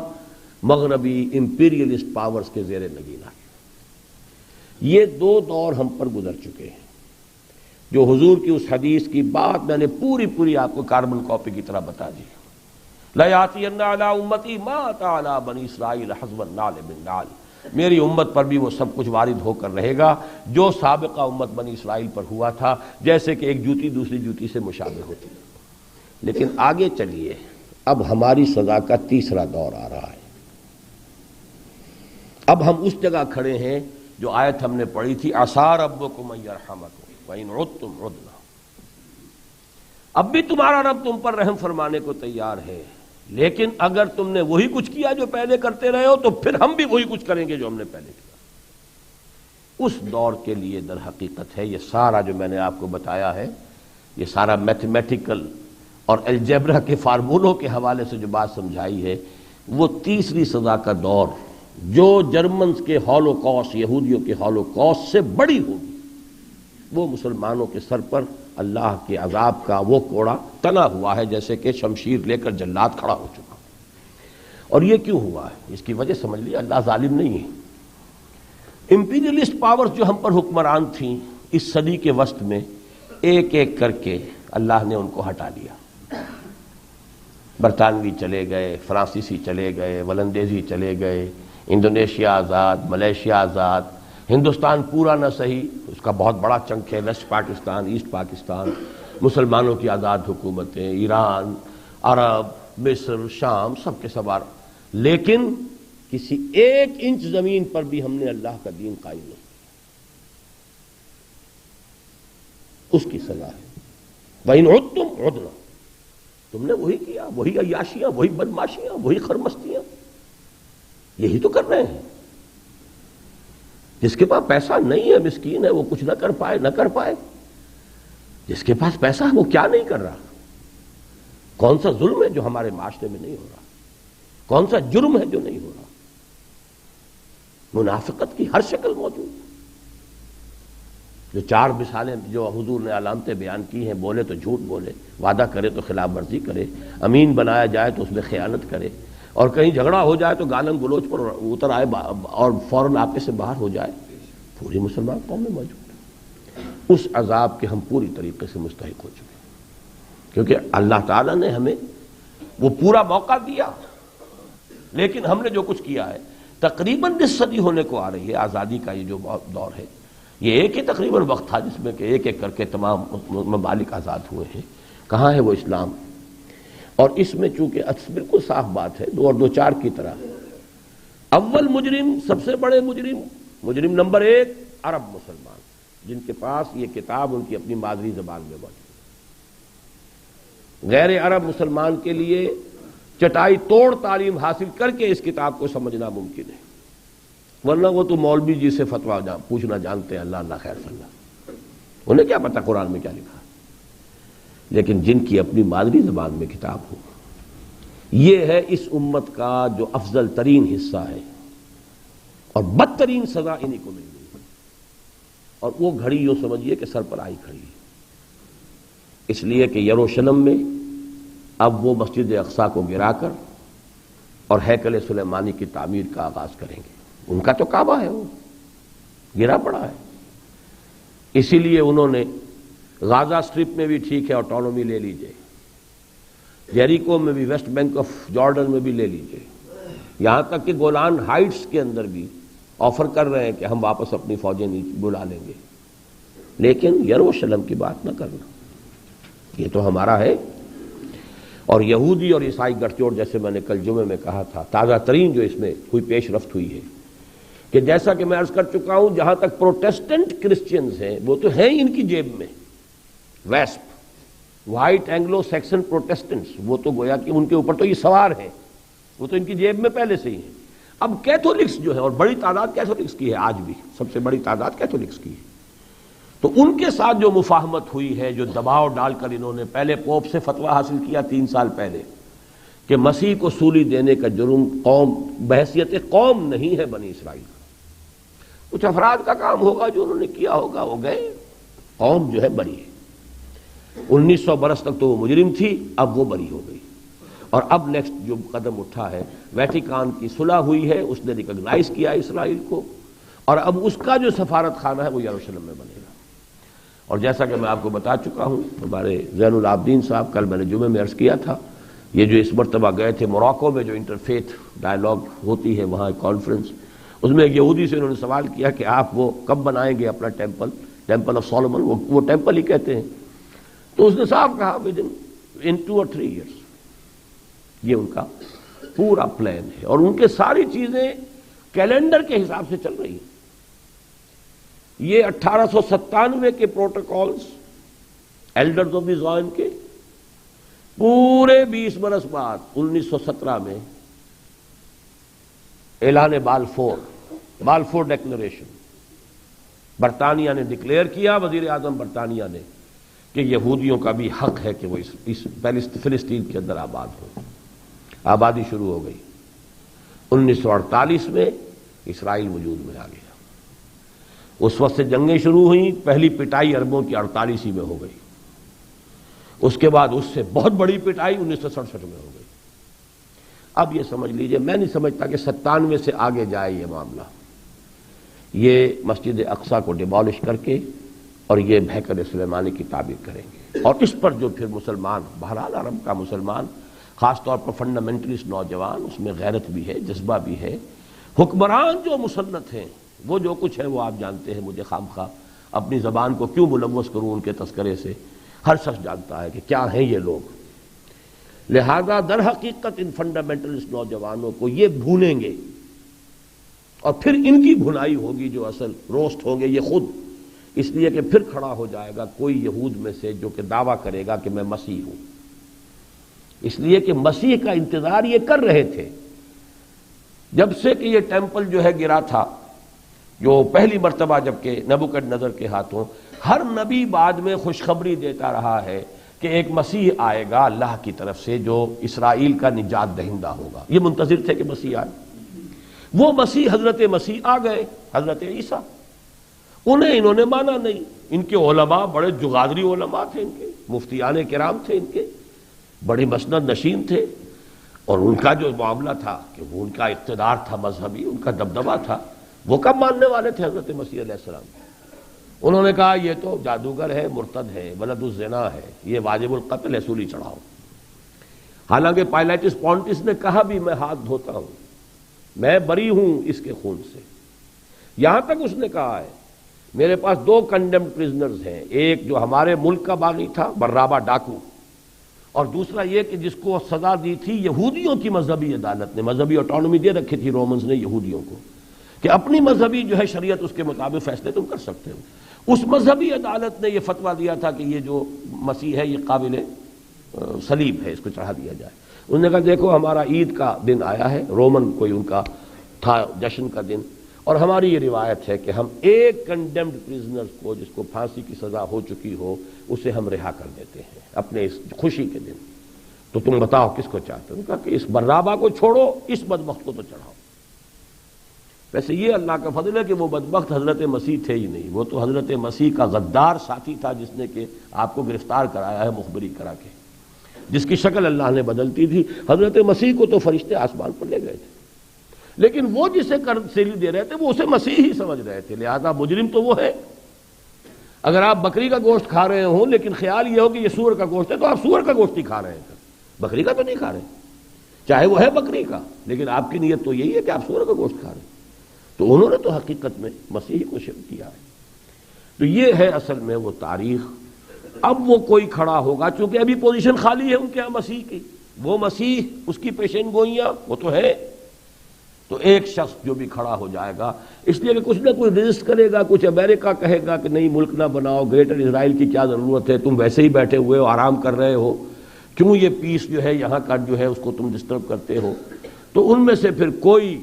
مغربی امپیریلسٹ پاورز کے زیر نگین آ گیا۔ یہ دو دور ہم پر گزر چکے ہیں۔ جو حضور کی اس حدیث کی بات میں نے پوری آپ کو کاربن کاپی کی طرح بتا دی، لَيَأْتِيَنَّ عَلَىٰ أُمَّتِي مَا أَتَىٰ عَلَىٰ بَنِي إِسْرَائِيلَ حَسْبَ النَّعْلِ بِالنَّعْلِ، میری امت پر بھی وہ سب کچھ وارد ہو کر رہے گا جو سابقہ امت بنی اسرائیل پر ہوا تھا، جیسے کہ ایک جوتی دوسری جوتی سے مشابہ ہوتی ہے۔ لیکن آگے چلیے، اب ہماری سزا کا تیسرا دور آ رہا ہے۔ اب ہم اس جگہ کھڑے ہیں جو آیت ہم نے پڑھی تھی، عَسَىٰ رَبُّكُمْ أَن يَرْحَمَكُمْ وَإِنْ عُدتُّمْ عُدْنَا۔ اب بھی تمہارا رب تم پر رحم فرمانے کو تیار ہے، لیکن اگر تم نے وہی کچھ کیا جو پہلے کرتے رہے ہو تو پھر ہم بھی وہی کچھ کریں گے جو ہم نے پہلے کیا۔ اس دور کے لیے در حقیقت ہے یہ سارا جو میں نے آپ کو بتایا ہے، یہ سارا میتھمیٹیکل اور الجبرا کے فارمولوں کے حوالے سے جو بات سمجھائی ہے، وہ تیسری سزا کا دور جو جرمنز کے ہولوکاسٹ، یہودیوں کے ہولوکاسٹ سے بڑی ہوگی، وہ مسلمانوں کے سر پر اللہ کے عذاب کا وہ کوڑا تنا ہوا ہے، جیسے کہ شمشیر لے کر جلاد کھڑا ہو چکا۔ اور یہ کیوں ہوا ہے؟ اس کی وجہ سمجھ لیے، اللہ ظالم نہیں ہے۔ امپیریلسٹ پاورز جو ہم پر حکمران تھیں اس صدی کے وسط میں، ایک ایک کر کے اللہ نے ان کو ہٹا دیا۔ برطانوی چلے گئے، فرانسیسی چلے گئے، ولندیزی چلے گئے، انڈونیشیا آزاد، ملیشیا آزاد، ہندوستان پورا نہ صحیح، اس کا بہت بڑا چنک ہے، ویسٹ پاکستان، ایسٹ پاکستان، مسلمانوں کی آزاد حکومتیں، ایران، عرب، مصر، شام، سب کے سب لیکن کسی ایک انچ زمین پر بھی ہم نے اللہ کا دین قائم نہیں کیا۔ اس کی سزا ہے وَإِنْ عُدْتُمْ عُدْنَا، تم نے وہی کیا، وہی عیاشیاں، وہی بدماشیاں، وہی خرمستیاں، یہی تو کر رہے ہیں۔ جس کے پاس پیسہ نہیں ہے، مسکین ہے، وہ کچھ نہ کر پائے۔ جس کے پاس پیسہ ہے وہ کیا نہیں کر رہا؟ کون سا ظلم ہے جو ہمارے معاشرے میں نہیں ہو رہا؟ کون سا جرم ہے جو نہیں ہو رہا؟ منافقت کی ہر شکل موجود ہے۔ جو چار مثالیں جو حضور نے علامتیں بیان کی ہیں، بولے تو جھوٹ بولے، وعدہ کرے تو خلاف ورزی کرے، امین بنایا جائے تو اس میں خیانت کرے، اور کہیں جھگڑا ہو جائے تو گالن گلوچ پر اتر آئے اور فوراً آپے سے باہر ہو جائے، پوری مسلمان قوم میں موجود ہے۔ اس عذاب کے ہم پوری طریقے سے مستحق ہو چکے ہیں، کیونکہ اللہ تعالیٰ نے ہمیں وہ پورا موقع دیا، لیکن ہم نے جو کچھ کیا ہے، تقریباً 20 صدی ہونے کو آ رہی ہے آزادی کا یہ جو دور ہے، یہ ایک ہی تقریباً وقت تھا جس میں کہ ایک ایک کر کے تمام ممالک آزاد ہوئے ہیں۔ کہاں ہے وہ اسلام؟ اور اس میں چونکہ بالکل صاف بات ہے، دو اور دو چار کی طرح، اول مجرم، سب سے بڑے مجرم نمبر 1 عرب مسلمان، جن کے پاس یہ کتاب ان کی اپنی مادری زبان میں موجود ہے۔ غیر عرب مسلمان کے لیے چٹائی توڑ تعلیم حاصل کر کے اس کتاب کو سمجھنا ممکن ہے، ورنہ وہ تو مولوی جی سے فتویٰ پوچھنا جانتے ہیں، اللہ خیر صلی اللہ، انہیں کیا پتہ قرآن میں کیا لکھا ہے۔ لیکن جن کی اپنی مادری زبان میں کتاب ہو، یہ ہے اس امت کا جو افضل ترین حصہ ہے، اور بدترین سزا انہی کو مل گئی، اور وہ گھڑی یوں سمجھیے کہ سر پر آئی کھڑی ہے، اس لیے کہ یروشلم میں اب وہ مسجد اقصیٰ کو گرا کر اور ہیکل سلیمانی کی تعمیر کا آغاز کریں گے۔ ان کا تو کعبہ ہے، وہ گرا پڑا ہے، اسی لیے انہوں نے غازہ اسٹرپ میں بھی ٹھیک ہے آٹونومی لے لیجئے، یریکو میں بھی، ویسٹ بینک آف جارڈن میں بھی لے لیجئے، یہاں تک کہ گولان ہائٹس کے اندر بھی آفر کر رہے ہیں کہ ہم واپس اپنی فوجیں بلا لیں گے، لیکن یروشلم کی بات نہ کرنا، یہ تو ہمارا ہے۔ اور یہودی اور عیسائی گٹھ جوڑ، جیسے میں نے کل جمعے میں کہا تھا، تازہ ترین جو اس میں کوئی پیش رفت ہوئی ہے، کہ جیسا کہ میں عرض کر چکا ہوں، جہاں تک پروٹیسٹنٹ کرسچنز ہیں وہ تو ہیں ان کی جیب میں، ویسپ، وائٹ اینگلو سیکسن پروٹیسٹنٹس، وہ تو گویا کہ ان کے اوپر تو یہ سوار ہیں، وہ تو ان کی جیب میں پہلے سے ہی ہیں۔ اب کیتھولکس جو ہے، اور بڑی تعداد کیتھولکس کی ہے، آج بھی سب سے بڑی تعداد کیتھولکس کی ہے، تو ان کے ساتھ جو مفاہمت ہوئی ہے، جو دباؤ ڈال کر انہوں نے پہلے پوپ سے فتویٰ حاصل کیا 3 سال پہلے کہ مسیح کو سولی دینے کا جرم قوم بحیثیت قوم نہیں ہے بنی اسرائیل کا. کچھ افراد کا کام ہوگا جو انہوں نے کیا ہوگا، وہ گئے، قوم جو ہے بری ہے. 1900 برس تک تو وہ مجرم تھی، اب وہ بری ہو گئی. اور اب نیکسٹ جو قدم اٹھا ہے، ویٹیکان کی صلح ہوئی ہے، اس نے ریکگنائز کیا اسرائیل کو، اور اب اس کا جو سفارت خانہ ہے وہ یروشلم میں بنے گا. اور جیسا کہ میں آپ کو بتا چکا ہوں، ہمارے زین العابدین صاحب، کل میں نے جمعے میں عرض کیا تھا، یہ جو اس مرتبہ گئے تھے موراکو میں، جو انٹرفیتھ ڈائیلاگ ہوتی ہے وہاں ایک کانفرنس، اس میں ایک یہودی سے انہوں نے سوال کیا کہ آپ وہ کب بنائیں گے اپنا ٹیمپل آف سولومن، وہ ٹیمپل ہی کہتے ہیں. تو اس نے صاحب کہا ان 2 or 3 years. یہ ان کا پورا پلان ہے، اور ان کے ساری چیزیں کیلنڈر کے حساب سے چل رہی ہیں. یہ 1897 کے protocols elders of the Zion کے پورے 20 برس بعد 1917 میں اعلان بالفور ڈیکلریشن برطانیہ نے ڈکلیئر کیا، وزیر اعظم برطانیہ نے، کہ یہودیوں کا بھی حق ہے کہ وہ اس فلسطین کے اندر آباد ہو. آبادی شروع ہو گئی. 1948 میں اسرائیل وجود میں آ گیا. اس وقت سے جنگیں شروع ہوئیں. پہلی پٹائی عربوں کی 48 میں ہو گئی. اس کے بعد اس سے بہت بڑی پٹائی 1967 میں ہو گئی. اب یہ سمجھ لیجئے، میں نہیں سمجھتا کہ 97 سے آگے جائے یہ معاملہ. یہ مسجد اقصیٰ کو ڈیمالش کر کے اور یہ بہکر سلیمانی کی تعبیر کریں گے، اور اس پر جو پھر مسلمان، بہرحال عرب کا مسلمان، خاص طور پر فنڈامنٹلسٹ نوجوان، اس میں غیرت بھی ہے، جذبہ بھی ہے. حکمران جو مسلط ہیں، وہ جو کچھ ہے وہ آپ جانتے ہیں. مجھے خامخواہ اپنی زبان کو کیوں ملوث کروں ان کے تذکرے سے، ہر شخص جانتا ہے کہ کیا ہیں یہ لوگ. لہذا در حقیقت ان فنڈامنٹلسٹ نوجوانوں کو یہ بھونیں گے، اور پھر ان کی بھلائی ہوگی، جو اصل روسٹ ہوں گے یہ خود، اس لیے کہ پھر کھڑا ہو جائے گا کوئی یہود میں سے جو کہ دعویٰ کرے گا کہ میں مسیح ہوں. اس لیے کہ مسیح کا انتظار یہ کر رہے تھے جب سے کہ یہ ٹیمپل جو ہے گرا تھا، جو پہلی مرتبہ جبکہ نبوکڈنضر کے ہاتھوں. ہر نبی بعد میں خوشخبری دیتا رہا ہے کہ ایک مسیح آئے گا اللہ کی طرف سے جو اسرائیل کا نجات دہندہ ہوگا. یہ منتظر تھے کہ مسیح آئے. وہ مسیح حضرت مسیح آ گئے، حضرت عیسیٰ. انہوں نے مانا نہیں. ان کے علماء بڑے جغادری علماء تھے، ان کے مفتیان کرام تھے، ان کے بڑے مسند نشین تھے، اور ان کا جو معاملہ تھا کہ وہ ان کا اقتدار تھا مذہبی، ان کا دبدبہ تھا. وہ کب ماننے والے تھے حضرت مسیح علیہ السلام؟ انہوں نے کہا یہ تو جادوگر ہے، مرتد ہے، ولد الزنا ہے، یہ واجب القتل ہے، سولی چڑھاؤ. حالانکہ پائلاٹس پونٹس نے کہا بھی میں ہاتھ دھوتا ہوں، میں بری ہوں اس کے خون سے. یہاں تک اس نے کہا ہے میرے پاس 2 کنڈیمڈ پرزنرز ہیں، ایک جو ہمارے ملک کا باغی تھا برابا ڈاکو، اور دوسرا یہ کہ جس کو سزا دی تھی یہودیوں کی مذہبی عدالت نے. مذہبی آٹونومی دے رکھی تھی رومنز نے یہودیوں کو کہ اپنی مذہبی جو ہے شریعت اس کے مطابق فیصلے تم کر سکتے ہو. اس مذہبی عدالت نے یہ فتویٰ دیا تھا کہ یہ جو مسیح ہے یہ قابل صلیب ہے، اس کو چڑھا دیا جائے. انہوں نے کہا دیکھو ہمارا عید کا دن آیا ہے، رومن کوئی ان کا تھا جشن کا دن، اور ہماری یہ روایت ہے کہ ہم ایک کنڈیمڈ پرزنر کو جس کو پھانسی کی سزا ہو چکی ہو اسے ہم رہا کر دیتے ہیں اپنے اس خوشی کے دن. تو تم بتاؤ کس کو چاہتے ہو؟ انہوں نے کہا کہ اس برابا کو چھوڑو، اس بدبخت کو تو چڑھاؤ. ویسے یہ اللہ کا فضل ہے کہ وہ بدبخت حضرت مسیح تھے ہی نہیں، وہ تو حضرت مسیح کا غدار ساتھی تھا جس نے کہ آپ کو گرفتار کرایا ہے مخبری کرا کے، جس کی شکل اللہ نے بدلتی تھی. حضرت مسیح کو تو فرشتے آسمان پر لے گئے تھے، لیکن وہ جسے سیلی دے رہے تھے وہ اسے مسیح ہی سمجھ رہے تھے. لہذا مجرم تو وہ ہے. اگر آپ بکری کا گوشت کھا رہے ہوں لیکن خیال یہ ہو کہ یہ سور کا گوشت ہے تو آپ سور کا گوشت ہی کھا رہے ہیں، بکری کا تو نہیں کھا رہے، چاہے وہ ہے بکری کا، لیکن آپ کی نیت تو یہی ہے کہ آپ سور کا گوشت کھا رہے ہیں. تو انہوں نے تو حقیقت میں مسیح کو شرک کیا ہے. تو یہ ہے اصل میں وہ تاریخ. اب وہ کوئی کھڑا ہوگا، چونکہ ابھی پوزیشن خالی ہے ان کے ہاں مسیح کی، وہ مسیح اس کی پیشین گوئیاں وہ تو ہے. تو ایک شخص جو بھی کھڑا ہو جائے گا، اس لیے کہ کچھ نہ کچھ رجسٹ کرے گا. کچھ امریکہ کہے گا کہ نہیں ملک نہ بناؤ، گریٹر اسرائیل کی کیا ضرورت ہے، تم ویسے ہی بیٹھے ہوئے ہو، آرام کر رہے ہو، کیوں یہ پیس جو ہے یہاں کا جو ہے اس کو تم ڈسٹرب کرتے ہو. تو ان میں سے پھر کوئی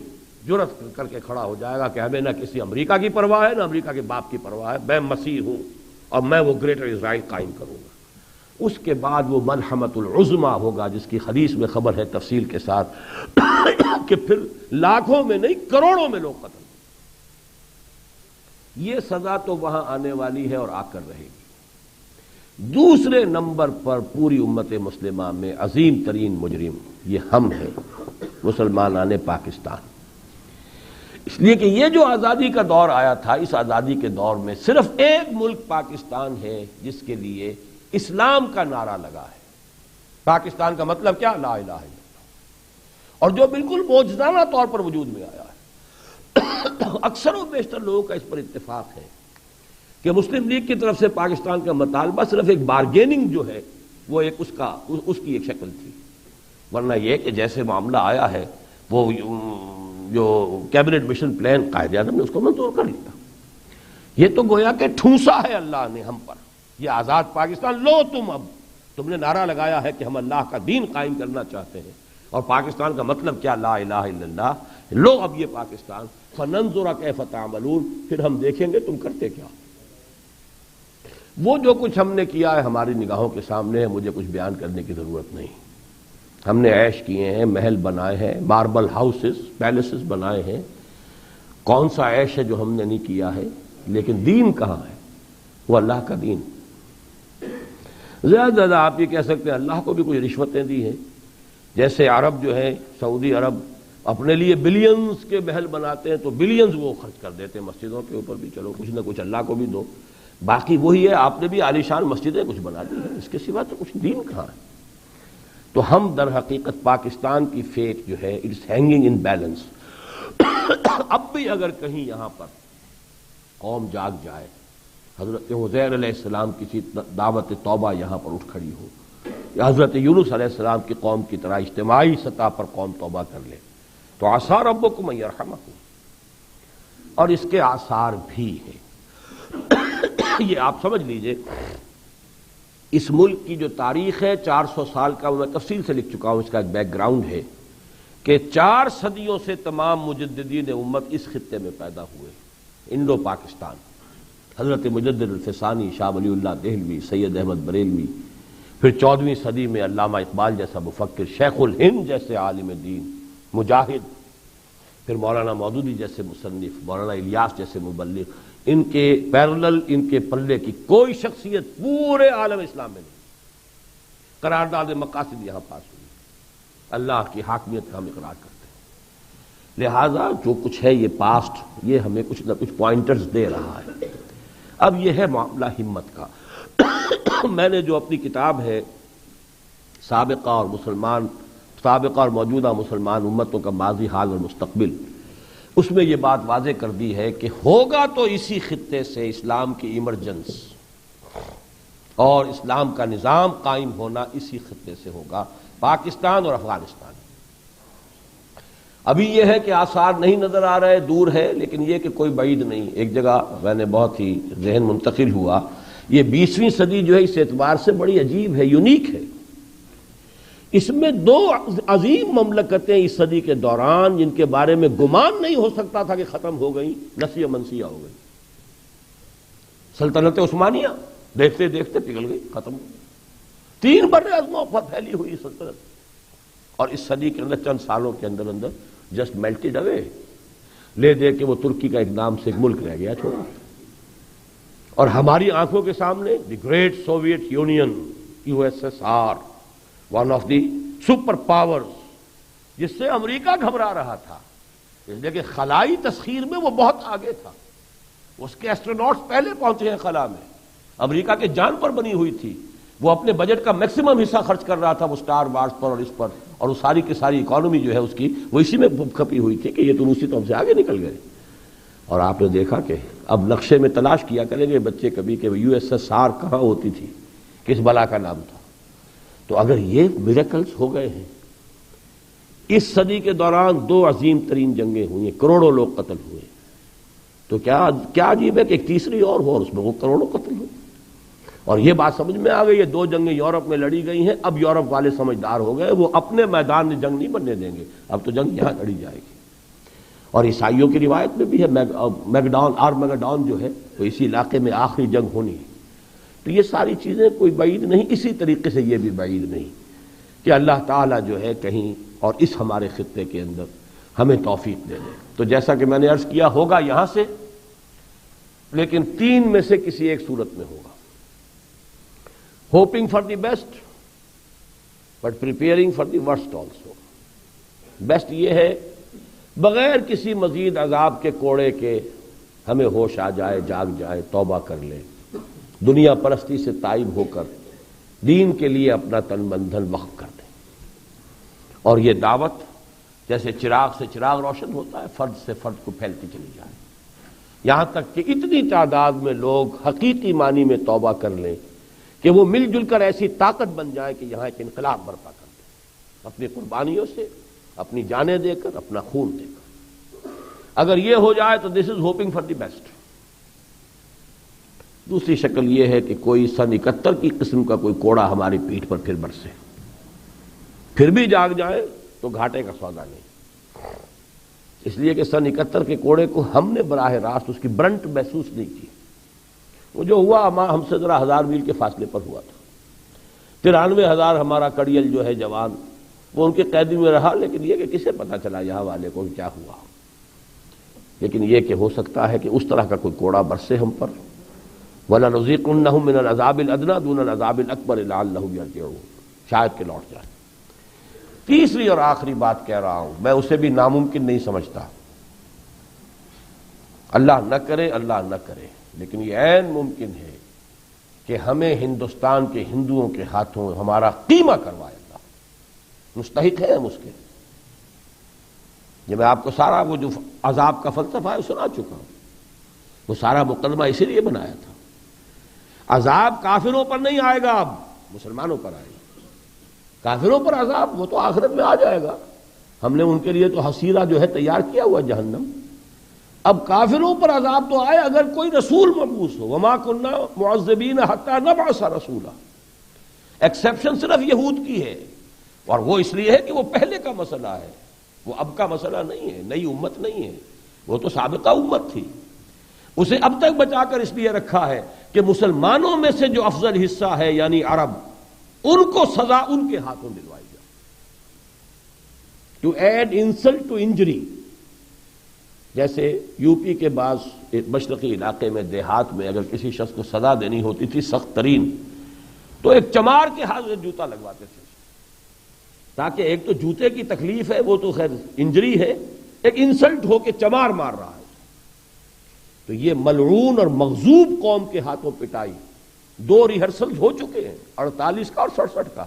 جرت کر کے کھڑا ہو جائے گا کہ ہمیں نہ کسی امریکہ کی پرواہ ہے نہ امریکہ کے باپ کی پرواہ ہے، میں مسیح ہوں اور میں وہ گریٹر اسرائیل قائم کروں گا. اس کے بعد وہ ملحمۃ العظمیٰ ہوگا جس کی حدیث میں خبر ہے تفصیل کے ساتھ کہ پھر لاکھوں میں نہیں کروڑوں میں لوگ قتل. یہ سزا تو وہاں آنے والی ہے اور آ کر رہے گی. دوسرے نمبر پر پوری امت مسلمہ میں عظیم ترین مجرم یہ ہم ہیں مسلمانان پاکستان. اس لیے کہ یہ جو آزادی کا دور آیا تھا، اس آزادی کے دور میں صرف ایک ملک پاکستان ہے جس کے لیے اسلام کا نعرہ لگا ہے. پاکستان کا مطلب کیا؟ لا الہ الا اللہ، اور جو بالکل معجزانہ طور پر وجود میں آیا ہے. اکثر و بیشتر لوگوں کا اس پر اتفاق ہے کہ مسلم لیگ کی طرف سے پاکستان کا مطالبہ صرف ایک بارگیننگ جو ہے وہ ایک اس کی ایک شکل تھی، ورنہ یہ کہ جیسے معاملہ آیا ہے وہ جو cabinet mission plan Quaid Azam نے اس کو منظور کر لیا. یہ تو گویا کہ ٹھونسا ہے اللہ نے ہم پر، یہ آزاد پاکستان لو. تم نے نعرہ لگایا ہے کہ ہم اللہ کا دین قائم کرنا چاہتے ہیں، اور پاکستان کا مطلب کیا؟ لا الہ الا اللہ. لو اب یہ پاکستان، فننظر کیف تعملون، پھر ہم دیکھیں گے تم کرتے کیا. وہ جو کچھ ہم نے کیا ہے ہماری نگاہوں کے سامنے ہے، مجھے کچھ بیان کرنے کی ضرورت نہیں. ہم نے عیش کیے ہیں، محل بنائے ہیں، ماربل ہاؤسز، پیلسز بنائے ہیں. کون سا عیش ہے جو ہم نے نہیں کیا ہے؟ لیکن دین کہاں ہے؟ وہ اللہ کا دین. زیادہ زیادہ آپ یہ کہہ سکتے ہیں اللہ کو بھی کچھ رشوتیں دی ہیں. جیسے عرب جو ہے، سعودی عرب اپنے لیے بلینز کے محل بناتے ہیں تو بلینز وہ خرچ کر دیتے ہیں مسجدوں کے اوپر بھی. چلو کچھ نہ کچھ اللہ کو بھی دو. باقی وہی ہے، آپ نے بھی عالیشان مسجدیں کچھ بنا دی ہیں، اس کے سوا تو کچھ دین کہاں ہے. تو ہم در حقیقت پاکستان کی فیٹ جو ہے اٹس ہینگنگ ان بیلنس. اب بھی اگر کہیں یہاں پر قوم جاگ جائے، حضرت عزیر علیہ السلام کسی دعوت توبہ یہاں پر اٹھ کھڑی ہو، یا حضرت یونس علیہ السلام کی قوم کی طرح اجتماعی سطح پر قوم توبہ کر لے، تو عسیٰ ربکم ان یرحمکم. اور اس کے آثار بھی ہیں. یہ آپ سمجھ لیجئے، اس ملک کی جو تاریخ ہے 400 سال کا، میں تفصیل سے لکھ چکا ہوں، اس کا ایک بیک گراؤنڈ ہے کہ 4 صدیوں سے تمام مجددین امت اس خطے میں پیدا ہوئے. انڈو پاکستان، حضرت مجدد الفسانی، شاہ ولی اللہ دہلوی، سید احمد بریلوی، پھر 14ویں صدی میں علامہ اقبال جیسا مفکر، شیخ الہند جیسے عالم دین مجاہد، پھر مولانا مودودی جیسے مصنف، مولانا الیاس جیسے مبلغ. ان کے پیرلل، ان کے پلے کی کوئی شخصیت پورے عالم اسلام میں نہیں. قرارداد مقاصد یہاں پاس ہوئی، اللہ کی حاکمیت کا ہم اقرار کرتے ہیں. لہذا جو کچھ ہے یہ پاسٹ، یہ ہمیں کچھ نہ کچھ پوائنٹرز دے رہا ہے. اب یہ ہے معاملہ ہمت کا. میں نے جو اپنی کتاب ہے سابقہ اور موجودہ مسلمان امتوں کا ماضی، حال اور مستقبل، اس میں یہ بات واضح کر دی ہے کہ ہوگا تو اسی خطے سے اسلام کی ایمرجنس اور اسلام کا نظام قائم ہونا اسی خطے سے ہوگا، پاکستان اور افغانستان. ابھی یہ ہے کہ آثار نہیں نظر آ رہے، دور ہے، لیکن یہ کہ کوئی بعید نہیں. ایک جگہ میں نے بہت ہی ذہن منتقل ہوا، یہ 20ویں صدی جو ہے اس اعتبار سے بڑی عجیب ہے، یونیک ہے. اس میں 2 عظیم مملکتیں اس صدی کے دوران جن کے بارے میں گمان نہیں ہو سکتا تھا کہ ختم ہو گئیں، نسیہ منسیہ ہو گئی. سلطنت عثمانیہ دیکھتے دیکھتے پگھل گئی، ختم ہو گئی. 3 بر اعظموں پر پھیلی ہوئی سلطنت، اور اس صدی کے اندر چند سالوں کے اندر جسٹ میلٹڈ اوے. لے دے کہ وہ ترکی کا ایک نام سے ایک ملک رہ گیا چھوڑا. اور ہماری آنکھوں کے سامنے the great Soviet union, USSR، one of the super powers, جس سے امریکہ گھبرا رہا تھا، اس لیے کہ خلائی تسخیر میں وہ بہت آگے تھا. اس کے ایسٹروناٹس پہلے پہنچے ہیں خلا میں. امریکہ کے جان پر بنی ہوئی تھی، وہ اپنے بجٹ کا میکسیمم حصہ خرچ کر رہا تھا وہ سٹار وارز پر اور اس پر، اور وہ ساری کی ساری اکانومی جو ہے اس کی وہ اسی میں کھپی ہوئی تھی کہ یہ تو روسی تو ہم سے آگے نکل گئے. اور آپ نے دیکھا کہ اب نقشے میں تلاش کیا کریں گے بچے کبھی کہ USSR کہاں ہوتی تھی، کس بلا کا نام تھا. تو اگر یہ میریکلز ہو گئے ہیں، اس صدی کے دوران 2 عظیم ترین جنگیں ہوئی، کروڑوں لوگ قتل ہوئے، تو کیا عجیب ہے کہ ایک تیسری اور ہو اور اس میں وہ کروڑوں قتل ہوئے. اور یہ بات سمجھ میں آ گئی، یہ 2 جنگیں یورپ میں لڑی گئی ہیں. اب یورپ والے سمجھدار ہو گئے، وہ اپنے میدان میں جنگ نہیں بننے دیں گے، اب تو جنگ یہاں لڑی جائے گی. اور عیسائیوں کی روایت میں بھی ہے، میگڈان جو ہے وہ اسی علاقے میں آخری جنگ ہونی ہے. تو یہ ساری چیزیں کوئی بعید نہیں. اسی طریقے سے یہ بھی بعید نہیں کہ اللہ تعالیٰ جو ہے کہیں اور اس ہمارے خطے کے اندر ہمیں توفیق دے دے. تو جیسا کہ میں نے عرض کیا ہوگا یہاں سے، لیکن تین میں سے کسی ایک صورت میں ہوگا. Hoping for the best but preparing for the worst also. Best یہ ہے بغیر کسی مزید عذاب کے کوڑے کے ہمیں ہوش آ جائے، جاگ جائے، توبہ کر لے، دنیا پرستی سے تائب ہو کر دین کے لیے اپنا تن من دھن وقف کر دیں. اور یہ دعوت جیسے چراغ سے چراغ روشن ہوتا ہے، فرد سے فرد کو پھیلتی چلی جائے، یہاں تک کہ اتنی تعداد میں لوگ حقیقی معنی میں توبہ کر لیں کہ وہ مل جل کر ایسی طاقت بن جائے کہ یہاں ایک انقلاب برپا کر دیں، اپنی قربانیوں سے، اپنی جانیں دے کر، اپنا خون دے کر. اگر یہ ہو جائے تو دس از ہوپنگ فار دی بیسٹ. دوسری شکل یہ ہے کہ کوئی سن 71 کی قسم کا کوئی کوڑا ہماری پیٹھ پر پھر برسے، پھر بھی جاگ جائے تو گھاٹے کا سودا نہیں. اس لیے کہ سن 71 کے کوڑے کو ہم نے براہ راست اس کی برنٹ محسوس نہیں کی. وہ جو ہوا ہم سے ذرا 1000 میل کے فاصلے پر ہوا تھا. 93,000 ہمارا کڑیل جو ہے جوان وہ ان کے قیدی میں رہا، لیکن یہ کہ کسے پتا چلا یہاں والے کو کیا ہوا. لیکن یہ کہ ہو سکتا ہے کہ اس طرح کا کوئی کوڑا برسے ہم پر. وَلَنُذِيقُنَّهُم مِّنَ الْعَذَابِ الْأَدْنَىٰ دُونَ الْعَذَابِ الْأَكْبَرِ لَعَلَّهُمْ يَرْجِعُونَ. شاید کہ لوٹ جائیں. تیسری اور آخری بات کہہ رہا ہوں، میں اسے بھی ناممکن نہیں سمجھتا. اللہ نہ کرے، اللہ نہ کرے، لیکن یہ عین ممکن ہے کہ ہمیں ہندوستان کے ہندوؤں کے ہاتھوں ہمارا قیمہ کروائے گا. مستحق ہے ہم اس کے. یہ میں آپ کو سارا وہ جو عذاب کا فلسفہ ہے سنا چکا ہوں. وہ سارا مقدمہ اسی لیے بنایا تھا. عذاب کافروں پر نہیں آئے گا، اب مسلمانوں پر آئے گا. کافروں پر عذاب وہ تو آخرت میں آ جائے گا. ہم نے ان کے لیے تو حصیرہ جو ہے تیار کیا ہوا جہنم. اب کافروں پر عذاب تو آئے اگر کوئی رسول مبعوث ہو. وما كنا معذبین حتی نبعث رسولا. ایکسیپشن صرف یہود کی ہے، اور وہ اس لیے ہے کہ وہ پہلے کا مسئلہ ہے، وہ اب کا مسئلہ نہیں ہے. نئی امت نہیں ہے، وہ تو سابقہ امت تھی. اسے اب تک بچا کر اس لیے رکھا ہے کہ مسلمانوں میں سے جو افضل حصہ ہے یعنی عرب، ان کو سزا ان کے ہاتھوں دلوائی جائے. To add insult to injury. جیسے یو پی کے بعض مشرقی علاقے میں دیہات میں اگر کسی شخص کو سزا دینی ہوتی تھی سخت ترین، تو ایک چمار کے ہاتھ میں جوتا لگواتے تھے، تاکہ ایک تو جوتے کی تکلیف ہے، وہ تو خیر انجری ہے، ایک انسلٹ ہو کے چمار مار رہا ہے. تو یہ ملعون اور مغضوب قوم کے ہاتھوں پٹائی 2 ریہرسل ہو چکے ہیں، 48 کا اور 67 کا.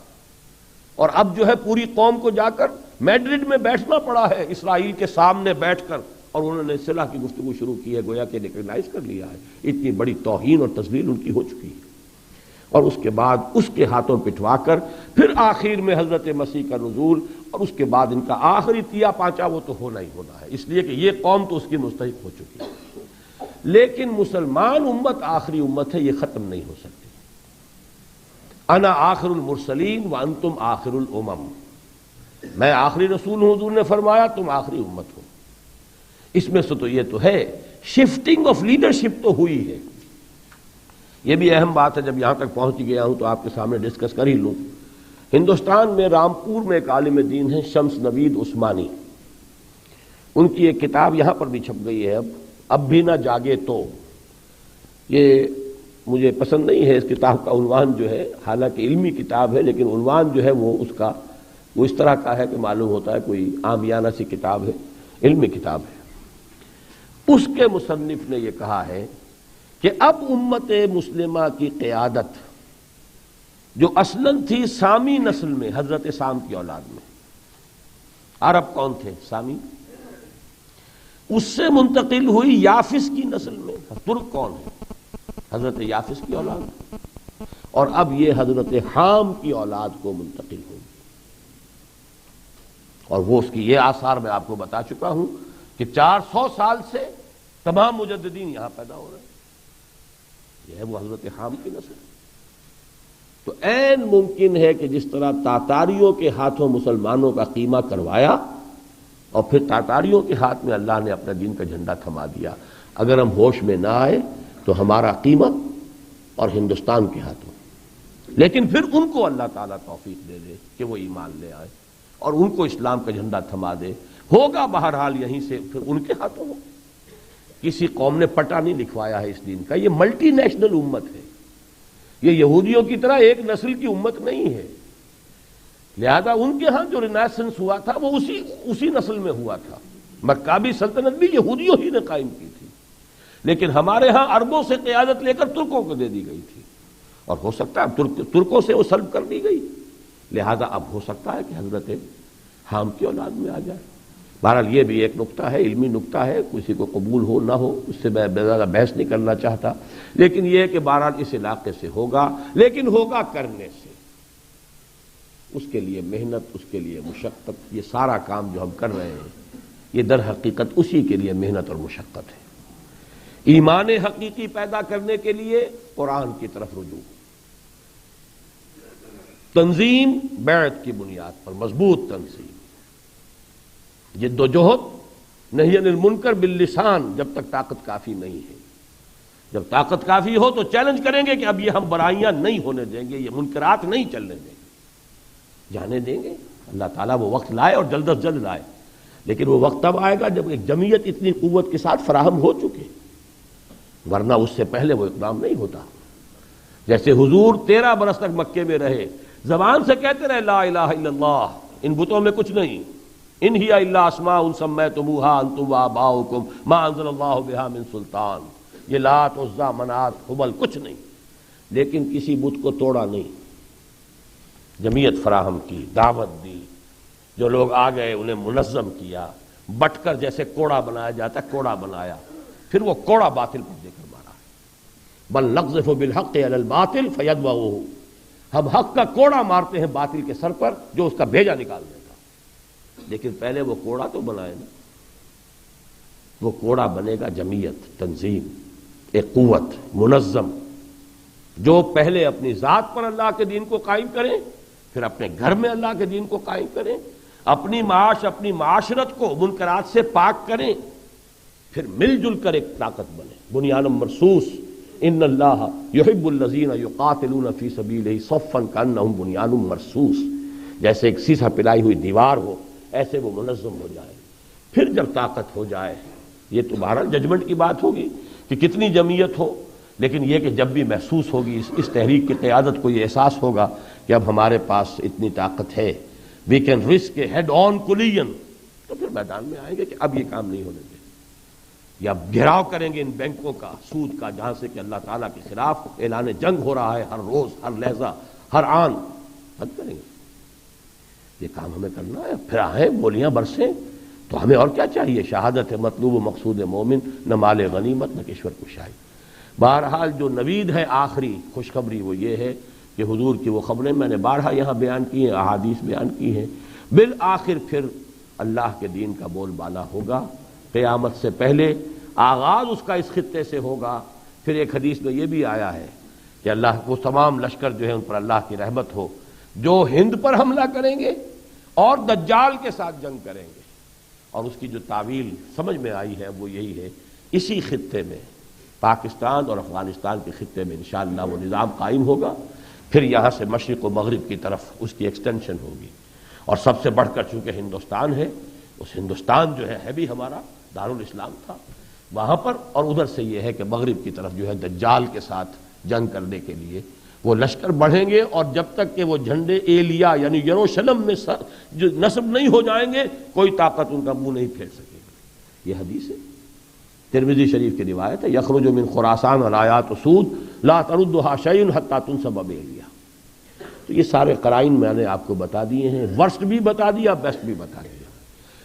اور اب جو ہے پوری قوم کو جا کر میڈرڈ میں بیٹھنا پڑا ہے اسرائیل کے سامنے بیٹھ کر، اور انہوں نے صلح کی گفتگو شروع کی ہے، گویا کہ ریکگنائز کر لیا ہے. اتنی بڑی توہین اور تذلیل ان کی ہو چکی ہے. اور اس کے بعد اس کے ہاتھوں پٹوا کر پھر آخر میں حضرت مسیح کا نزول، اور اس کے بعد ان کا آخری تیا پانچا وہ تو ہونا ہی ہونا ہے، اس لیے کہ یہ قوم تو اس کی مستحق ہو چکی ہے. لیکن مسلمان امت آخری امت ہے، یہ ختم نہیں ہو سکتی. انا آخر المرسلین وانتم آخر الامم. میں آخری رسول ہوں، حضور نے فرمایا، تم آخری امت ہو. اس میں سے تو یہ تو ہے شفٹنگ آف لیڈرشپ تو ہوئی ہے. یہ بھی اہم بات ہے، جب یہاں تک پہنچ گیا ہوں تو آپ کے سامنے ڈسکس کر ہی لوں. ہندوستان میں رامپور میں ایک عالم دین ہے شمس نوید عثمانی. ان کی ایک کتاب یہاں پر بھی چھپ گئی ہے اب بھی نہ جاگے تو. یہ مجھے پسند نہیں ہے اس کتاب کا عنوان جو ہے، حالانکہ علمی کتاب ہے لیکن عنوان جو ہے وہ اس کا وہ اس طرح کا ہے کہ معلوم ہوتا ہے کوئی عامیانہ سی کتاب ہے، علمی کتاب ہے. اس کے مصنف نے یہ کہا ہے کہ اب امت مسلمہ کی قیادت جو اصلاً تھی سامی نسل میں، حضرت سام کی اولاد میں. عرب کون تھے؟ سامی. اس سے منتقل ہوئی یافس کی نسل میں. ترک کون ہے؟ حضرت یافس کی اولاد. اور اب یہ حضرت حام کی اولاد کو منتقل ہوئی. اور وہ اس کی یہ آثار میں آپ کو بتا چکا ہوں کہ 400 سال سے تمام مجددین یہاں پیدا ہو رہے ہیں. یہ ہے وہ حضرت حام کی نسل. تو عین ممکن ہے کہ جس طرح تاتاریوں کے ہاتھوں مسلمانوں کا قیمہ کروایا اور پھر تاتاریوں کے ہاتھ میں اللہ نے اپنا دین کا جھنڈا تھما دیا، اگر ہم ہوش میں نہ آئے تو ہمارا قیمہ اور ہندوستان کے ہاتھوں، لیکن پھر ان کو اللہ تعالیٰ توفیق دے دے کہ وہ ایمان لے آئے اور ان کو اسلام کا جھنڈا تھما دے، ہوگا بہرحال یہیں سے پھر ان کے ہاتھوں ہو۔ کسی قوم نے پٹا نہیں لکھوایا ہے اس دین کا، یہ ملٹی نیشنل امت ہے، یہ یہودیوں کی طرح ایک نسل کی امت نہیں ہے، لہذا ان کے ہاں جو رینیسنس ہوا تھا وہ اسی نسل میں ہوا تھا۔ مکابی سلطنت بھی یہودیوں ہی نے قائم کی تھی، لیکن ہمارے ہاں عربوں سے قیادت لے کر ترکوں کو دے دی گئی تھی، اور ہو سکتا ہے ترکوں سے وہ سلب کر دی گئی، لہذا اب ہو سکتا ہے کہ حضرت حام کی اولاد میں آ جائے۔ بہرحال یہ بھی ایک نقطہ ہے، علمی نقطہ ہے، کسی کو قبول ہو نہ ہو اس سے میں زیادہ بحث نہیں کرنا چاہتا، لیکن یہ ہے کہ بہرحال اس علاقے سے ہوگا، لیکن ہوگا کرنے سے، اس کے لیے محنت، اس کے لیے مشقت، یہ سارا کام جو ہم کر رہے ہیں یہ در حقیقت اسی کے لیے محنت اور مشقت ہے۔ ایمان حقیقی پیدا کرنے کے لیے قرآن کی طرف رجوع، تنظیم بیعت کی بنیاد پر مضبوط تنظیم، جد و جہد، نہی عن المنکر باللسان، جب تک طاقت کافی نہیں ہے۔ جب طاقت کافی ہو تو چیلنج کریں گے کہ اب یہ ہم برائیاں نہیں ہونے دیں گے، یہ منکرات نہیں چلنے دیں گے، جانے دیں گے۔ اللہ تعالیٰ وہ وقت لائے اور جلد از جلد لائے، لیکن وہ وقت تب آئے گا جب ایک جمعیت اتنی قوت کے ساتھ فراہم ہو چکے، ورنہ اس سے پہلے وہ اقدام نہیں ہوتا۔ جیسے حضور 13 برس تک مکے میں رہے، زبان سے کہتے رہے لا الہ الا اللہ، ان بتوں میں کچھ نہیں، ان ہی الا اسماء سمیتموہا انتم وآباؤکم ما انزل اللہ بہا من سلطان، یہ لات عزیٰ منات حبل کچھ نہیں، لیکن کسی بت کو توڑا نہیں، جمعیت فراہم کی، دعوت دی، جو لوگ آ گئے انہیں منظم کیا، بٹ کر جیسے کوڑا بنایا جاتا ہے کوڑا بنایا، پھر وہ کوڑا باطل پر دے کر مارا، بل نقذف بالحق علی الباطل فیدمغہ، ہم حق کا کوڑا مارتے ہیں باطل کے سر پر جو اس کا بھیجا نکال دیتا، لیکن پہلے وہ کوڑا تو بنائے نا، وہ کوڑا بنے گا جمعیت، تنظیم، ایک قوت منظم، جو پہلے اپنی ذات پر اللہ کے دین کو قائم کریں، پھر اپنے گھر میں اللہ کے دین کو قائم کریں، اپنی معاش اپنی معاشرت کو منکرات سے پاک کریں، پھر مل جل کر ایک طاقت بنے، بنیان مرصوص، ان اللہ یحب الذین یقاتلون فی سبیلہ صفا کانہم بنیان مرصوص، جیسے ایک سیسا پلائی ہوئی دیوار ہو ایسے وہ منظم ہو جائے، پھر جب طاقت ہو جائے، یہ تو بہرحال ججمنٹ کی بات ہوگی کہ کتنی جمعیت ہو، لیکن یہ کہ جب بھی محسوس ہوگی اس تحریک کی قیادت کو یہ احساس ہوگا کہ اب ہمارے پاس اتنی طاقت ہے، we can risk head on collision, تو پھر میدان میں آئیں گے کہ اب یہ کام نہیں ہونے دیں، یا گھیراؤ کریں گے ان بینکوں کا، سود کا، جہاں سے کہ اللہ تعالیٰ کے خلاف اعلان جنگ ہو رہا ہے، ہر روز، ہر لحظہ، ہر آن، بند کریں گے، یہ کام ہمیں کرنا ہے، پھر آئیں گولیاں برسیں، تو ہمیں اور کیا چاہیے؟ شہادت ہے مطلوب و مقصود مومن، نہ مال غنیمت نہ کشور کشائی۔ بہرحال جو نوید ہے آخری خوشخبری وہ یہ ہے کہ حضور کی وہ خبریں میں نے بارہا یہاں بیان کی ہیں، احادیث بیان کی ہیں، بالآخر پھر اللہ کے دین کا بول بالا ہوگا، قیامت سے پہلے آغاز اس کا اس خطے سے ہوگا۔ پھر ایک حدیث میں یہ بھی آیا ہے کہ اللہ کو تمام لشکر جو ہے ان پر اللہ کی رحمت ہو، جو ہند پر حملہ کریں گے اور دجال کے ساتھ جنگ کریں گے، اور اس کی جو تعویل سمجھ میں آئی ہے وہ یہی ہے، اسی خطے میں پاکستان اور افغانستان کے خطے میں انشاءاللہ وہ نظام قائم ہوگا، پھر یہاں سے مشرق و مغرب کی طرف اس کی ایکسٹینشن ہوگی، اور سب سے بڑھ کر چونکہ ہندوستان ہے، اس ہندوستان جو ہے بھی ہمارا دارالاسلام تھا، وہاں پر، اور ادھر سے یہ ہے کہ مغرب کی طرف جو ہے دجال کے ساتھ جنگ کرنے کے لیے وہ لشکر بڑھیں گے، اور جب تک کہ وہ جھنڈے ایلیا یعنی یروشلم میں جو نصب نہیں ہو جائیں گے کوئی طاقت ان کا منہ نہیں پھیر سکے گی۔ یہ حدیث ہے، ترمذی شریف کی روایت ہے، یخرج من خراسان الآیات سود لا تردها شیء حتی تنصب ایلیا۔ تو یہ سارے قرائن میں نے آپ کو بتا دیے ہیں، ورسٹ بھی بتا دیا، بیسٹ بھی بتا دیا،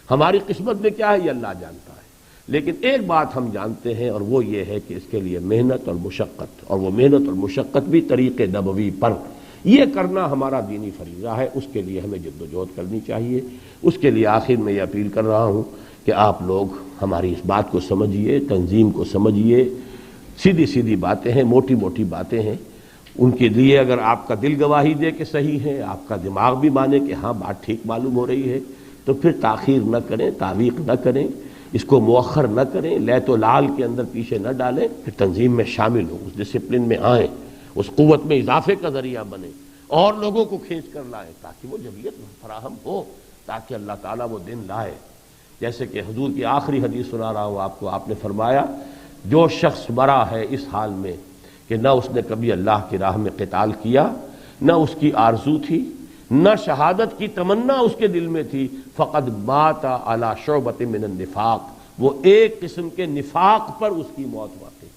ہماری قسمت میں کیا ہے یہ اللہ جانتا ہے، لیکن ایک بات ہم جانتے ہیں اور وہ یہ ہے کہ اس کے لیے محنت اور مشقت، اور وہ محنت اور مشقت بھی طریق نبوی پر یہ کرنا ہمارا دینی فریضہ ہے، اس کے لیے ہمیں جد و جہد کرنی چاہیے۔ اس کے لیے آخر میں یہ اپیل کر رہا ہوں کہ آپ لوگ ہماری اس بات کو سمجھیے، تنظیم کو سمجھیے، سیدھی سیدھی باتیں ہیں، موٹی موٹی باتیں ہیں، ان کے لیے اگر آپ کا دل گواہی دے کہ صحیح ہے، آپ کا دماغ بھی مانے کہ ہاں بات ٹھیک معلوم ہو رہی ہے، تو پھر تاخیر نہ کریں، تعویق نہ کریں، اس کو مؤخر نہ کریں، لیت و لال کے اندر پیچھے نہ ڈالیں، پھر تنظیم میں شامل ہوں، اس ڈسپلن میں آئیں، اس قوت میں اضافے کا ذریعہ بنے اور لوگوں کو کھینچ کر لائے تاکہ وہ جمعیت فراہم ہو، تاکہ اللہ تعالیٰ وہ دن لائے۔ جیسے کہ حضور کی آخری حدیث سنا رہا ہوں آپ کو، آپ نے فرمایا جو شخص مرا ہے اس حال میں کہ نہ اس نے کبھی اللہ کی راہ میں قتال کیا، نہ اس کی آرزو تھی، نہ شہادت کی تمنا اس کے دل میں تھی، فقد مات علی شعبۃ من النفاق، وہ ایک قسم کے نفاق پر اس کی موت واقع ہے۔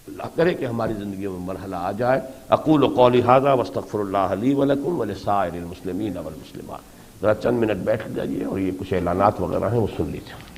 اللہ کرے کہ ہماری زندگی میں مرحلہ آ جائے۔ اقول قولی ھذا واستغفر اللہ لی ولکم ولسائر المسلمین والمسلمات۔ ذرا چند منٹ بیٹھ جائیے اور یہ کچھ اعلانات وغیرہ ہیں وہ سن لیجیے۔